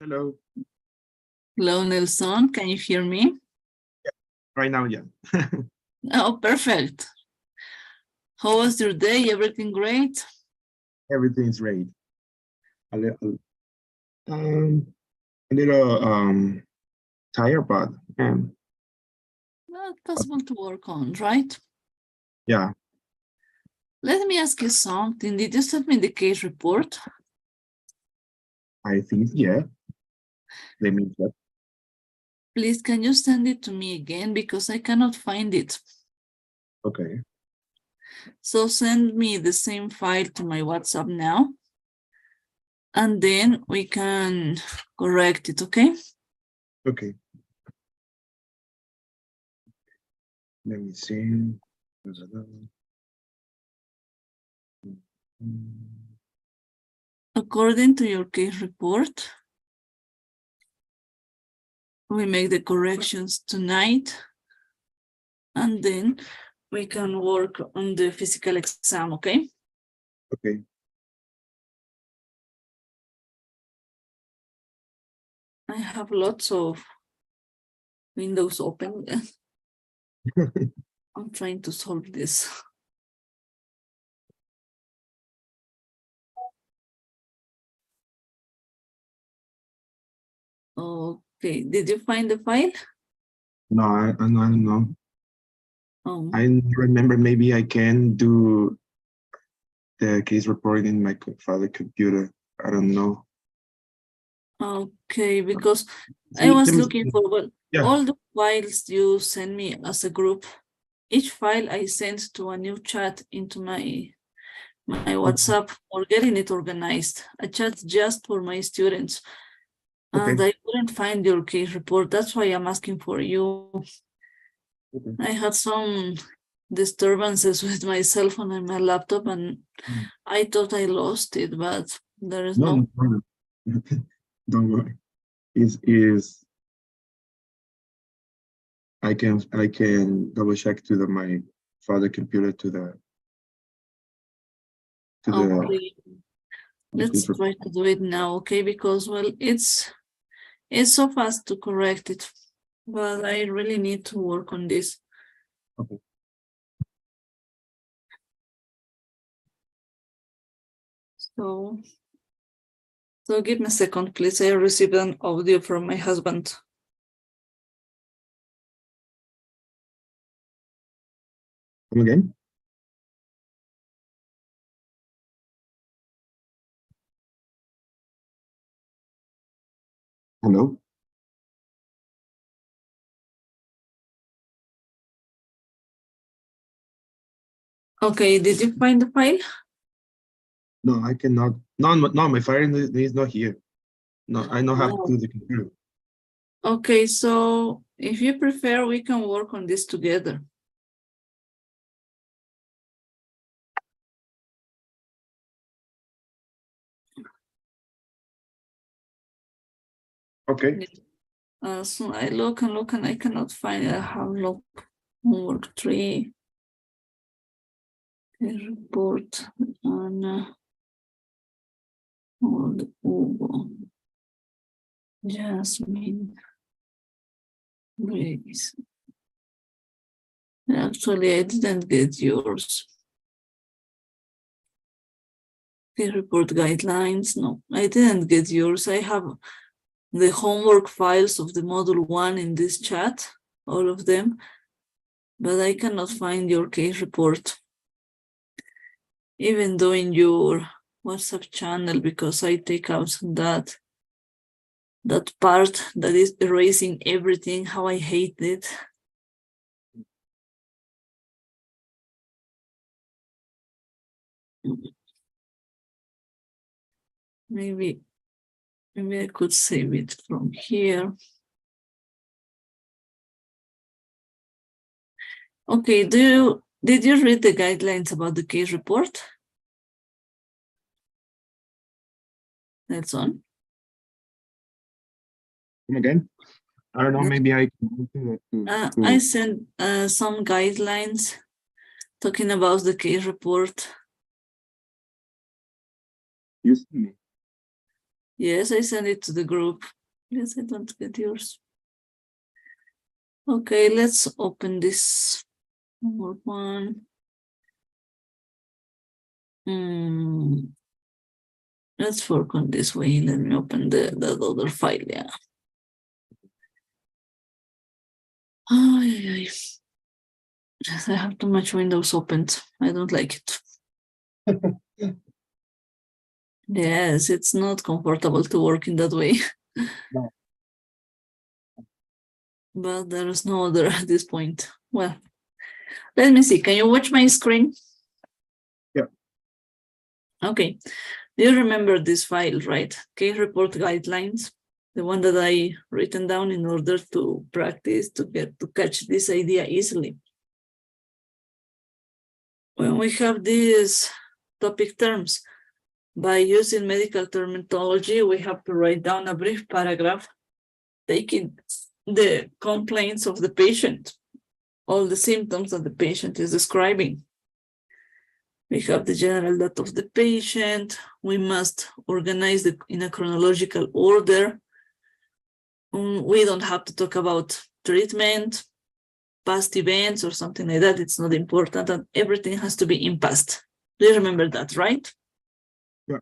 Hello. Hello, Nelson. Can you hear me? Right now, yeah. Oh, perfect. How was your day? Everything great? Everything's great. A little, a little tired, but possible to work on, right? Yeah, Let me ask you something. Did you send me the case report? I think, yeah. Let me check. Please, can you send it to me again? Because I cannot find it. Okay, So send me the same file to my WhatsApp now. And then we can correct it, okay? okay. Let me see. According to your case report, we make the corrections tonight. And then we can work on the physical exam, okay? Okay, I have lots of windows open. I'm trying to solve this. Okay, did you find the file? no, I don't know. Oh, I remember maybe I can do the case report in my father computer. I don't know. okay, because I See, was let me looking see. for Yeah, all the files you send me as a group. Each file I sent to a new chat into my WhatsApp for getting it organized. A chat just for my students. okay. And I couldn't find your case report. That's why I'm asking for you. Okay. I had some disturbances with my cell phone and my laptop, and I thought I lost it, but there is No, no. no problem. Don't worry. Is I can double check to my father computer to the Okay, let's case report. try to do it now, okay? Because well, it's so fast to correct it, but I really need to work on this. Okay. So give me a second, please. I received an audio from my husband. Come again? Hello? Okay, did you find the file? No, I cannot. No, my father is not here. No, I don't have Oh. to the computer. Okay, so if you prefer, we can work on this together. Okay. So I look and look and I cannot find it. I have look homework 3 report on old Hugo, Jasmine, Grace. Actually, I didn't get yours. The report guidelines. No, I didn't get yours. I have the homework files of the module 1 in this chat, all of them, but I cannot find your case report. Even though in your WhatsApp channel, because I take out that part that is erasing everything, how I hate it. Maybe I could save it from here. Okay, did you read the guidelines about the case report? That's on. Come again? I don't know. Maybe I can go to I sent some guidelines talking about the case report. You see me. Yes, I sent it to the group. Yes, I don't get yours. Okay, let's open this one. Let's work on this way. Let me open the other file, yeah. Ay, ay. I have too much windows opened. I don't like it. Yes, it's not comfortable to work in that way. No. But there is no other at this point. Well, let me see. Can you watch my screen? Yeah. Okay. Do you remember this file, right? Case report guidelines, the one that I written down in order to practice to catch this idea easily. When we have these topic terms, by using medical terminology, we have to write down a brief paragraph taking the complaints of the patient, all the symptoms that the patient is describing. We have the general data of the patient. We must organize it in a chronological order. We don't have to talk about treatment, past events, or something like that. It's not important, and everything has to be in past. Do you remember that, right? Yeah.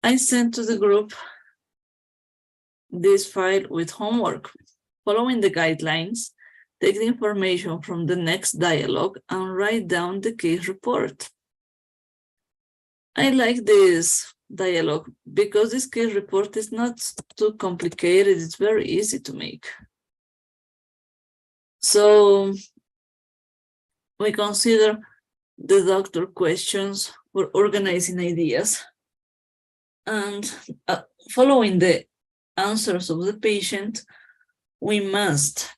I sent to the group this file with homework. Following the guidelines, take the information from the next dialogue and write down the case report. I like this dialogue because this case report is not too complicated. It's very easy to make. So we consider the doctor questions for organizing ideas and following the answers of the patient, we must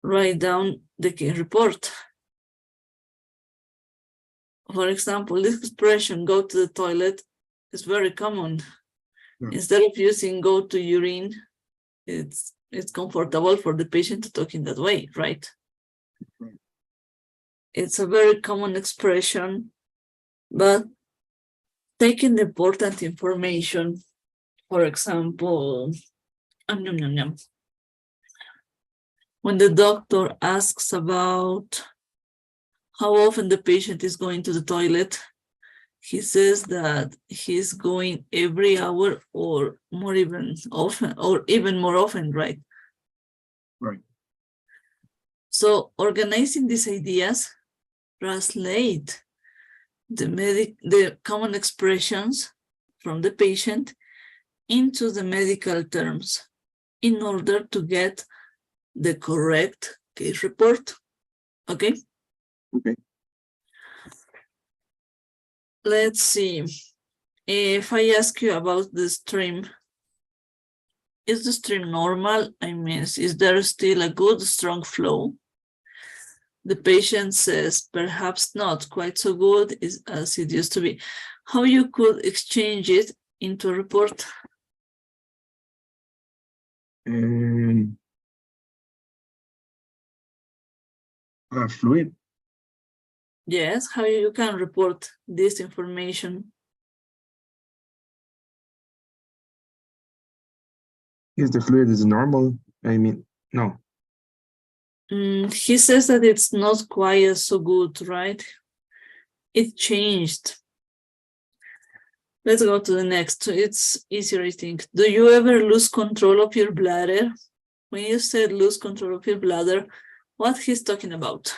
write down the case report. For example, this expression, go to the toilet, is very common. Yeah. Instead of using go to urine, it's comfortable for the patient to talk in that way, right? Right. It's a very common expression, but taking the important information, for example, when the doctor asks about how often the patient is going to the toilet, he says that he's going every hour or more even often, or even more often, right? Right. So organizing these ideas, translate the common expressions from the patient into the medical terms in order to get the correct case report. Okay? Okay. Let's see. If I ask you about the stream, is the stream normal? I mean, is there still a good, strong flow? The patient says, perhaps not quite so good as it used to be. How you could exchange it into a report? Fluid. Yes, how you can report this information? Yes, the fluid is normal. I mean, no. He says that it's not quite so good, right? It changed. Let's go to the next. It's easier, I think. Do you ever lose control of your bladder? When you said lose control of your bladder, what he's talking about?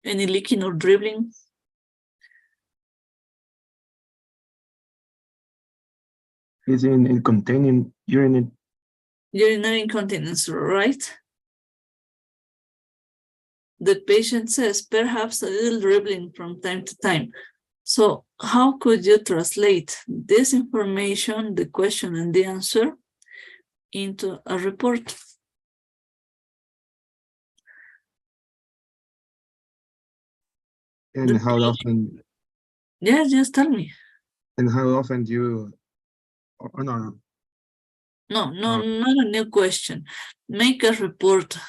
Any leaking or dribbling? It's in containing urine. Urinary incontinence, right? The patient says perhaps a little dribbling from time to time. So how could you translate this information, the question and the answer, into a report? And how often? Yeah, just tell me. And how often do you? Oh, no. No, not a new question. Make a report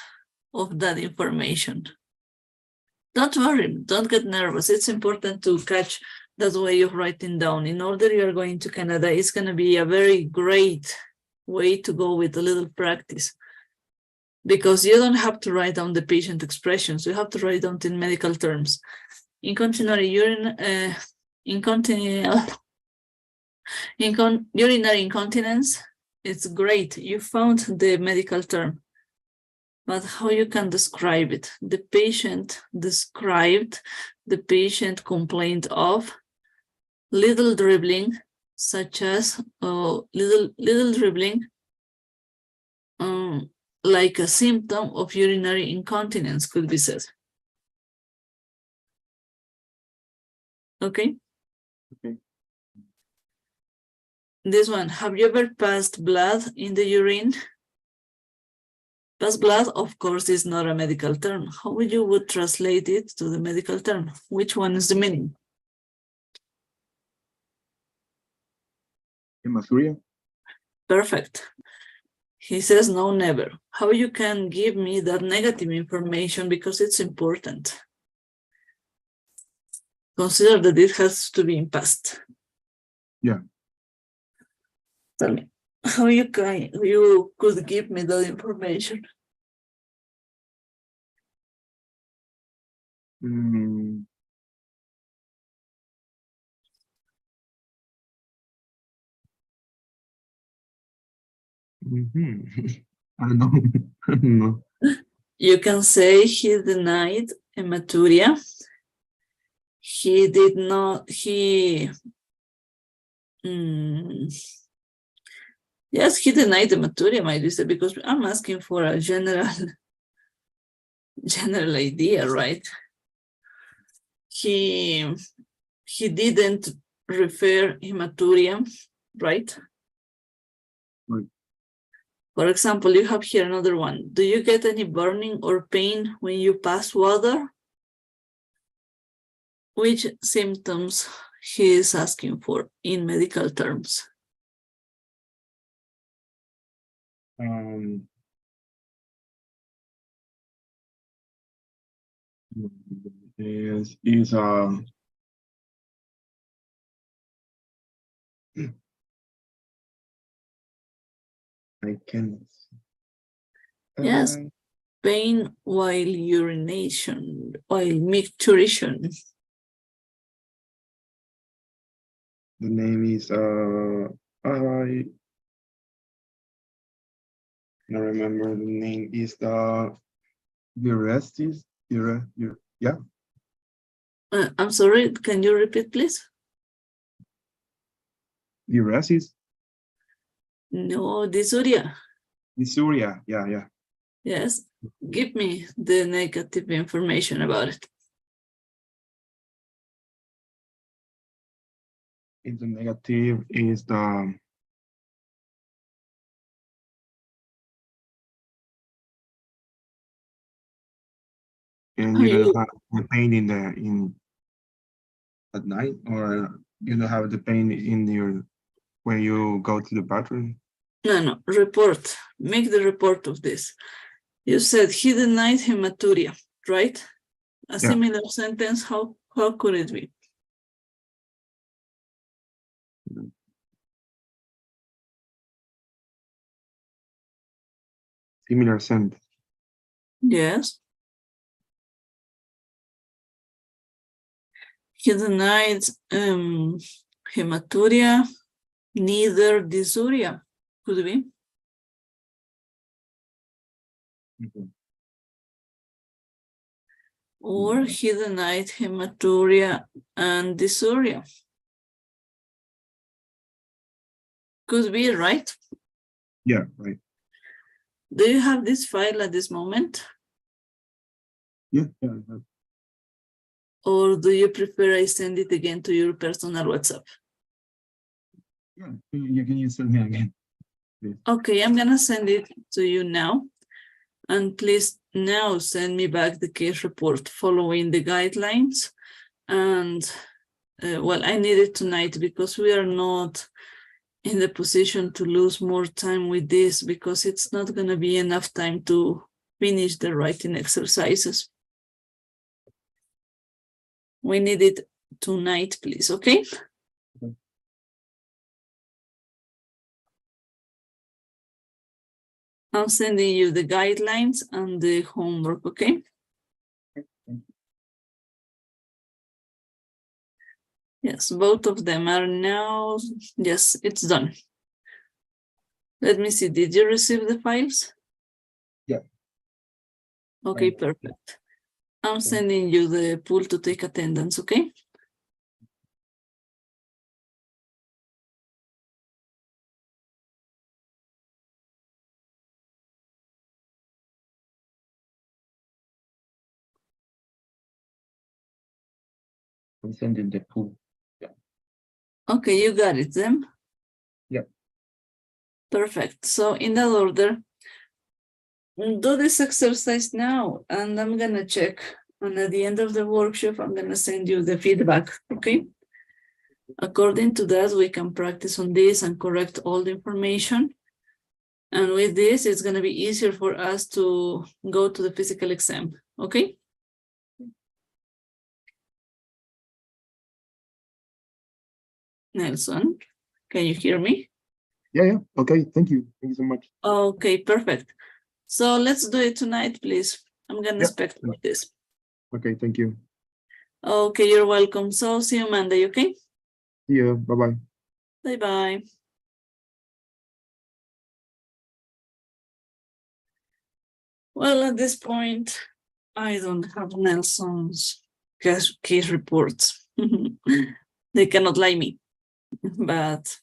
of that information. Don't worry, don't get nervous. It's important to catch that way of writing down. In order you're going to Canada, it's going to be a very great way to go with a little practice. Because you don't have to write down the patient expressions. You have to write down in medical terms. Urinary incontinence, it's great. You found the medical term. but how you can describe it? The patient described, the patient complained of little dribbling, such as little dribbling, like a symptom of urinary incontinence could be said. Okay. Okay. This one, have you ever passed blood in the urine? Pass blood, of course, is not a medical term. How would you translate it to the medical term? Which one is the meaning? Hematuria. Perfect. He says no, never. How you can give me that negative information because it's important. Consider that it has to be in past. Yeah. Tell me, how you could give me that information? Mm. I don't know. I don't know. You can say he denied hematuria. He did not, yes, he denied hematuria, my dear, because I'm asking for a general idea, right? He didn't refer hematuria, right? Right. For example, you have here another one. Do you get any burning or pain when you pass water? Which symptoms he is asking for in medical terms? Is I can. Yes, pain while urination, while micturition. The name is I don't remember the name. Is the Urestis? Yeah. I'm sorry, can you repeat, please? Uresis? No, dysuria. Dysuria. Yeah. Yes, give me the negative information about it. If the negative is the and you don't have the pain in at night, or you don't have the pain in your when you go to the bathroom. No, report. Make the report of this. You said he denied hematuria, right? A similar sentence, how could it be? Similar sentence. Yes. He denied hematuria, neither dysuria. Could be. Or he denied hematuria and dysuria. Could be, right? Yeah, right. Do you have this file at this moment? Yeah. Or do you prefer I send it again to your personal WhatsApp? Yeah, you can use it again. Please. Okay, I'm gonna send it to you now. And please now send me back the case report following the guidelines. And well, I need it tonight because we are not in the position to lose more time with this because it's not gonna be enough time to finish the writing exercises. We need it tonight, please, okay? Okay. I'm sending you the guidelines and the homework, okay? Yes, both of them are now, yes, it's done. Let me see, did you receive the files? Yeah. Okay, perfect. I'm sending you the pool to take attendance, okay? I'm sending the pool. Okay, you got it then? Yeah. Perfect. So in that order, do this exercise now, and I'm gonna check. And at the end of the workshop, I'm gonna send you the feedback, okay? According to that, we can practice on this and correct all the information. And with this, it's gonna be easier for us to go to the physical exam, okay? Nelson, can you hear me? Yeah. Okay. Thank you. Thank you so much. Okay, perfect. So let's do it tonight, please. I'm gonna Yeah. expect for this. Okay. Thank you. Okay, you're welcome. So see you Monday, okay? See you. Bye-bye. Bye-bye. Well, at this point, I don't have Nelson's case reports. They cannot lie me, but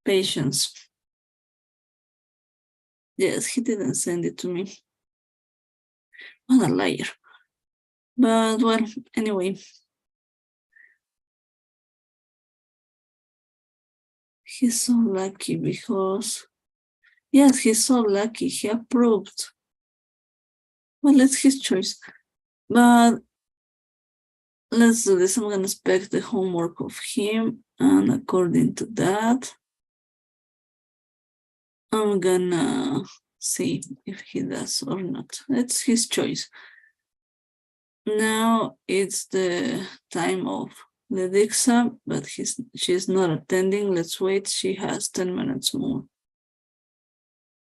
patience. Yes, he didn't send it to me. What a liar. But well, anyway. He's so lucky because, yes, he's so lucky. He approved. Well, it's his choice. But let's do this. I'm going to expect the homework of him. And according to that, I'm gonna see if he does or not. It's his choice. Now it's the time of the Dixa, but she's not attending. Let's wait. She has 10 minutes more.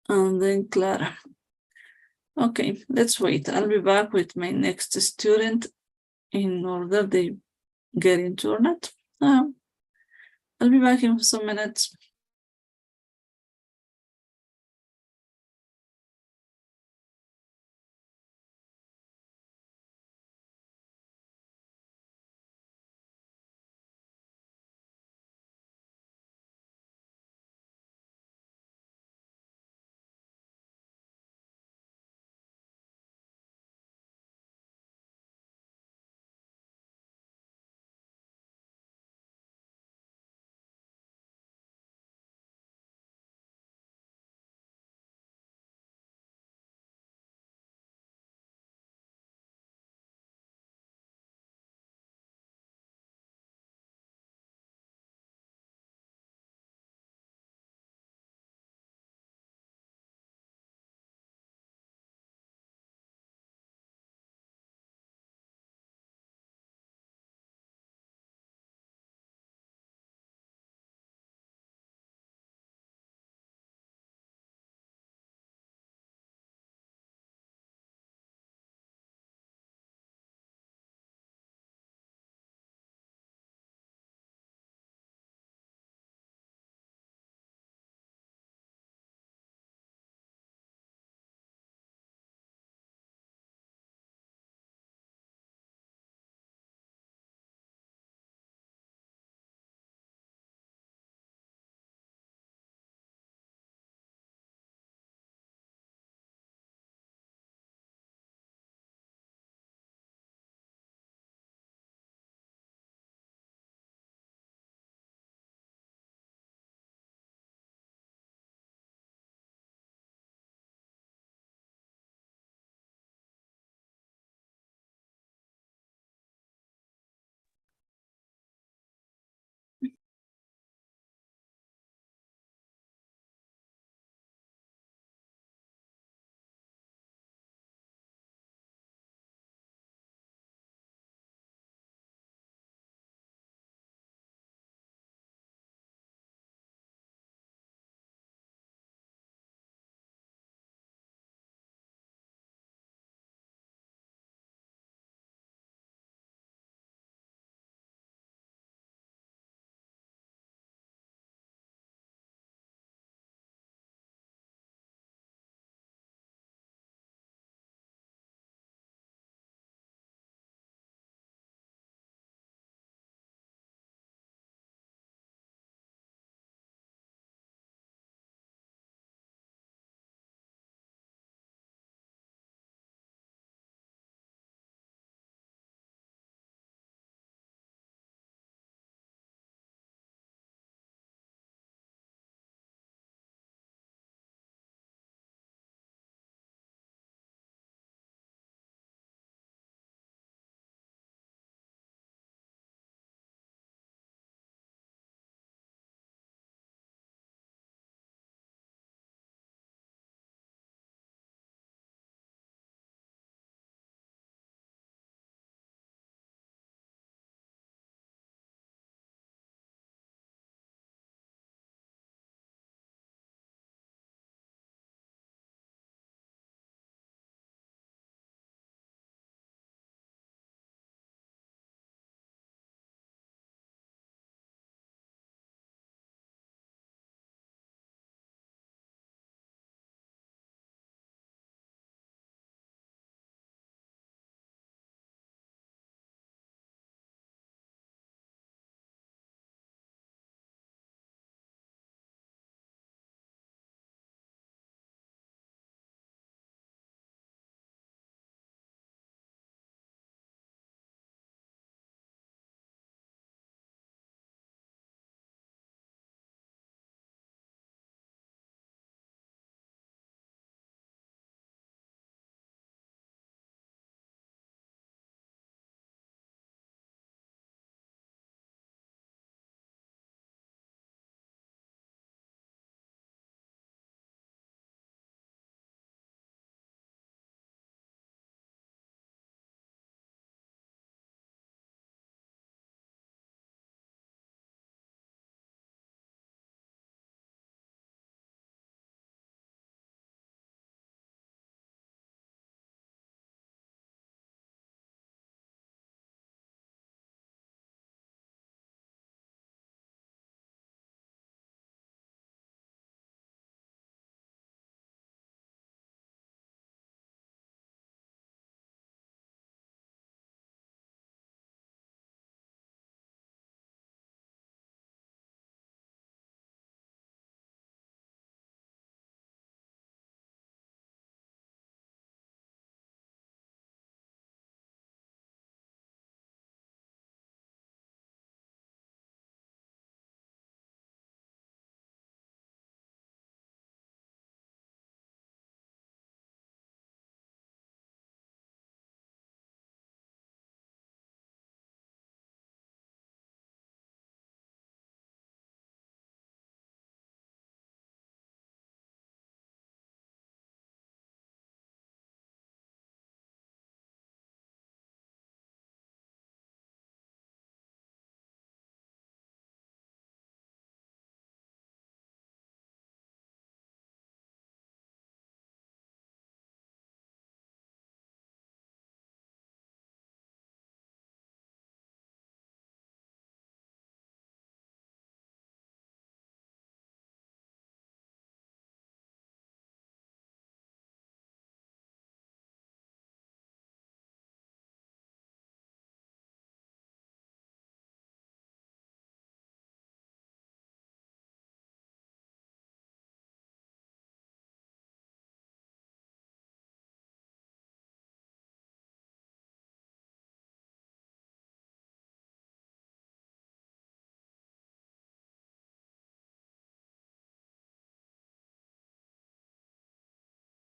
And then Clara. Okay, let's wait. I'll be back with my next student in order they get into or not. I'll be back in some minutes.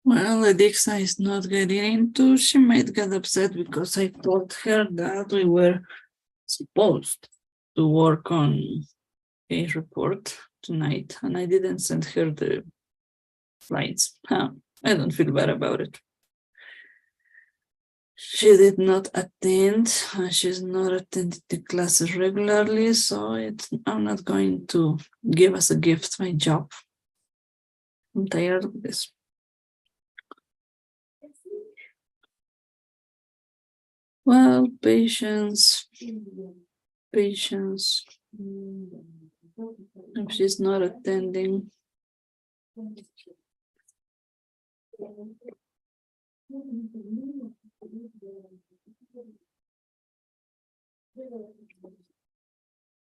Well, Edixa is not getting into. She might get upset because I told her that we were supposed to work on a report tonight, and I didn't send her the slides. I don't feel bad about it. She did not attend. She's not attending the classes regularly, so I'm not going to give as a gift my job. I'm tired of this. Well, patience. If she's not attending.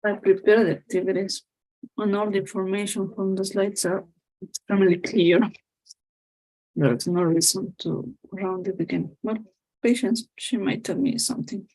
I prepared the activities and all the information from the slides are extremely clear. There's no reason to round it again. Well, patience, she might tell me something.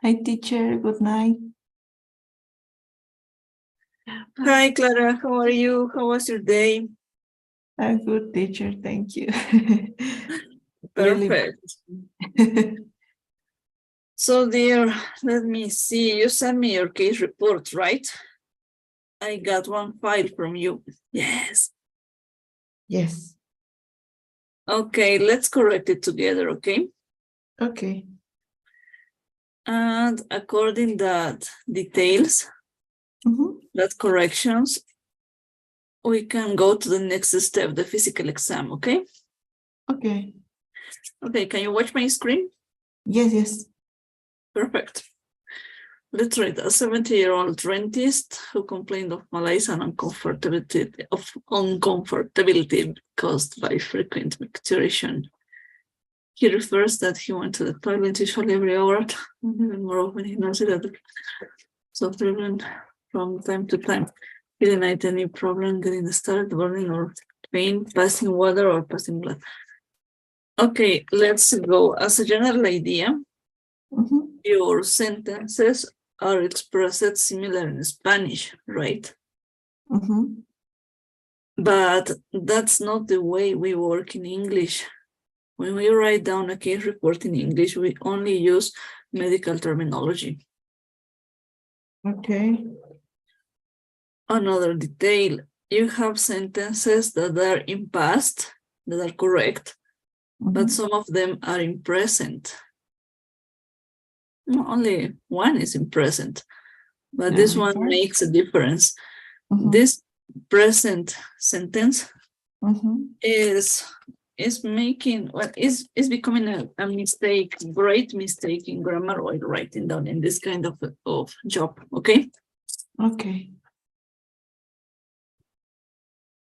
Hi, teacher. Good night. Hi, Clara. How are you? How was your day? I'm good, teacher. Thank you. Perfect. So, dear, let me see. You sent me your case report, right? I got one file from you. Yes. Yes. Okay, let's correct it together, okay? Okay. And according that details, that corrections, we can go to the next step, the physical exam, okay? Okay. Okay, can you watch my screen? Yes, yes. Perfect. Let's read. A 70-year-old dentist who complained of malaise and uncomfortability caused by frequent micturition. He refers that he went to the toilet usually every hour, and even more often he noticed that so driven from time to time. He denied any problem getting started, burning or pain, passing water or passing blood. Okay, let's go. As a general idea, your sentences are expressed similar in Spanish, right? But that's not the way we work in English. When we write down a case report in English, we only use medical terminology. Okay. Another detail, you have sentences that are in past, that are correct, but some of them are in present. No, only one is in present, but this one makes a difference. This present sentence is making, well, is becoming a mistake, great mistake in grammar while writing down in this kind of job, okay? Okay.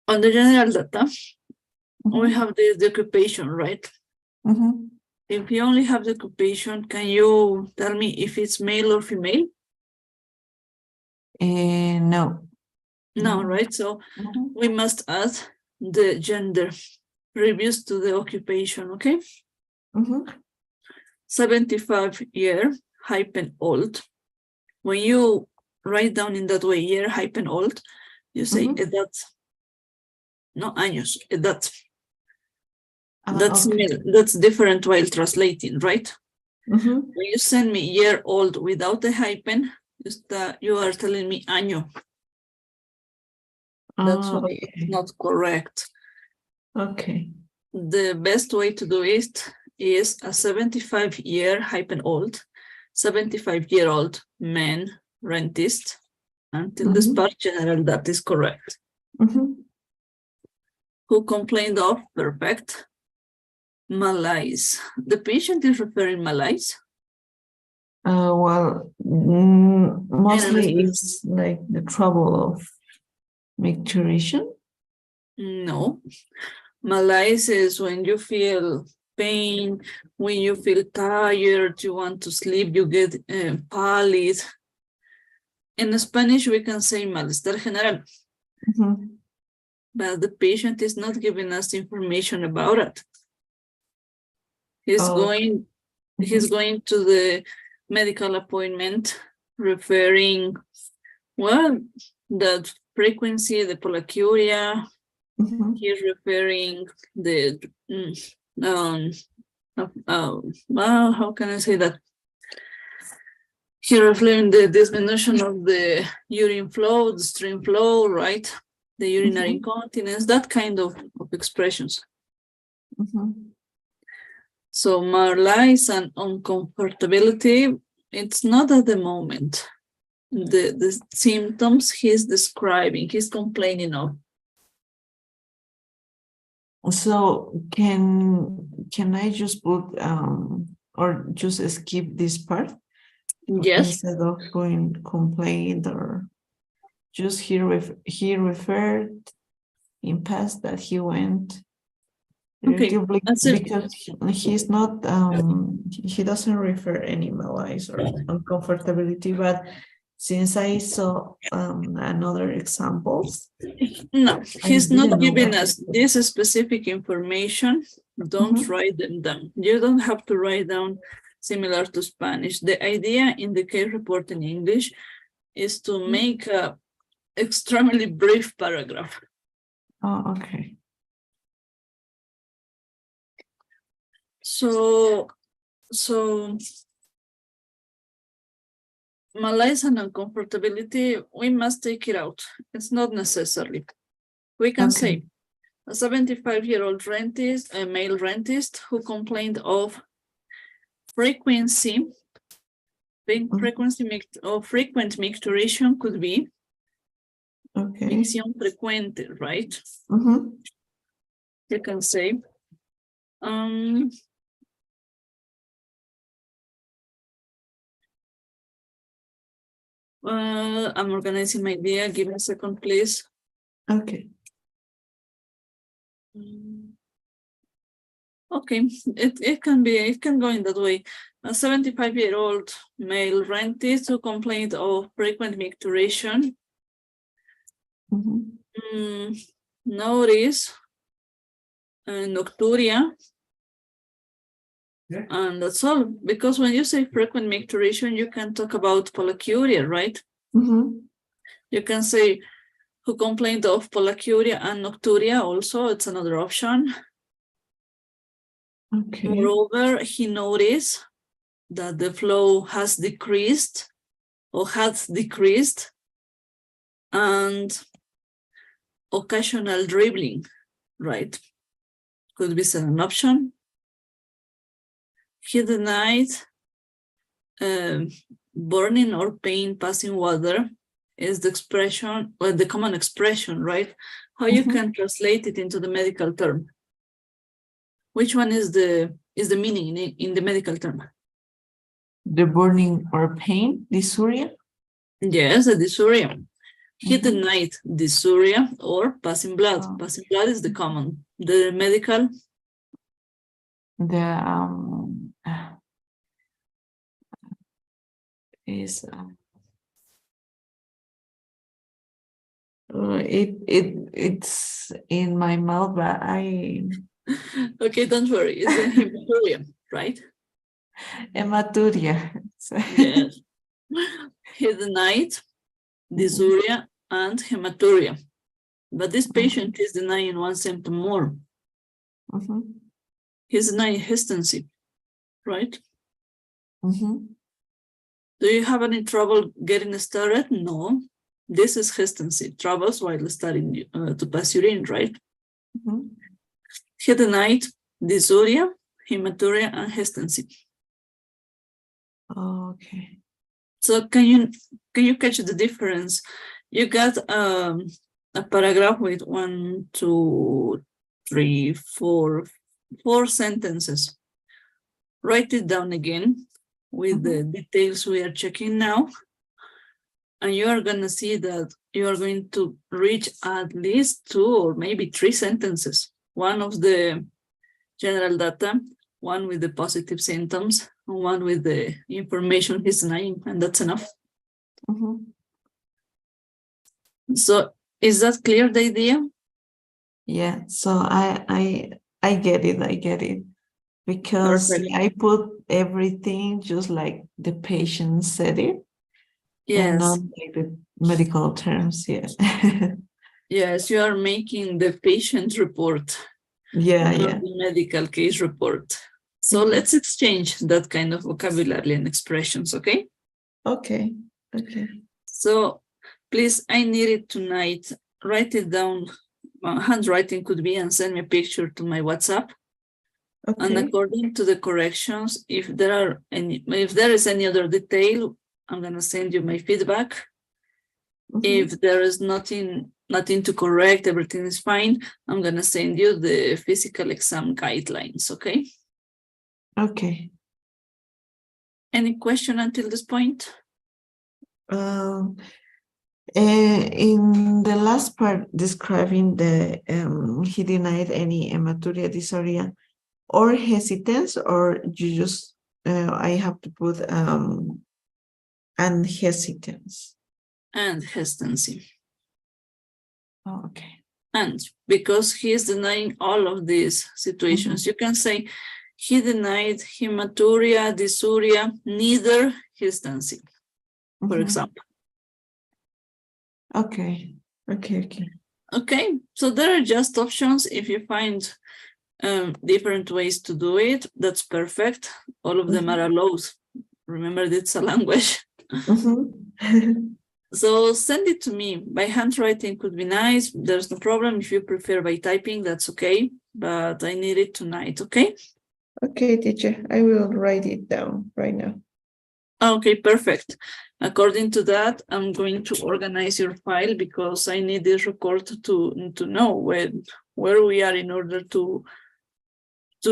On the general data, we have the occupation, right? If you only have the occupation, can you tell me if it's male or female? No. No, right? So we must add the gender previous to the occupation, okay? 75-year hyphen old. When you write down in that way, year hyphen old, you say edad. No, años, edad. That's different while translating, right? When you send me year old without the hyphen, you are telling me año. That's why it's not correct. Okay. The best way to do it is a 75-year hyphen old, 75-year-old man rentist until this part general that is correct. Who complained of perfect malaise. The patient is referring malaise. Well, mostly it's like the trouble of micturition. No. Malaise is when you feel pain, when you feel tired, you want to sleep, you get pallid. In Spanish, we can say malestar general. But the patient is not giving us information about it. He's going to the medical appointment referring, well, the frequency, the polyuria. He's referring the, well, how can I say that? He's referring the diminution of the urine flow, the stream flow, right? The urinary incontinence, that kind of expressions. So malaise and uncomfortability, it's not at the moment. The symptoms he's describing, he's complaining of. So can I just put or just skip this part? Yes. Instead of going complaint or just he referred in past that he went. Okay. Because he's not he doesn't refer any malaise or uncomfortability, but since I saw another examples. No, he's not giving us this specific information. Don't write them down. You don't have to write down similar to Spanish. The idea in the case report in English is to make a extremely brief paragraph. Oh, okay. So malaise and uncomfortability, we must take it out. It's not necessary. We can say a 75-year-old rentist, a male rentist who complained of frequency of frequent micturition could be micción frecuente, right? You can say I'm organizing my idea. Give me a second, please. Okay. Okay, it can go in that way. A 75-year-old male rentist who complained of frequent micturition notice nocturia, and that's all. Because when you say frequent micturition, you can talk about pollakiuria, right? You can say who complained of pollakiuria and nocturia also. It's another option. Okay. Moreover, he noticed that the flow has decreased or had decreased, and occasional dribbling, right? Could be an option. He denied burning or pain passing water is the expression, or the common expression, right? How you can translate it into the medical term. Which one is the meaning in the medical term? The burning or pain, dysuria? Yes, the dysuria. He denied dysuria or passing blood. Passing blood is the common. The medical? The is it's in my mouth, but I Okay, don't worry. It's the hematuria, right? hematuria. Yes. He denied dysuria and hematuria, but this patient is denying one symptom more. He's denying hystancy, right? Do you have any trouble getting started? No. This is hystancy, troubles while starting to pass urine, right? He denied dysuria, hematuria, and hystancy. Okay. So can you catch the difference? You got a paragraph with 1, 2, 3, 4 sentences. Write it down again with the details we are checking now. And you are going to see that you are going to reach at least 2 or maybe 3 sentences. One of the general data, one with the positive symptoms, and one with the information he's denying, and that's enough. So is that clear, the idea? Yeah, so I get it, I get it. Because Perfect. I put everything just like the patient said it. And Yes. not like the medical terms, yeah. Yes, you are making the patient report. Yeah, not yeah. the medical case report. So let's exchange that kind of vocabulary and expressions, okay? Okay, okay. So please, I need it tonight. Write it down. Handwriting could be, and send me a picture to my WhatsApp. Okay. And according to the corrections, if there is any other detail, I'm gonna send you my feedback. If there is nothing to correct, everything is fine, I'm gonna send you the physical exam guidelines, okay? Okay. Any question until this point? In the last part describing the he denied any hematuria, dysuria, or hesitance, or you just I have to put and hesitance. And hesitancy. Oh, okay. And because he is denying all of these situations, you can say he denied hematuria, dysuria, neither hystansin, for Mhm. example. Okay. Okay. Okay, so there are just options. If you find different ways to do it, that's perfect. All of them are allowed. Remember, it's a language. Mhm. So send it to me. By handwriting could be nice. There's no problem. If you prefer by typing, that's okay. But I need it tonight, okay? Okay, teacher, I will write it down right now. Okay, perfect. According to that, I'm going to organize your file because I need this record to know where we are in order to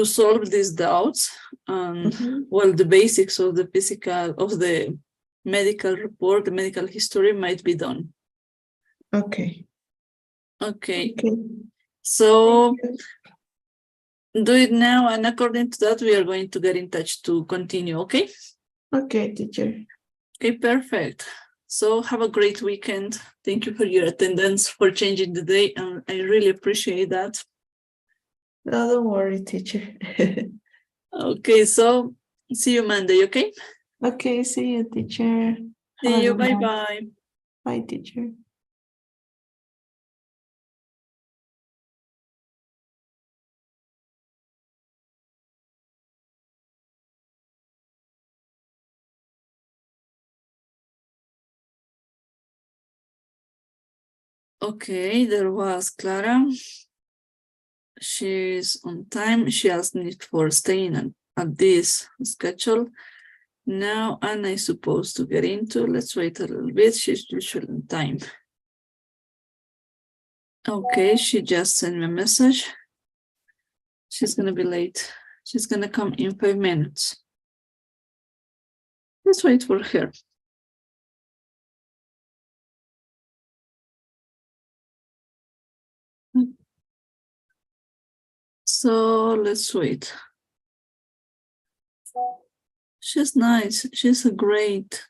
solve these doubts. Mhm. Well, the basics of the medical report, the medical history might be done. Okay. Okay, Okay. so Thank you. do it now, and according to that, we are going to get in touch to continue, okay? Okay, teacher. Okay, perfect. So have a great weekend. Thank you for your attendance, for changing the day, and I really appreciate that. No, don't worry, teacher. Okay, so see you Monday, okay? Okay, see you, teacher. Have See a you, good night. bye-bye. Bye, teacher. Okay, there was Clara. She's on time. She asked me for staying at this schedule. Now Anna is supposed to get into. Let's wait a little bit. She's usually on time. Okay, she just sent me a message. She's gonna be late. She's gonna come in 5 minutes. Let's wait for her. So let's wait. She's nice. She's a great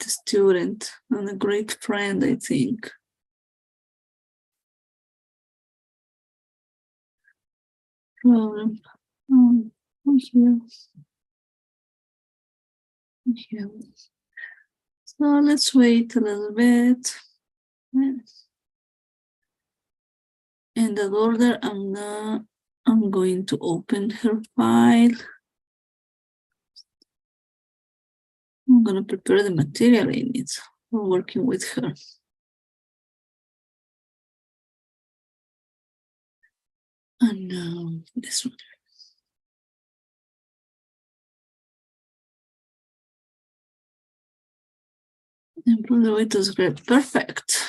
student and a great friend, I think. Problem. Here. Here. So let's wait a little bit. In that order, I'm going to open her file. I'm gonna prepare the material I need for working with her. And now this one. Improve the way to script. Perfect.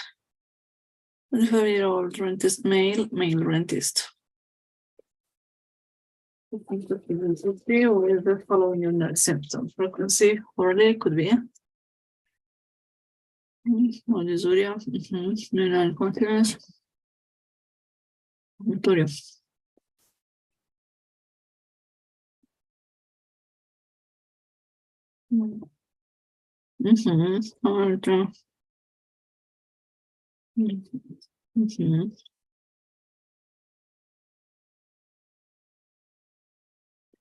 25-year-old rentist, male rentist. With the following symptoms. Frequency, orally could be. Dysuria, urinary incontinence. Notorio. Order.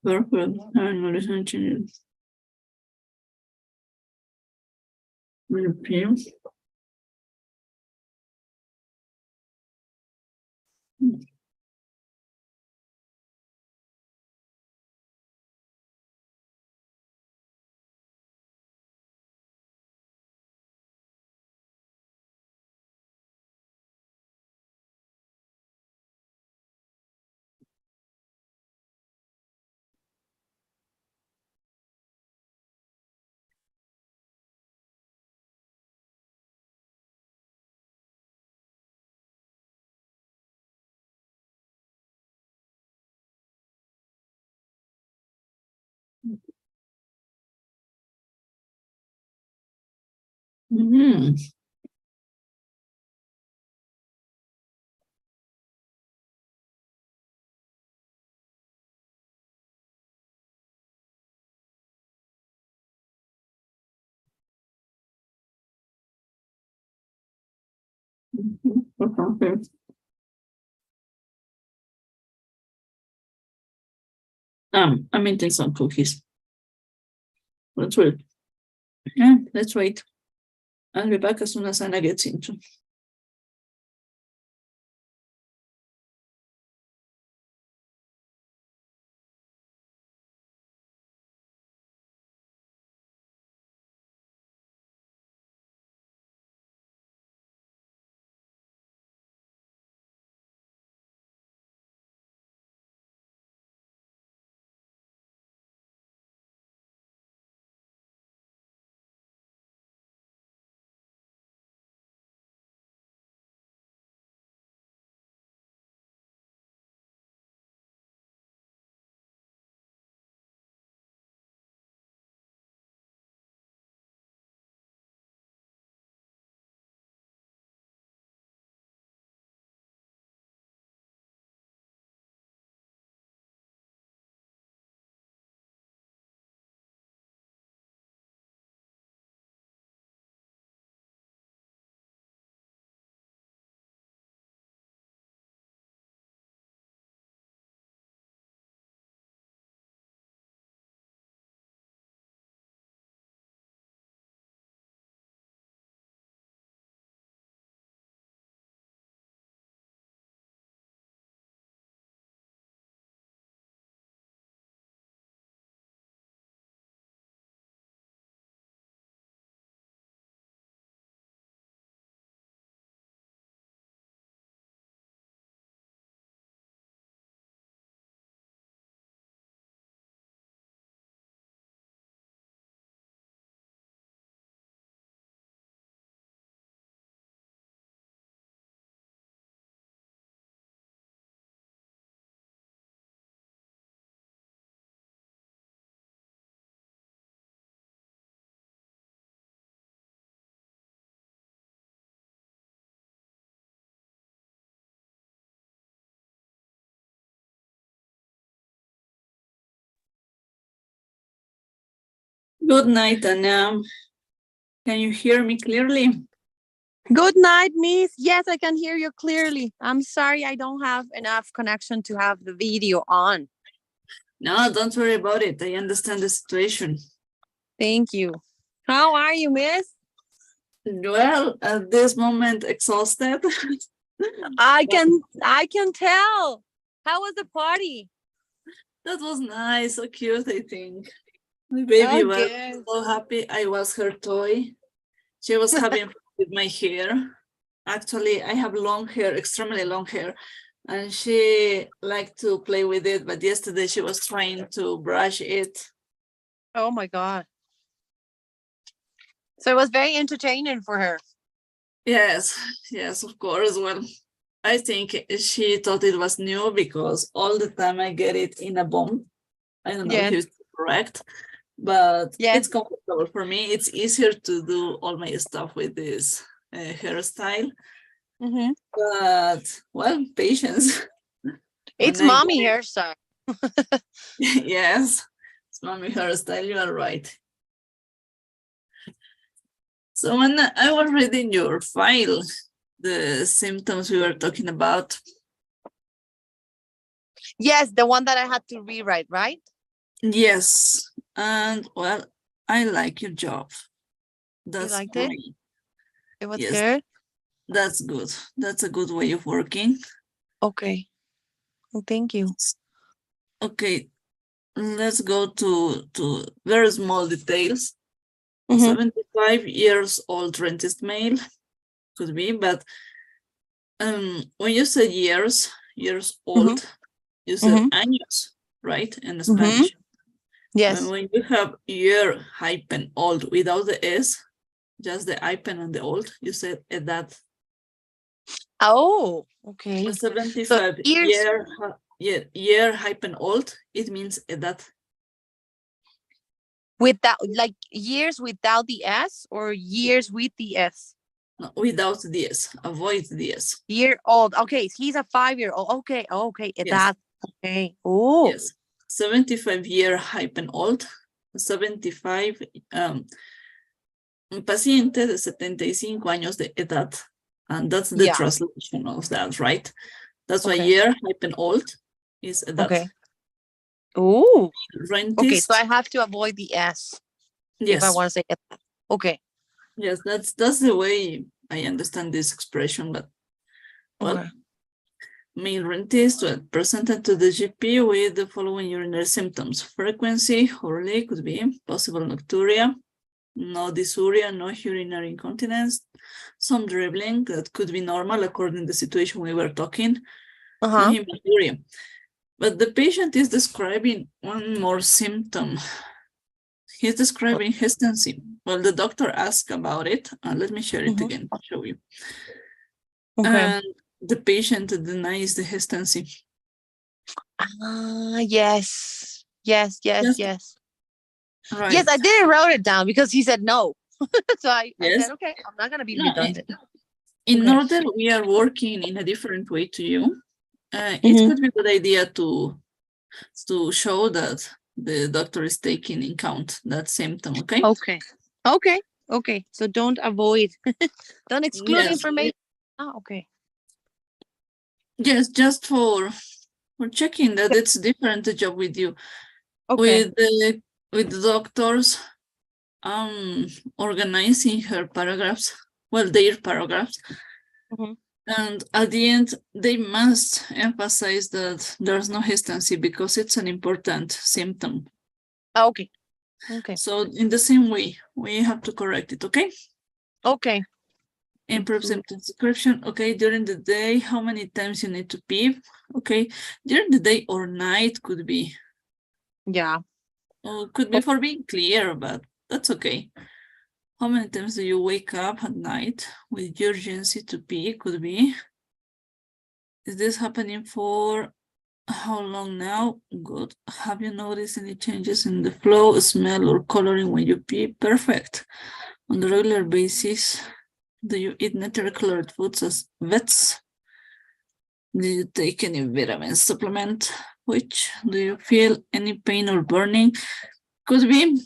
Perfect. No recent changes. Repeat. Okay. I'm eating some cookies. Let's wait. Yeah, let's wait. I'll be back as soon as Anna gets into. Good night, Anna. Can you hear me clearly? Good night, Miss. Yes, I can hear you clearly. I'm sorry I don't have enough connection to have the video on. No, don't worry about it. I understand the situation. Thank you. How are you, Miss? Well, at this moment, exhausted. I can tell. How was the party? That was nice, so cute, I think. My baby was good. so happy. I was her toy. She was having fun with my hair. Actually, I have long hair, extremely long hair, and she liked to play with it, but yesterday she was trying to brush it. Oh my God. So it was very entertaining for her. Yes, yes, of course. Well, I think she thought it was new because all the time I get it in a bomb. I don't know if it's correct, but it's comfortable for me. It's easier to do all my stuff with this hairstyle. But, well, patience. It's mommy hairstyle. Yes, it's mommy hairstyle. You are right. So when I was reading your file, the symptoms we were talking about. Yes, the one that I had to rewrite, right? Yes, and well, I like your job. That's you liked great. it? It was Yes, good? that's good. That's a good way of working. Okay. Well, thank you. Okay, let's go to very small details. 75 years old dentist male could be, but when you said years old, you said años, right? In Spanish. Yes. When you have year hyphen old without the S, just the hyphen and the old, you said edad. Oh, okay. 75 So year hyphen old, it means edad. Without, like, years without the S or years with the S? No, without the S, avoid the S. Year old. Okay, he's a 5-year-old. Okay, okay, Yes. that. Okay. Oh. Yes, 75 year hyphen old, 75, un paciente de 75 años de edad. And that's the translation of that, right? That's why year hyphen old is edad. Okay. Oh, Rentist. okay. So I have to avoid the S if I Yes. want to say it. Okay. Yes, that's the way I understand this expression, but well, Okay. main rentist presented to the GP with the following urinary symptoms. Frequency, orally could be possible nocturia, no dysuria, no urinary incontinence, some dribbling that could be normal according to the situation we were talking, no hematuria. But the patient is describing one more symptom. He's describing hystancy. Well, the doctor asked about it. Let me share it again to show you. Okay. And the patient denies the hystancy. Yes. Yes, yes, Yes. yes. Right. Yes, I didn't wrote it down because he said no. So I Yes. said, okay, I'm not going to be No, redundant. in Okay. order, we are working in a different way to you. It Mhm. could be a good idea to show that the doctor is taking in count that symptom, okay? Okay. Okay. Okay. So don't avoid, don't exclude Yes. information. Oh, okay. Yes, just for checking that it's different job with you. Okay. With the doctors organizing her paragraphs, well, their paragraphs. Mhm. And at the end, they must emphasize that there's no hystancy because it's an important symptom. Okay. Okay. So in the same way, we have to correct it, okay? Okay. Improve symptom description. Okay, during the day, how many times you need to pee? Okay, during the day or night could be. Yeah. Could be for being clear, but that's okay. How many times do you wake up at night with urgency to pee? Could be. Is this happening for how long now? Good. Have you noticed any changes in the flow, smell, or coloring when you pee? Perfect. On a regular basis, do you eat natural colored foods as vets? Do you take any vitamin supplement? Which do you feel any pain or burning? Could be.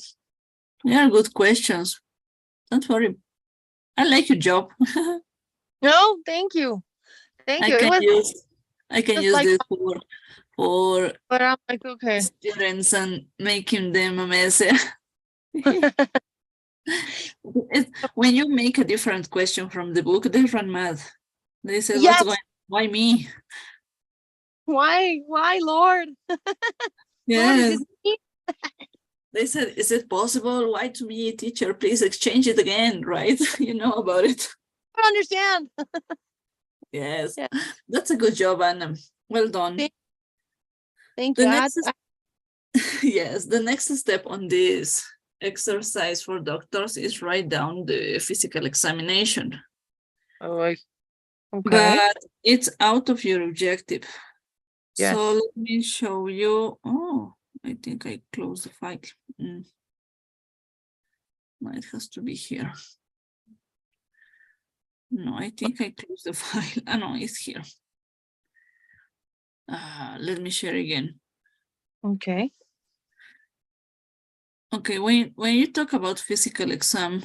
They are good questions. Don't worry. I like your job. No, thank you. Thank you. It was I can just use like, this for but I'm like, okay. students and making them a mess. When you make a different question from the book, they run mad. They say, Yes. what's going on? Why me? Why, Lord? Lord, is Yes. it me? They said, is it possible? Why to me, teacher? Please exchange it again, right? You know about it. I don't understand. Yes. Yeah. That's a good job, Anna. Well done. Thank The you. next, yes, the next step on this exercise for doctors is write down the physical examination. Oh, okay. But it's out of your objective. Yes. So let me show you. Oh, I think I closed the file. No, it has to be here. No, I think I closed the file. Ah, no, it's here. Let me share again. Okay. Okay, when you talk about physical exam,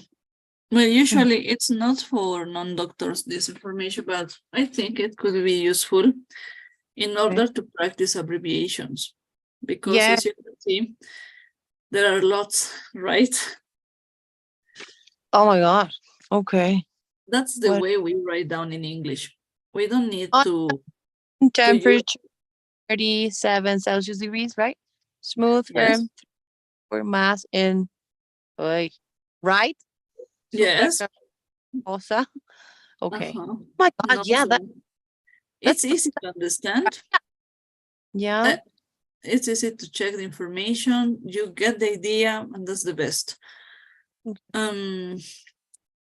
well, usually it's not for non-doctors, this information, but I think it could be useful in order to practice abbreviations. Because as you can see, there are lots, right? Oh my God. Okay. That's the way we write down in English. We don't need to temperature 37 Celsius degrees, right? Smooth, firm, for mass in right? Yes. Cosa. Okay. Uh-huh. Oh my God, No, yeah, so it's easy to understand. Yeah. It's easy to check the information. You get the idea, and that's the best.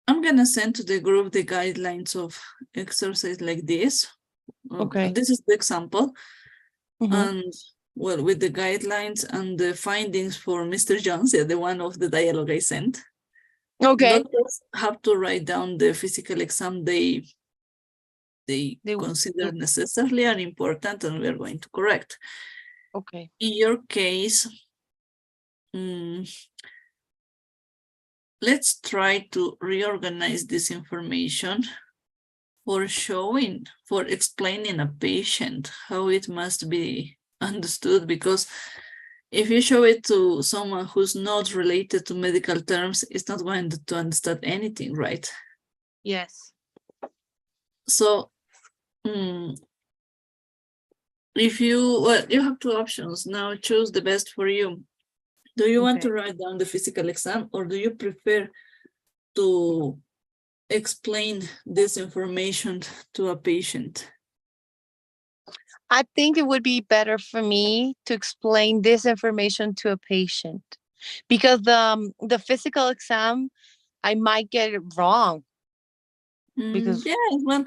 I'm gonna send to the group the guidelines of exercise like this. Okay. This is the example. And well, with the guidelines and the findings for Mr. Jones, the one of the dialogue I sent. Okay. Doctors have to write down the physical exam they consider necessary and important, and we are going to correct. Okay. In your case, let's try to reorganize this information for explaining a patient how it must be understood, because If you show it to someone who's not related to medical terms, it's not going to understand anything, right? Yes. So if you, well, you have two options. Now choose the best for you. Do you want to write down the physical exam, or do you prefer to explain this information to a patient? I think it would be better for me to explain this information to a patient, because the physical exam, I might get it wrong. Because Yeah, well,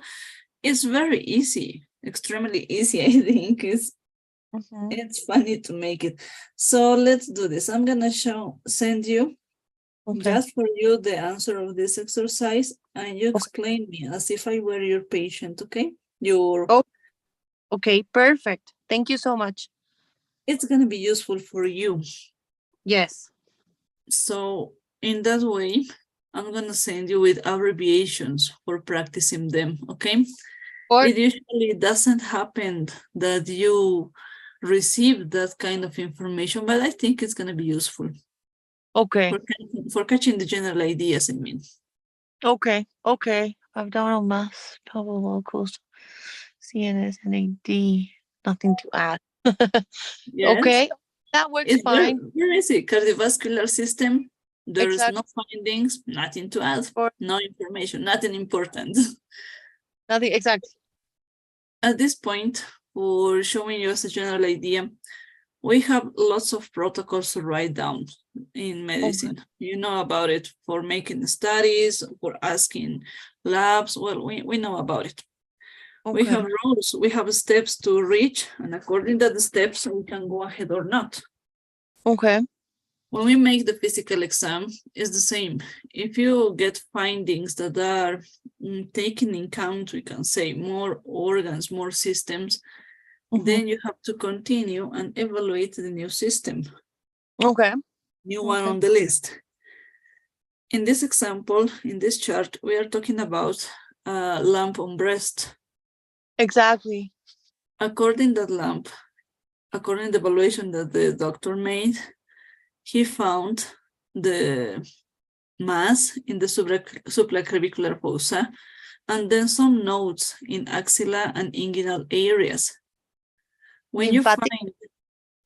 it's very easy, extremely easy. I think it's funny to make it. So let's do this. I'm gonna send you just for you the answer of this exercise, and you explain me as if I were your patient. Okay? Okay, perfect. Thank you so much. It's gonna be useful for you. Yes. So in that way, I'm gonna send you with abbreviations for practicing them. Okay? It usually doesn't happen that you receive that kind of information, but I think it's going to be useful. Okay. For catching the general ideas, I mean. Okay. Okay. Abdominal mass, pelvic locals, CNS, NAD. Nothing to add. Yes. Okay. That works It's fine. very easy. Cardiovascular system. There is no Exactly. findings, nothing to add, no information, nothing important. Nothing. Exactly. At this point, for showing you as a general idea, we have lots of protocols to write down in medicine. You know about it for making studies, for asking labs. Well, we know about it. We have rules, we have steps to reach, and according to the steps, we can go ahead or not. Okay. When we make the physical exam, it's the same. If you get findings that are taken in count, we can say more organs, more systems, then you have to continue and evaluate the new system. Okay. New one on the list. In this example, in this chart, we are talking about a lump on breast. Exactly. According to that lump, according to the evaluation that the doctor made, he found the mass in the supraclavicular fossa, and then some nodes in axilla and inguinal areas. When you find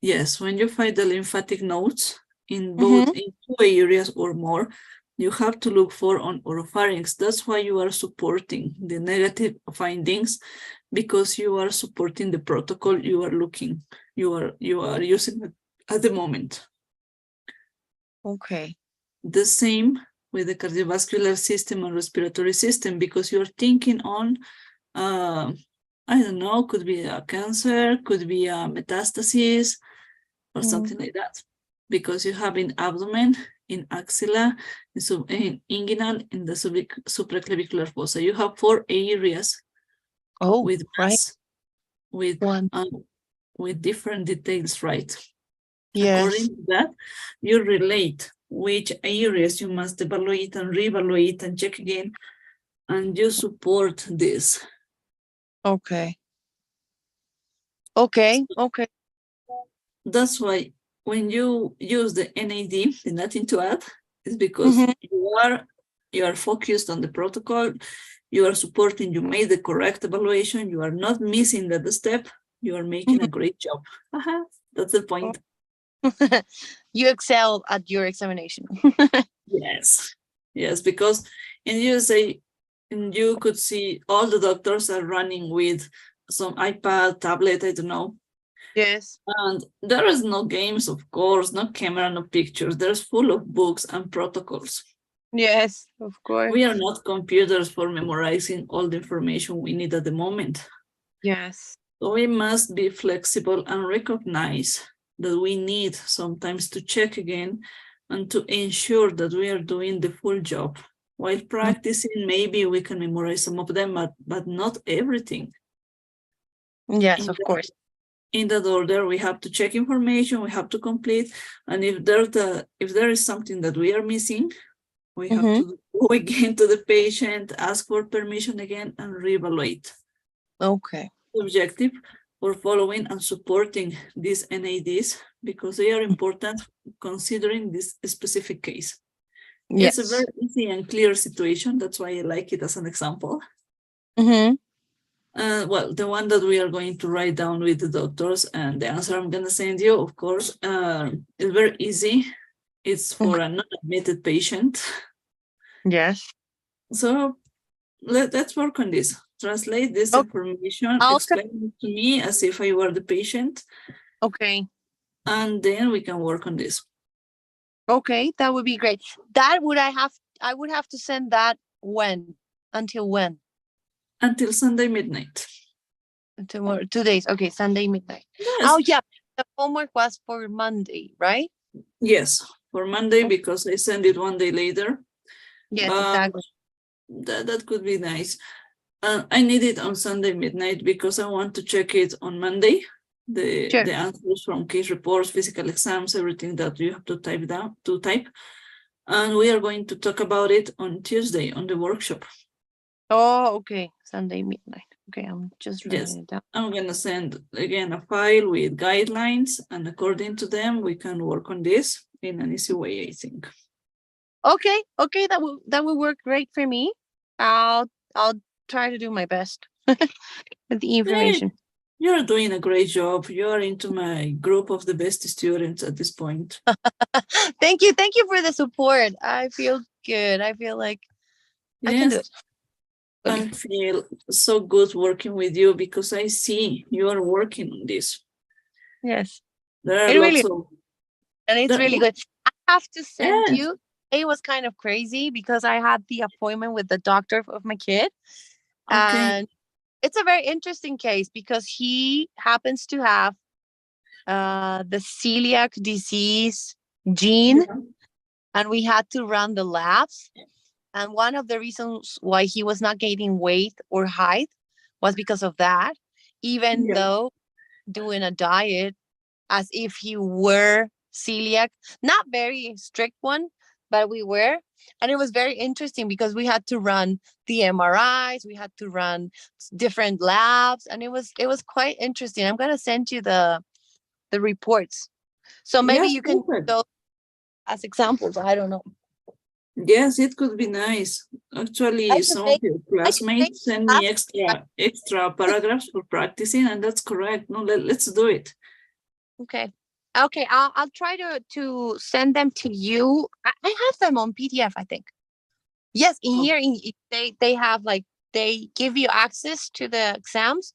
the lymphatic nodes in both in 2 areas or more, you have to look for on oropharynx. That's why you are supporting the negative findings, because you are supporting the protocol you are using at the moment. Okay. The same with the cardiovascular system and respiratory system, because you're thinking on, I don't know, could be a cancer, could be a metastasis, or something like that. Because you have in abdomen, in axilla, in inguinal, in the supraclavicular fossa. You have 4 areas with mass, with different details, right? Yes. According to that, you relate which areas you must evaluate and reevaluate and check again, and you support this. Okay. Okay. Okay. That's why when you use the NAD, the nothing to add, is because you are focused on the protocol, you are supporting, you made the correct evaluation, you are not missing that step, you are making a great job. That's the point. You excel at your examination. Yes, because in USA, you could see all the doctors are running with some iPad, tablet, I don't know. Yes. And there is no games, of course, no camera, no pictures. There's full of books and protocols. Yes, of course. We are not computers for memorizing all the information we need at the moment. Yes. So we must be flexible and recognize that we need sometimes to check again and to ensure that we are doing the full job. While practicing, maybe we can memorize some of them, but not everything. Yes, of course. In that order, we have to check information, we have to complete, and if there is something that we are missing, we have to go again to the patient, ask for permission again, and reevaluate. Okay. The objective, for following and supporting these NADs because they are important considering this specific case. Yes. It's a very easy and clear situation. That's why I like it as an example. Mm-hmm. Well, the one that we are going to write down with the doctors, and the answer I'm going to send you, of course, is very easy. It's for a non-admitted patient. Yes. So let's work on this. Translate this information, explain it to me as if I were the patient. Okay. And then we can work on this. Okay, that would be great. I would have to send that when? Until when? Until Sunday midnight. Tomorrow, 2 days. Okay, Sunday midnight. Yes. Oh yeah, the homework was for Monday, right? Yes, for Monday because I send it one day later. Yes, exactly. That could be nice. I need it on Sunday midnight because I want to check it on Monday. The answers from case reports, physical exams, everything that you have to type. And we are going to talk about it on Tuesday on the workshop. Oh, okay. Sunday midnight. Okay, I'm just writing it down. I'm gonna send again a file with guidelines, and according to them, we can work on this in an easy way, I think. Okay, that will work great for me. I'll try to do my best with the information. Hey, you're doing a great job. You're into my group of the best students at this point. Thank you for the support. I feel good. I feel like I can do it. I feel so good working with you because I see you are working on this. Yes. There are lots of... And it's really good. I have to send you. It was kind of crazy because I had the appointment with the doctor of my kid. And it's a very interesting case because he happens to have the celiac disease gene. And we had to run the labs. And one of the reasons why he was not gaining weight or height was because of that, even though doing a diet as if he were celiac, not very strict one, but we were. And it was very interesting because we had to run the MRIs, we had to run different labs, and it was quite interesting. I'm going to send you the reports. So maybe you can go as examples. I don't know. Yes, it could be nice. Actually, some of your classmates send me extra paragraphs for practicing, and that's correct. No, let's do it. Okay. I'll try to send them to you. I have them on PDF, I think. Yes, in here they have they give you access to the exams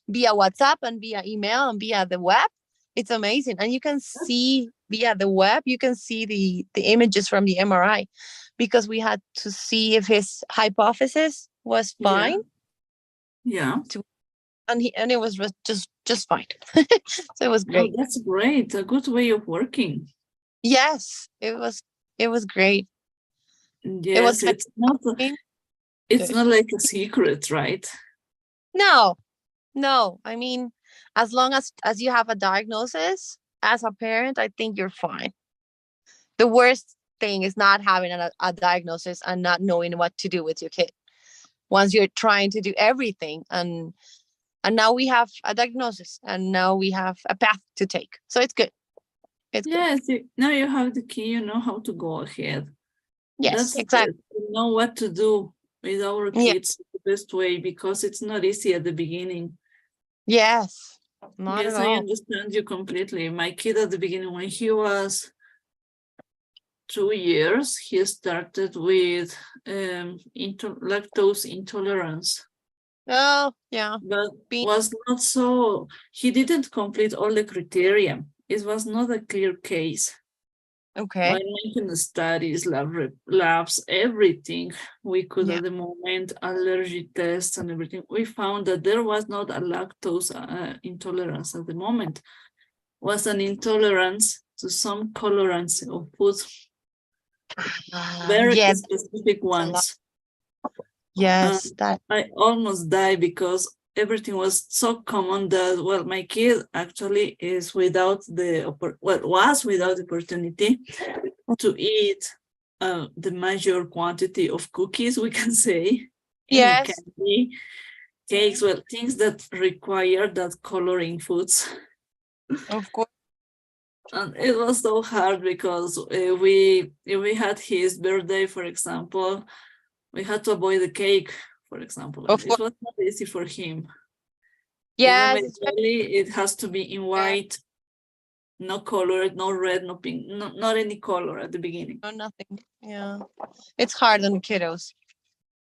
via WhatsApp and via email and via the web. It's amazing. And you can see via the web, you can see the images from the MRI because we had to see if his hypothesis was fine. Yeah. And it was just fine. So it was great. Oh, that's great. A good way of working. Yes, it was great. Yes, it's not like a secret, right? No. I mean, as long as you have a diagnosis as a parent, I think you're fine. The worst thing is not having a diagnosis and not knowing what to do with your kid. Once you're trying to do everything and now we have a diagnosis and now we have a path to take. So it's good. Yes, now you have the key, you know how to go ahead. Yes, exactly. You know what to do with our kids the best way because it's not easy at the beginning. Yes, not yes, at all. I understand you completely. My kid at the beginning, when he was 2 years, he started with lactose intolerance. Oh, yeah. But was not so, he didn't complete all the criteria. It was not a clear case. Okay. By making studies, labs, everything we could at the moment, allergy tests and everything, we found that there was not a lactose intolerance at the moment. It was an intolerance to some colorants of food. Very specific ones. Yes, I almost died because everything was so common that, well, my kid actually is without was without the opportunity to eat the major quantity of cookies, we can say, yes, candy, cakes, well, things that require that coloring foods. Of course. And it was so hard because we had his birthday, for example, we had to avoid the cake, for example. Of It course. was not easy for him. Yes, Even eventually, it has to be in white, no color, no red, no pink, not any color at the beginning. no, nothing. Yeah, it's hard on kiddos.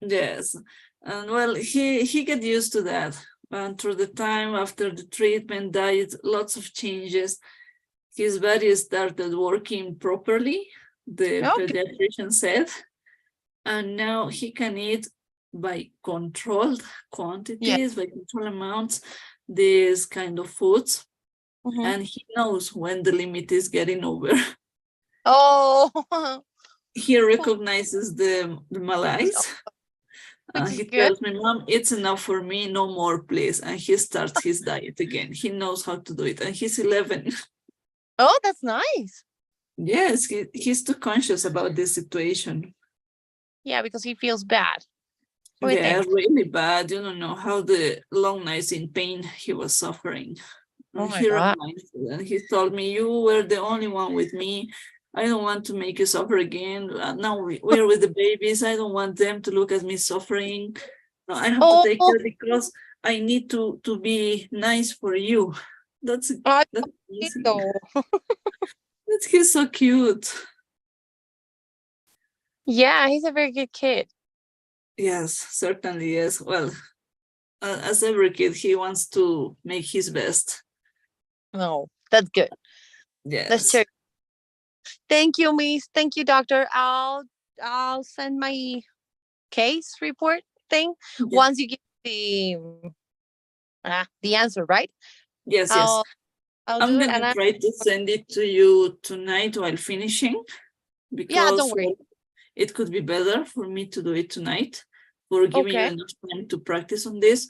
Yes, and well, he got used to that. And through the time after the treatment, diet, lots of changes. His body started working properly, the Okay. pediatrician said, and now he can eat by controlled quantities, by controlled amounts, these kind of foods, and he knows when the limit is getting over. Oh, He recognizes the malaise. He good. tells me, Mom, it's enough for me, no more, please. And he starts his diet again. He knows how to do it, and he's 11. Oh, that's nice. Yes, he's too conscious about this situation. Yeah, because he feels bad. Poor Yeah, thing. really bad. You don't know how the long nights in pain he was suffering. Oh And my he God. reminds me, and he told me, you were the only one with me. I don't want to make you suffer again. Now we're with the babies. I don't want them to look at me suffering. No, I have to take Oh, care because I need to be nice for you. That's amazing. no. He's so cute. Yeah, he's a very good kid. Yes, certainly yes. Well, as every kid, he wants to make his best. No, that's good. That's Yes. true. Thank you, Miss. Thank you, doctor. I'll send my case report thing once you give the answer, right? Yes, I'll I'm do it, gonna and try to send it to you tonight while finishing, yeah, don't because worry. it could be better for me to do it tonight, for giving you Okay. enough time to practice on this.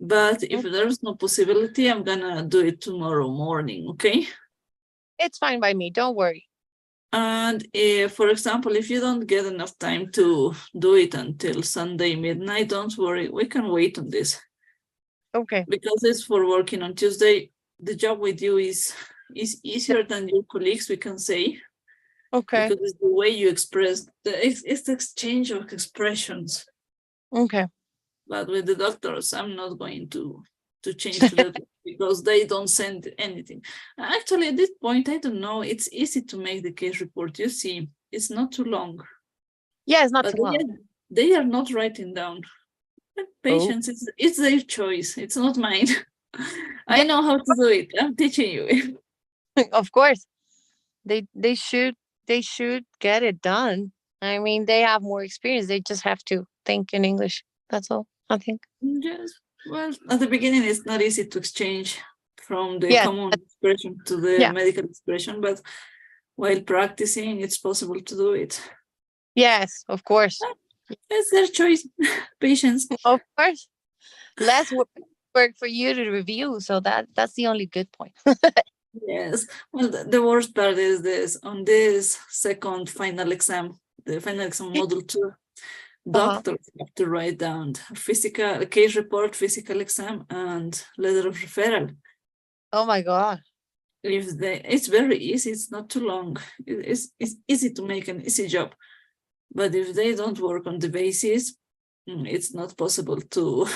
But if there's no possibility, I'm gonna do it tomorrow morning, okay? It's fine by me. Don't worry. And for example, if you don't get enough time to do it until Sunday midnight, don't worry, we can wait on this. Okay. Because it's for working on Tuesday, the job with you is easier than your colleagues, we can say. Okay. Because it's the way you express, it's the exchange of expressions. Okay. But with the doctors, I'm not going to change to that because they don't send anything. Actually, at this point, I don't know. It's easy to make the case report. You see, it's not too long. Yeah, it's not But too long. they are not writing down. But patience, it's their choice. It's not mine. I know how to do it. I'm teaching you. Of course. They should get it done. I mean, they have more experience. They just have to think in English. That's all, I think. Yes. Well, at the beginning, it's not easy to exchange from the Yes. common expression to the medical expression, but while practicing, it's possible to do it. Yes, of course. It's their choice. Patience. Of course. Less work for you to review. So that's the only good point. Yes. Well, the worst part is this. On this second final exam, the final exam module 2, doctors have to write down a case report, physical exam, and letter of referral. Oh my God. It's very easy. It's not too long. It's easy to make an easy job. But if they don't work on the basis, it's not possible to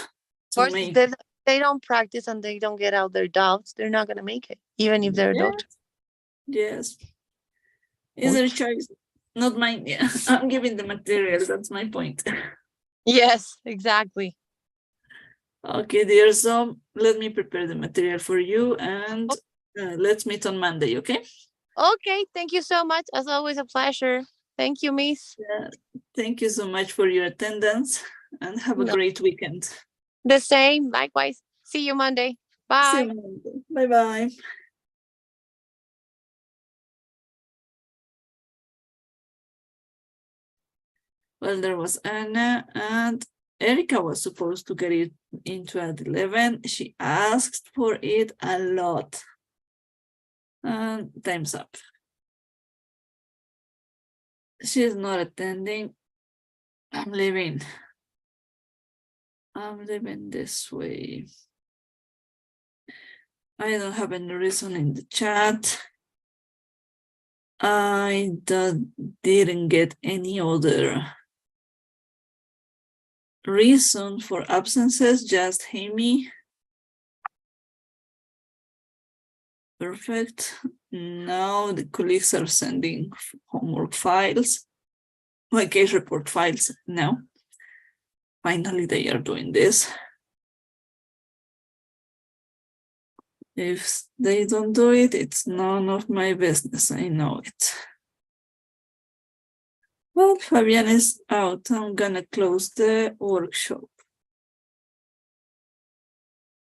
make. If they don't practice and they don't get out their doubts, they're not going to make it, even if they're a doctor. Yes. It's their choice, not mine. Yeah. I'm giving the materials. That's my point. Yes, exactly. Okay, dear. So let me prepare the material for you and let's meet on Monday, okay? Okay, thank you so much. As always, a pleasure. Thank you, Miss. Thank you so much for your attendance and have a great weekend. The same, likewise. See you Monday. Bye. See you Monday. Bye-bye. Well, there was Anna and Erica was supposed to get it into at 11. She asked for it a lot. And time's up. She's not attending. I'm leaving. I'm living this way. I don't have any reason in the chat. I didn't get any other reason for absences, just Amy. Perfect. Now the colleagues are sending homework files, my case report files now. Finally, they are doing this. If they don't do it, it's none of my business. I know it. Well, Fabian is out. I'm gonna close the workshop.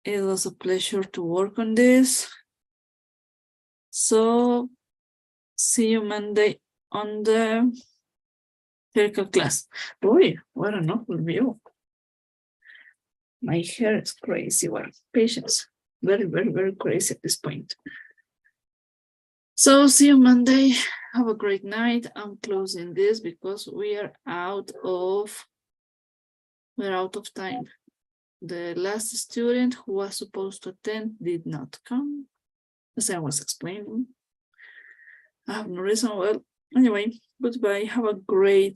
It was a pleasure to work on this. So, see you Monday on the clinical class. Boy, what an awful view. My hair is crazy. Well, patience. Very, very, very crazy at this point. So see you Monday. Have a great night. I'm closing this because we're out of time. The last student who was supposed to attend did not come, as I was explaining. I have no reason. Well, anyway, goodbye. Have a great